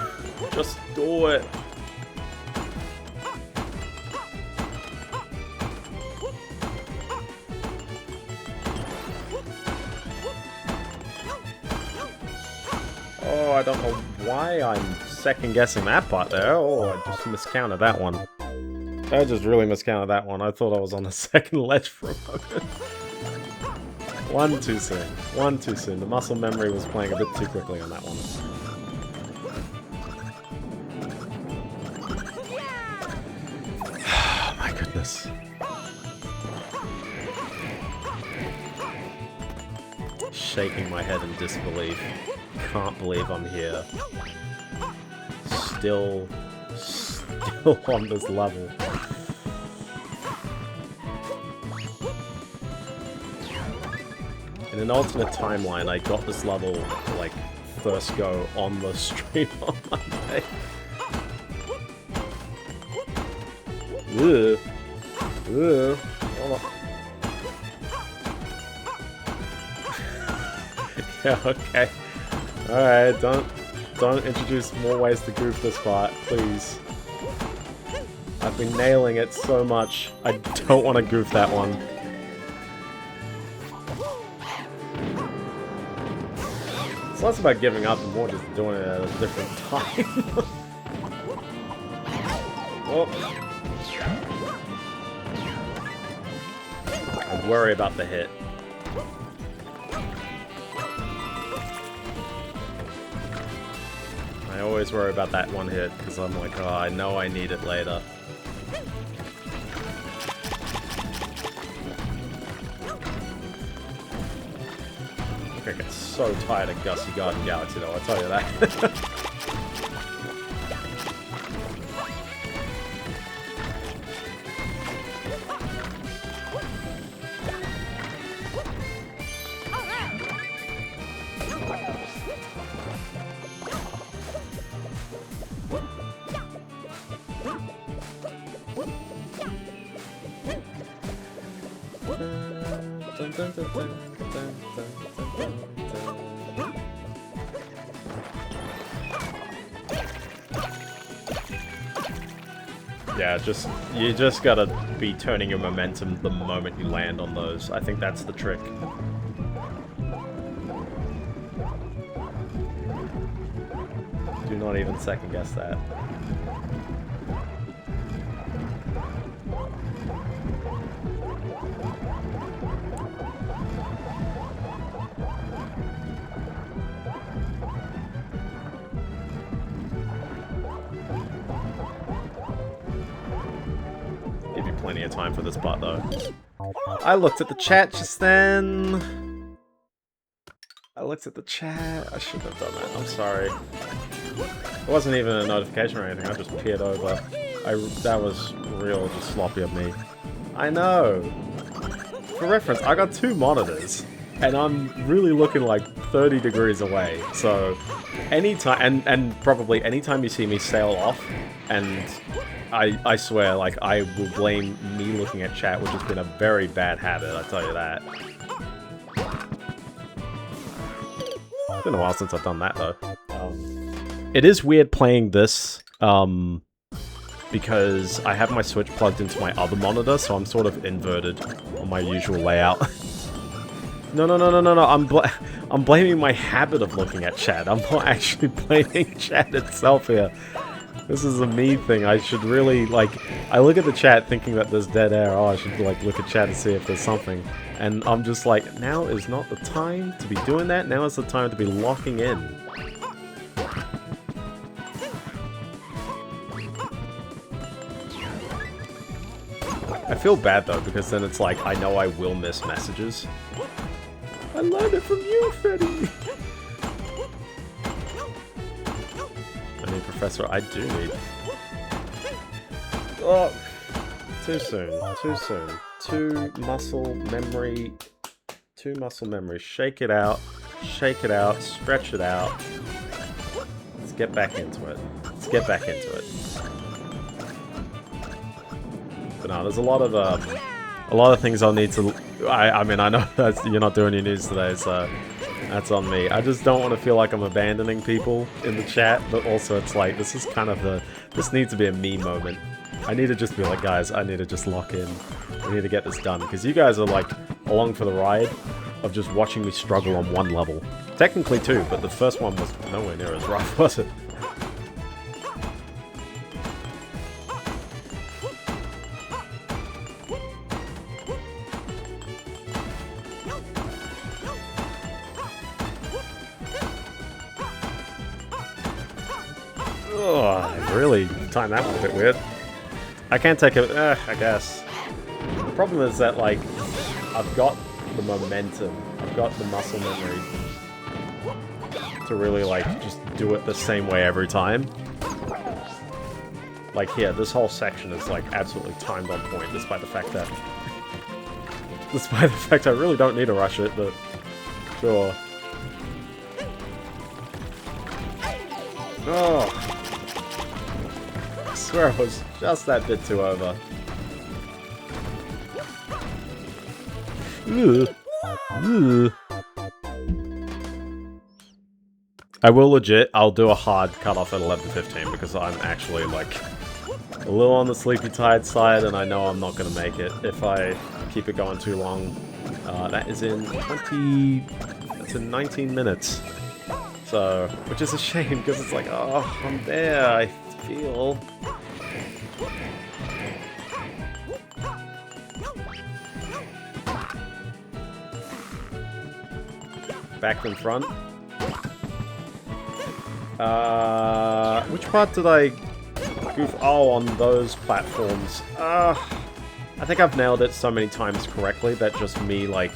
A: Just do it! Oh, I don't know why I'm second guessing that part there. Oh, I just miscounted that one. I just really miscounted that one. I thought I was on the second ledge for a moment. One too soon. One too soon. The muscle memory was playing a bit too quickly on that one. Oh my goodness. Shaking my head in disbelief. Can't believe I'm here. Still on this level. In an alternate timeline, I got this level, like, first go on the stream on Monday. Ugh. Ugh. Hold on. Yeah, okay. Alright, don't introduce more ways to goof this part, please. I've been nailing it so much, I don't want to goof that one. It's less about giving up and more just doing it at a different time. Oh. I worry about the hit. I always worry about that one hit, because I'm like, oh, I know I need it later. I get so tired of Gussie Garden Galaxy though, I'll tell you that. Yeah, you just gotta be turning your momentum the moment you land on those. I think that's the trick. Do not even second guess that. Plenty of time for this part though. I looked at the chat just then. I looked at the chat. I shouldn't have done that. I'm sorry. It wasn't even a notification or anything. I just peered over. That was real just sloppy of me. I know. For reference, I got 2 monitors. And I'm really looking like 30 degrees away. So anytime and probably anytime you see me sail off and I swear, like, I will blame me looking at chat, which has been a very bad habit, I tell you that. It's been a while since I've done that, though. It is weird playing this, because I have my Switch plugged into my other monitor, so I'm sort of inverted on my usual layout. No, I'm blaming my habit of looking at chat. I'm not actually blaming chat itself here. This is a me thing. I should really, like, I look at the chat thinking that there's dead air. Oh, I should, like, look at chat and see if there's something. And I'm just like, now is not the time to be doing that. Now is the time to be locking in. I feel bad, though, because then it's like, I know I will miss messages. I learned it from you, Freddy! Professor, I do need... Oh! Too soon. Too soon. 2 muscle memory. 2 muscle memory. Shake it out. Shake it out. Stretch it out. Let's get back into it. Let's get back into it. But no, there's a lot of things I'll need to... I mean, I know that you're not doing your news today, so... That's on me. I just don't want to feel like I'm abandoning people in the chat, but also it's like, this is kind of this needs to be a me moment. I need to just be like, guys, I need to just lock in. We need to get this done, because you guys are like, along for the ride, of just watching me struggle on one level. Technically two, but the first one was nowhere near as rough, was it? Oh, I really timed that one a bit weird. I can't take it, I guess. The problem is that, like, I've got the momentum, I've got the muscle memory to really, like, just do it the same way every time. Like here, this whole section is, like, absolutely timed on point, despite the fact that... Despite the fact I really don't need to rush it, but... Sure. Oh! I swear I was just that bit too over. I will legit, I'll do a hard cutoff at 11 to 15 because I'm actually like a little on the sleepy tired side and I know I'm not going to make it if I keep it going too long. That is in 19 minutes. So, which is a shame because it's like, oh, I'm there, I feel. Back and front. Which part did I goof? Oh, on those platforms. I think I've nailed it so many times correctly that just me, like,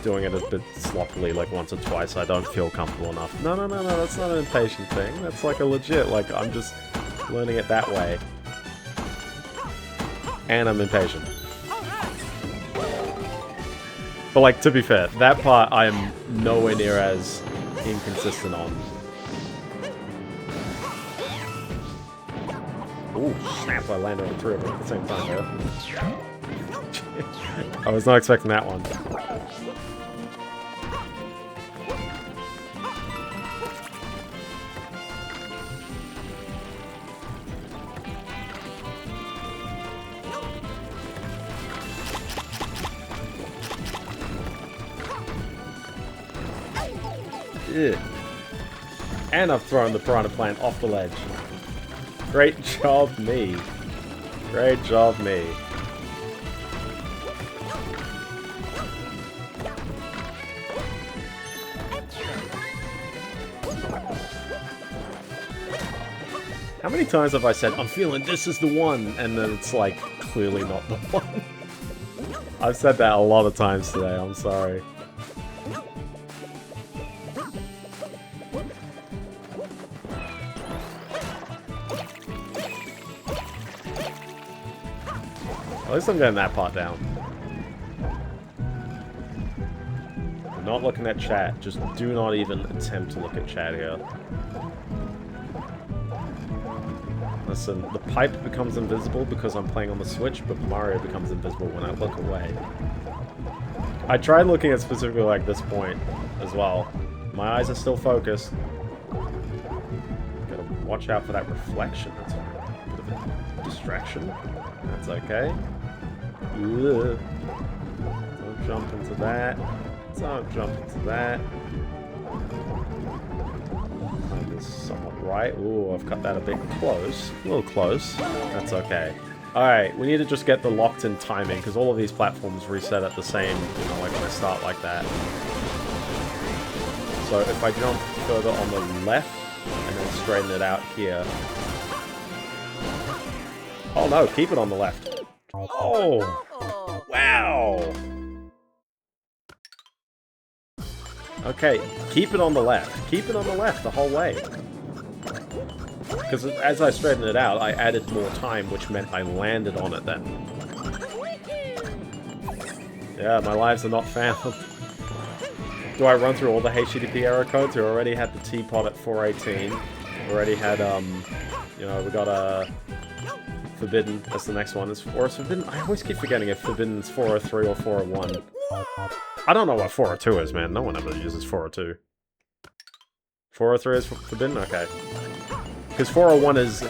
A: doing it a bit sloppily, like, once or twice, I don't feel comfortable enough. No, that's not an impatient thing. That's, like, a legit, like, I'm just learning it that way. And I'm impatient. But, like, to be fair, that part I am nowhere near as inconsistent on. Ooh, snap, I landed on 3 of them at the same time there. I was not expecting that one. Ugh. And I've thrown the piranha plant off the ledge. Great job, me. Great job, me. How many times have I said, I'm feeling this is the one, and then it's like, clearly not the one? I've said that a lot of times today, I'm sorry. At least I'm getting that part down. I'm not looking at chat. Just do not even attempt to look at chat here. Listen, the pipe becomes invisible because I'm playing on the Switch, but Mario becomes invisible when I look away. I tried looking at specifically like this point as well. My eyes are still focused. Gotta watch out for that reflection. It's a bit of a distraction. That's okay. Ugh. Don't jump into that. Don't jump into that. Time this somewhat right. Ooh, I've cut that a bit close. A little close. That's okay. Alright, we need to just get the locked-in timing, because all of these platforms reset at the same, you know, like when I start like that. So if I jump further on the left, and then straighten it out here. Oh no, keep it on the left. Oh! Wow! Okay, keep it on the left. Keep it on the left the whole way. Because as I straightened it out, I added more time, which meant I landed on it then. Yeah, my lives are not found. Do I run through all the HTTP error codes? We already had the teapot at 418. We already had, you know, we got a... Forbidden, that's the next one. Or it's Forbidden, I always keep forgetting if Forbidden's 403 or 401. I don't know what 402 is, man. No one ever uses 402. 403 is Forbidden? Okay. Because 401 is,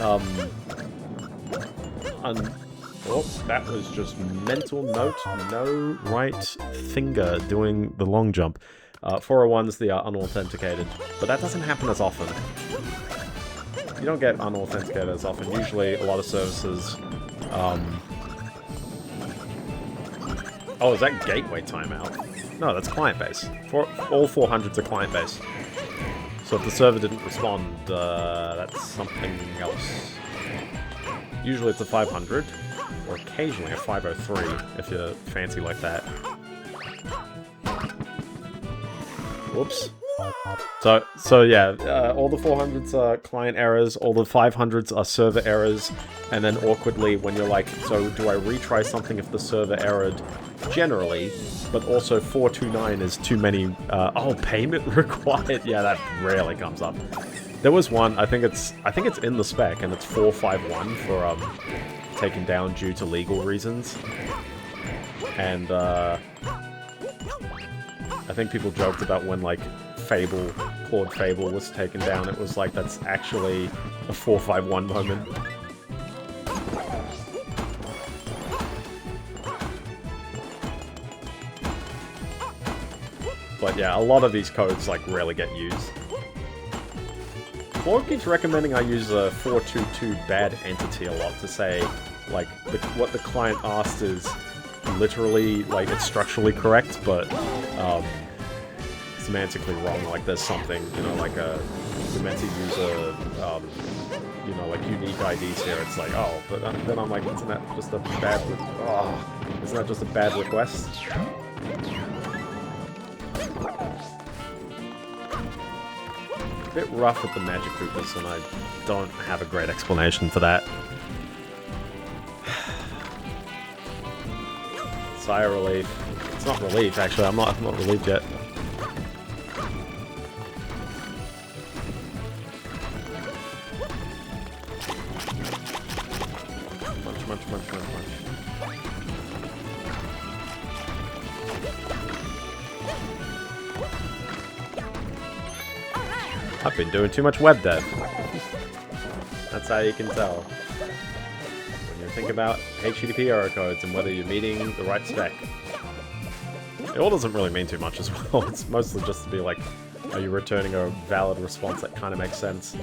A: Oh, that was just mental note. No right finger doing the long jump. 401s, they are unauthenticated, but that doesn't happen as often. You don't get unauthenticated as often. Usually, a lot of services... Oh, is that gateway timeout? No, that's client-based. All 400s are client-based. So if the server didn't respond, that's something else. Usually it's a 500, or occasionally a 503, if you're fancy like that. Whoops. So yeah, all the 400s are client errors, all the 500s are server errors, and then awkwardly when you're like, so do I retry something if the server errored? Generally, but also 429 is too many, oh, payment required? Yeah, that rarely comes up. There was one, I think it's in the spec, and it's 451 for, taken down due to legal reasons. And, I think people joked about when, like, Claude Fable was taken down, it was like, that's actually a 451 moment. But yeah, a lot of these codes, like, rarely get used. Claude keeps recommending I use a 422 bad entity a lot to say, like, what the client asked is literally, like, it's structurally correct, but, semantically wrong. Like, there's something, you know, like we're meant to use a, you know, like, unique IDs here. It's like, oh, but then I'm like, isn't that just a bad, isn't that just a bad request? A bit rough with the magic Koopas, and I don't have a great explanation for that. Sigh of relief. It's not relief, actually. I'm not relieved yet. Munch. I've been doing too much web dev. That's how you can tell. When you think about HTTP error codes and whether you're meeting the right spec. It all doesn't really mean too much as well. It's mostly just to be like, are you returning a valid response that kind of makes sense?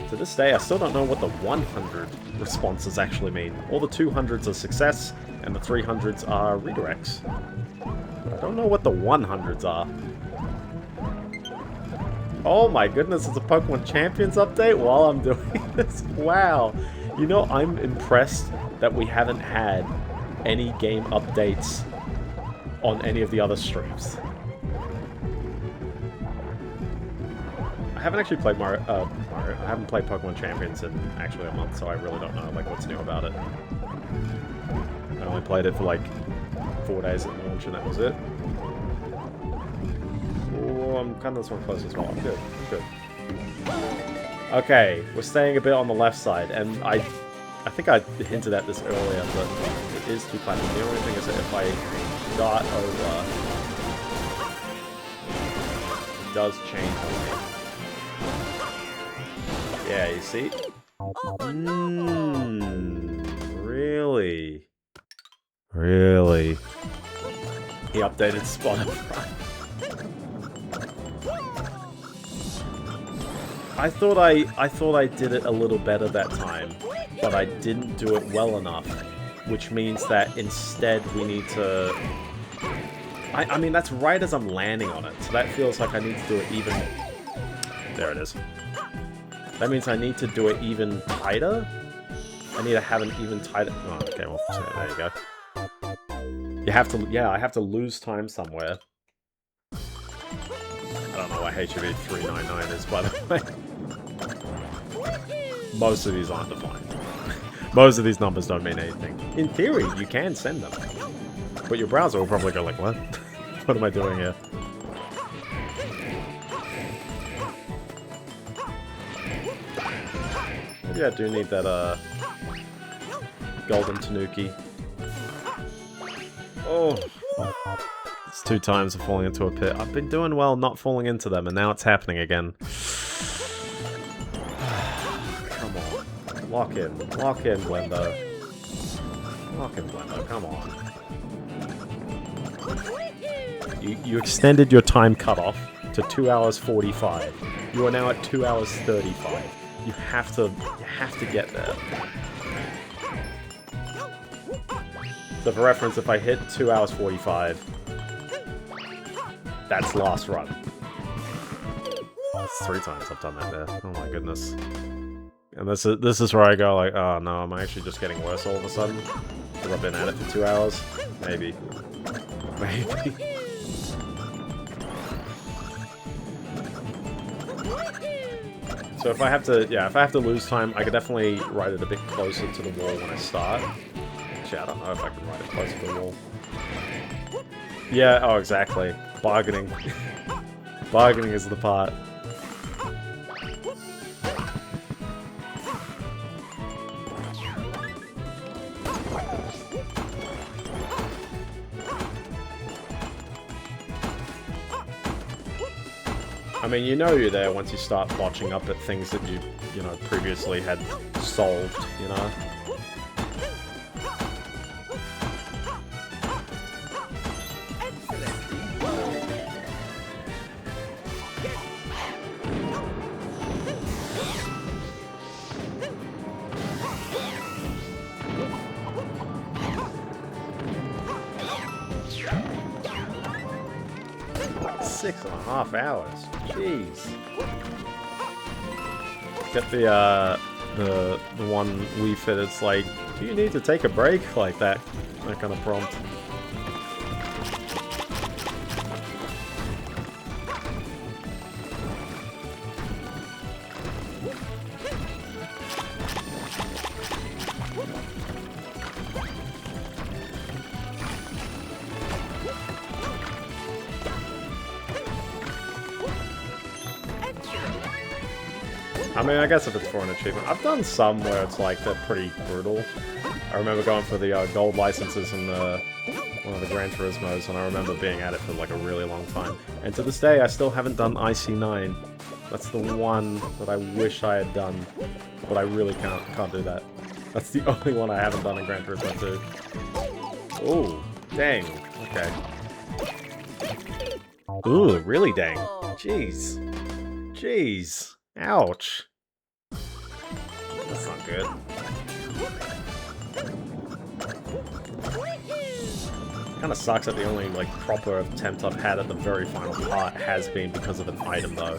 A: To this day, I still don't know what the 100 responses actually mean. All the 200s are success, and the 300s are redirects. But I don't know what the 100s are. Oh my goodness, it's a Pokemon Champions update while I'm doing this? Wow. You know, I'm impressed that we haven't had any game updates on any of the other streams. I haven't actually played Mario. I haven't played Pokemon Champions in actually a month, so I really don't know like what's new about it. I only played it for like 4 days at launch, and that was it. Oh, I'm kind of this one close as well. I'm good. Good. Okay, we're staying a bit on the left side, and I think I hinted at this earlier, but it is 2 platinum. The only thing is that if I start over, it does change on me. Yeah, you see? Really? Really? He updated Spotify. I thought I did it a little better that time, but I didn't do it well enough, which means that instead we need to... I mean, that's right as I'm landing on it, so that feels like I need to do it even... There it is. That means I need to do it even tighter? I need to have an even tighter... Oh, okay, well, there you go. You have to... Yeah, I have to lose time somewhere. I don't know what HUV 399 is, by the way. Most of these aren't defined. Most of these numbers don't mean anything. In theory, you can send them. But your browser will probably go like, what? What am I doing here? Maybe I do need that, golden Tanuki. Oh! It's 2 times of falling into a pit. I've been doing well not falling into them, and now it's happening again. on. Lock in, Blender. Lock in, Blender, come on. You extended your time cutoff to 2 hours 45. You are now at 2 hours 35. You have to get there. So for reference, if I hit 2 hours 45, that's last run. That's 3 times I've done that there. Oh my goodness. And this is where I go like, oh no, I'm actually just getting worse all of a sudden. Have I been at it for 2 hours? Maybe. Maybe. So if I have to lose time, I could definitely write it a bit closer to the wall when I start. Actually, I don't know if I can write it closer to the wall. Yeah, oh exactly. Bargaining. Bargaining is the part. I mean, you know you're there once you start botching up at things that you know, previously had solved, you know? Six and a half hours. Jeez. Get the one Wii Fit. It's like, do you need to take a break? Like that kind of prompt. I mean, I guess if it's for an achievement. I've done some where it's like, they're pretty brutal. I remember going for the gold licenses in one of the Gran Turismos, and I remember being at it for like a really long time. And to this day, I still haven't done IC9. That's the one that I wish I had done, but I really can't do that. That's the only one I haven't done in Gran Turismo 2. Ooh, dang. Okay. Ooh, really dang. Jeez. Jeez. Ouch. That's not good. Kinda sucks that the only, like, proper attempt I've had at the very final part has been because of an item, though.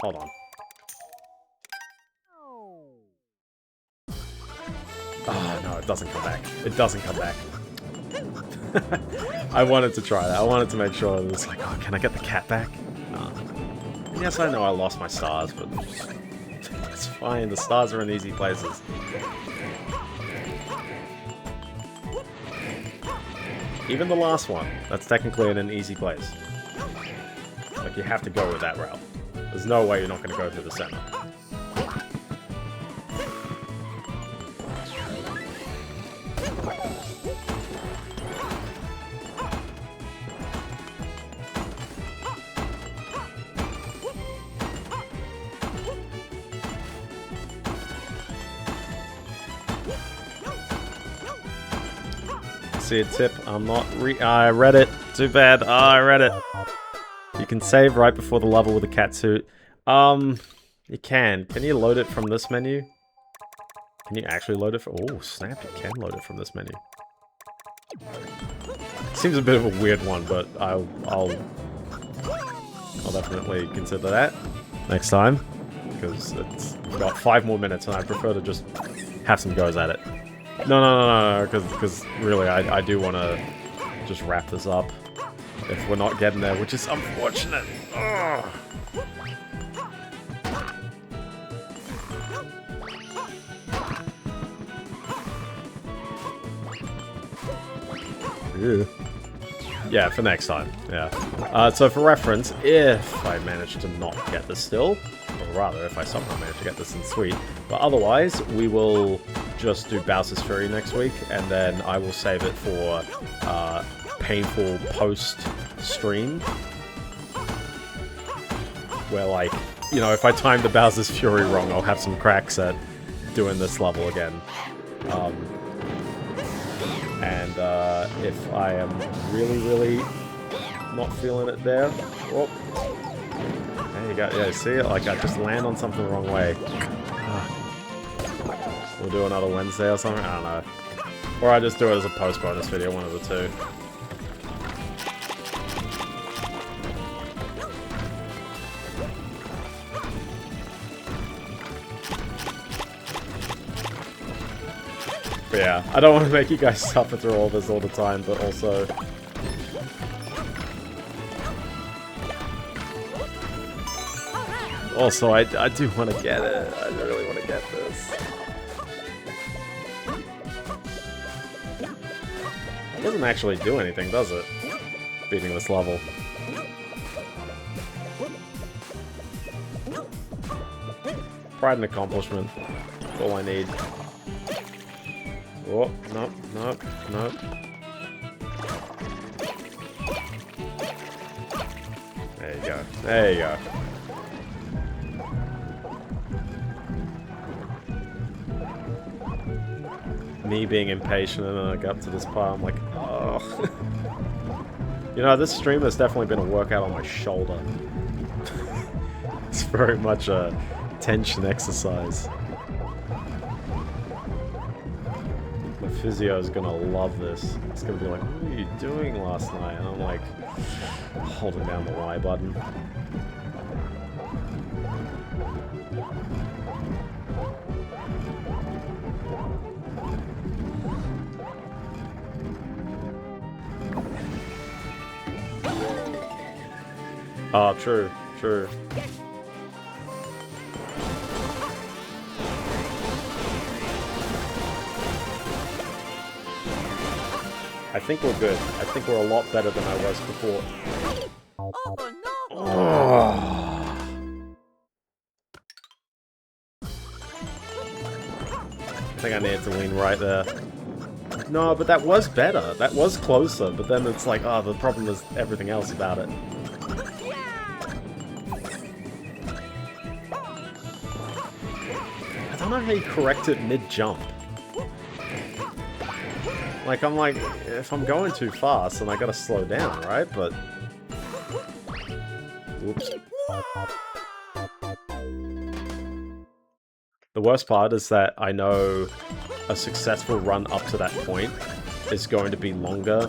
A: Hold on. Oh, no, it doesn't come back. It doesn't come back. I wanted to try that. I wanted to make sure it was like, oh, can I get the cat back? No. Yes, I know I lost my stars, but it's fine. The stars are in easy places. Even the last one, that's technically in an easy place. Like, you have to go with that route. There's no way you're not going to go through the center. See a tip. I'm not I read it. Too bad. Oh, I read it. You can save right before the level with the catsuit. You can. Can you load it from this menu? Can you actually load it from... Oh, snap. You can load it from this menu. Seems a bit of a weird one, but I'll definitely consider that next time. Because it's got 5 more minutes and I prefer to just have some goes at it. No, because really, I do want to just wrap this up if we're not getting there, which is unfortunate. Ugh. Ew. Yeah, for next time, yeah. So for reference, if I manage to not get this still, or rather, if I somehow manage to get this in Sweet, but otherwise, we will just do Bowser's Fury next week, and then I will save it for painful post-stream. where, like, you know, if I time the Bowser's Fury wrong, I'll have some cracks at doing this level again. And if I am really not feeling it there, oh, there you go. Yeah, see it? Like, I just land on something the wrong way. We'll do another Wednesday or something? I don't know. Or I just do it as a post-bonus video, one of the two. But yeah, I don't want to make you guys suffer through all this all the time, but also... Also, I do want to get it. I really want to get this. It doesn't actually do anything, does it? Beating this level. Pride and accomplishment. That's all I need. Oh, nope, nope, nope. There you go. There you go. Me being impatient and then I got to this part, I'm like, oh. You know, this stream has definitely been a workout on my shoulder. It's very much a tension exercise. My physio is gonna love this. It's gonna be like, what were you doing last night? And I'm like, holding down the Y button. Oh, true, true. I think we're good. I think we're a lot better than I was before.
B: Oh no!
A: Oh. I think I needed to lean right there. No, but that was better. That was closer, but then it's like, oh, the problem is everything else about it. I don't know how you correct it mid-jump. Like, I'm like, if I'm going too fast, then I gotta slow down, right? But... Whoops. The worst part is that I know a successful run up to that point is going to be longer.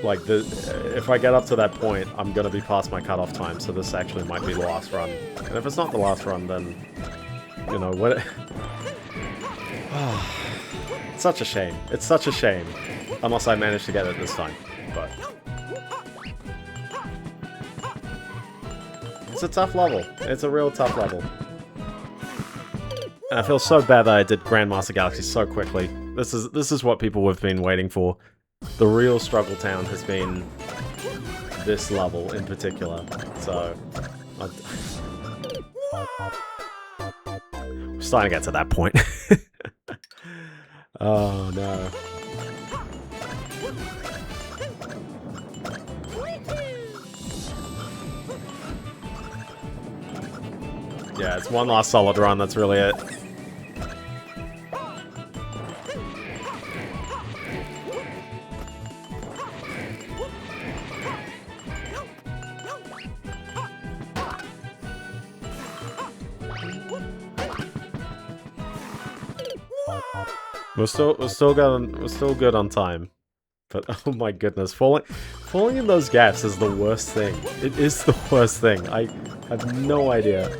A: Like, if I get up to that point, I'm gonna be past my cutoff time, so this actually might be the last run. And if it's not the last run, then... You know, what... It's such a shame. It's such a shame. Unless I manage to get it this time. But... It's a tough level. It's a real tough level. And I feel so bad that I did Grandmaster Galaxy so quickly. This is what people have been waiting for. The real struggle town has been this level in particular. So... We're starting to get to that point. Oh no. Yeah, it's one last solid run, that's really it. We're still good on time. But oh my goodness, falling in those gaps is the worst thing. It is the worst thing. I have no idea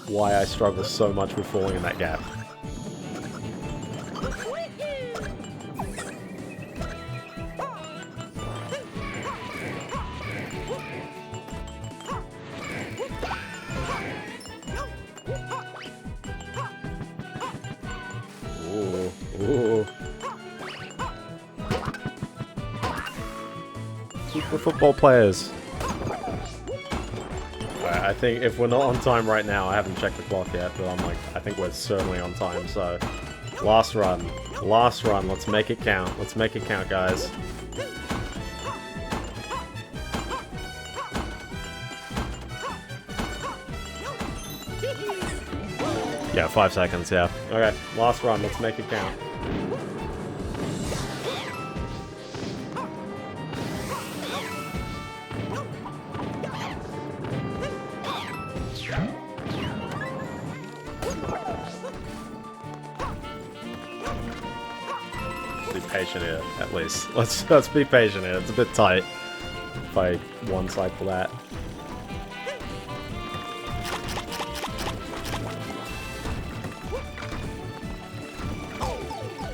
A: why I struggle so much with falling in that gap. Ooh. Super football players. I think if we're not on time right now, I haven't checked the clock yet, but I'm like, I think we're certainly on time, so... Last run, let's make it count. Let's make it count, guys. Yeah, 5 seconds, yeah. Okay, last run, let's make it count. Be patient here, at least. Let's be patient here. It's a bit tight if I one cycle that.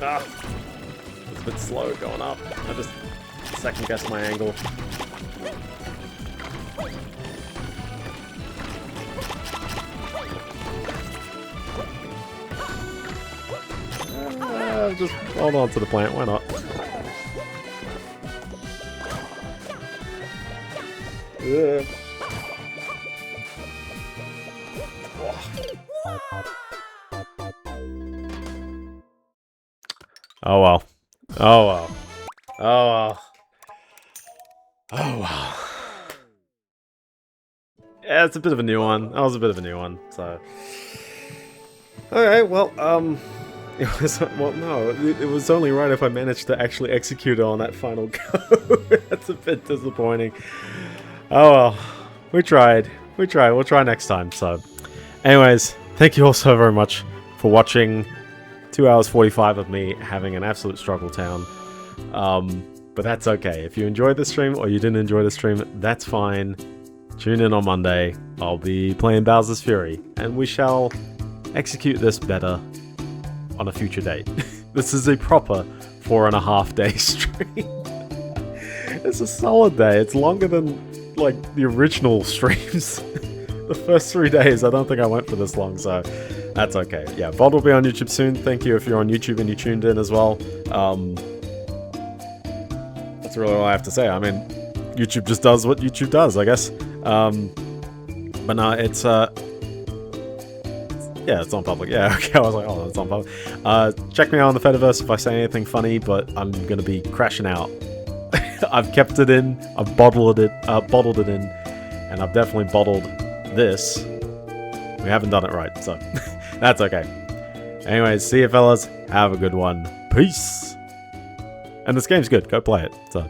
A: Ah, it's a bit slow going up. I just second guess my angle. Just hold on to the plant, why not? Ugh. Oh well. Oh well. Oh well. Oh well. Yeah, it's a bit of a new one. That was a bit of a new one, so. Alright, well, it was, well, no, it was only right if I managed to actually execute on that final go. That's a bit disappointing. Oh well, we tried. We tried. We'll try next time, so. Anyways, thank you all so very much for watching 2 hours 45 of me having an absolute struggle town. But that's okay. If you enjoyed the stream or you didn't enjoy the stream, that's fine. Tune in on Monday. I'll be playing Bowser's Fury, and we shall execute this better on a future date. This is a proper 4.5 day stream. It's a solid day. It's longer than like the original streams. The first 3 days, I don't think I went for this long, so that's okay. Yeah, VOD will be on YouTube soon. Thank you if you're on YouTube and you tuned in as well. That's really all I have to say. I mean, YouTube just does what YouTube does, I guess. But no, it's yeah, it's on public. Yeah, okay, I was like, oh, it's on public. Check me out on the Fediverse if I say anything funny, but I'm gonna be crashing out. I've kept it in, I've bottled it in, and I've definitely bottled this. We haven't done it right, so that's okay. Anyways, see you fellas. Have a good one. Peace. And this game's good. Go play it. So.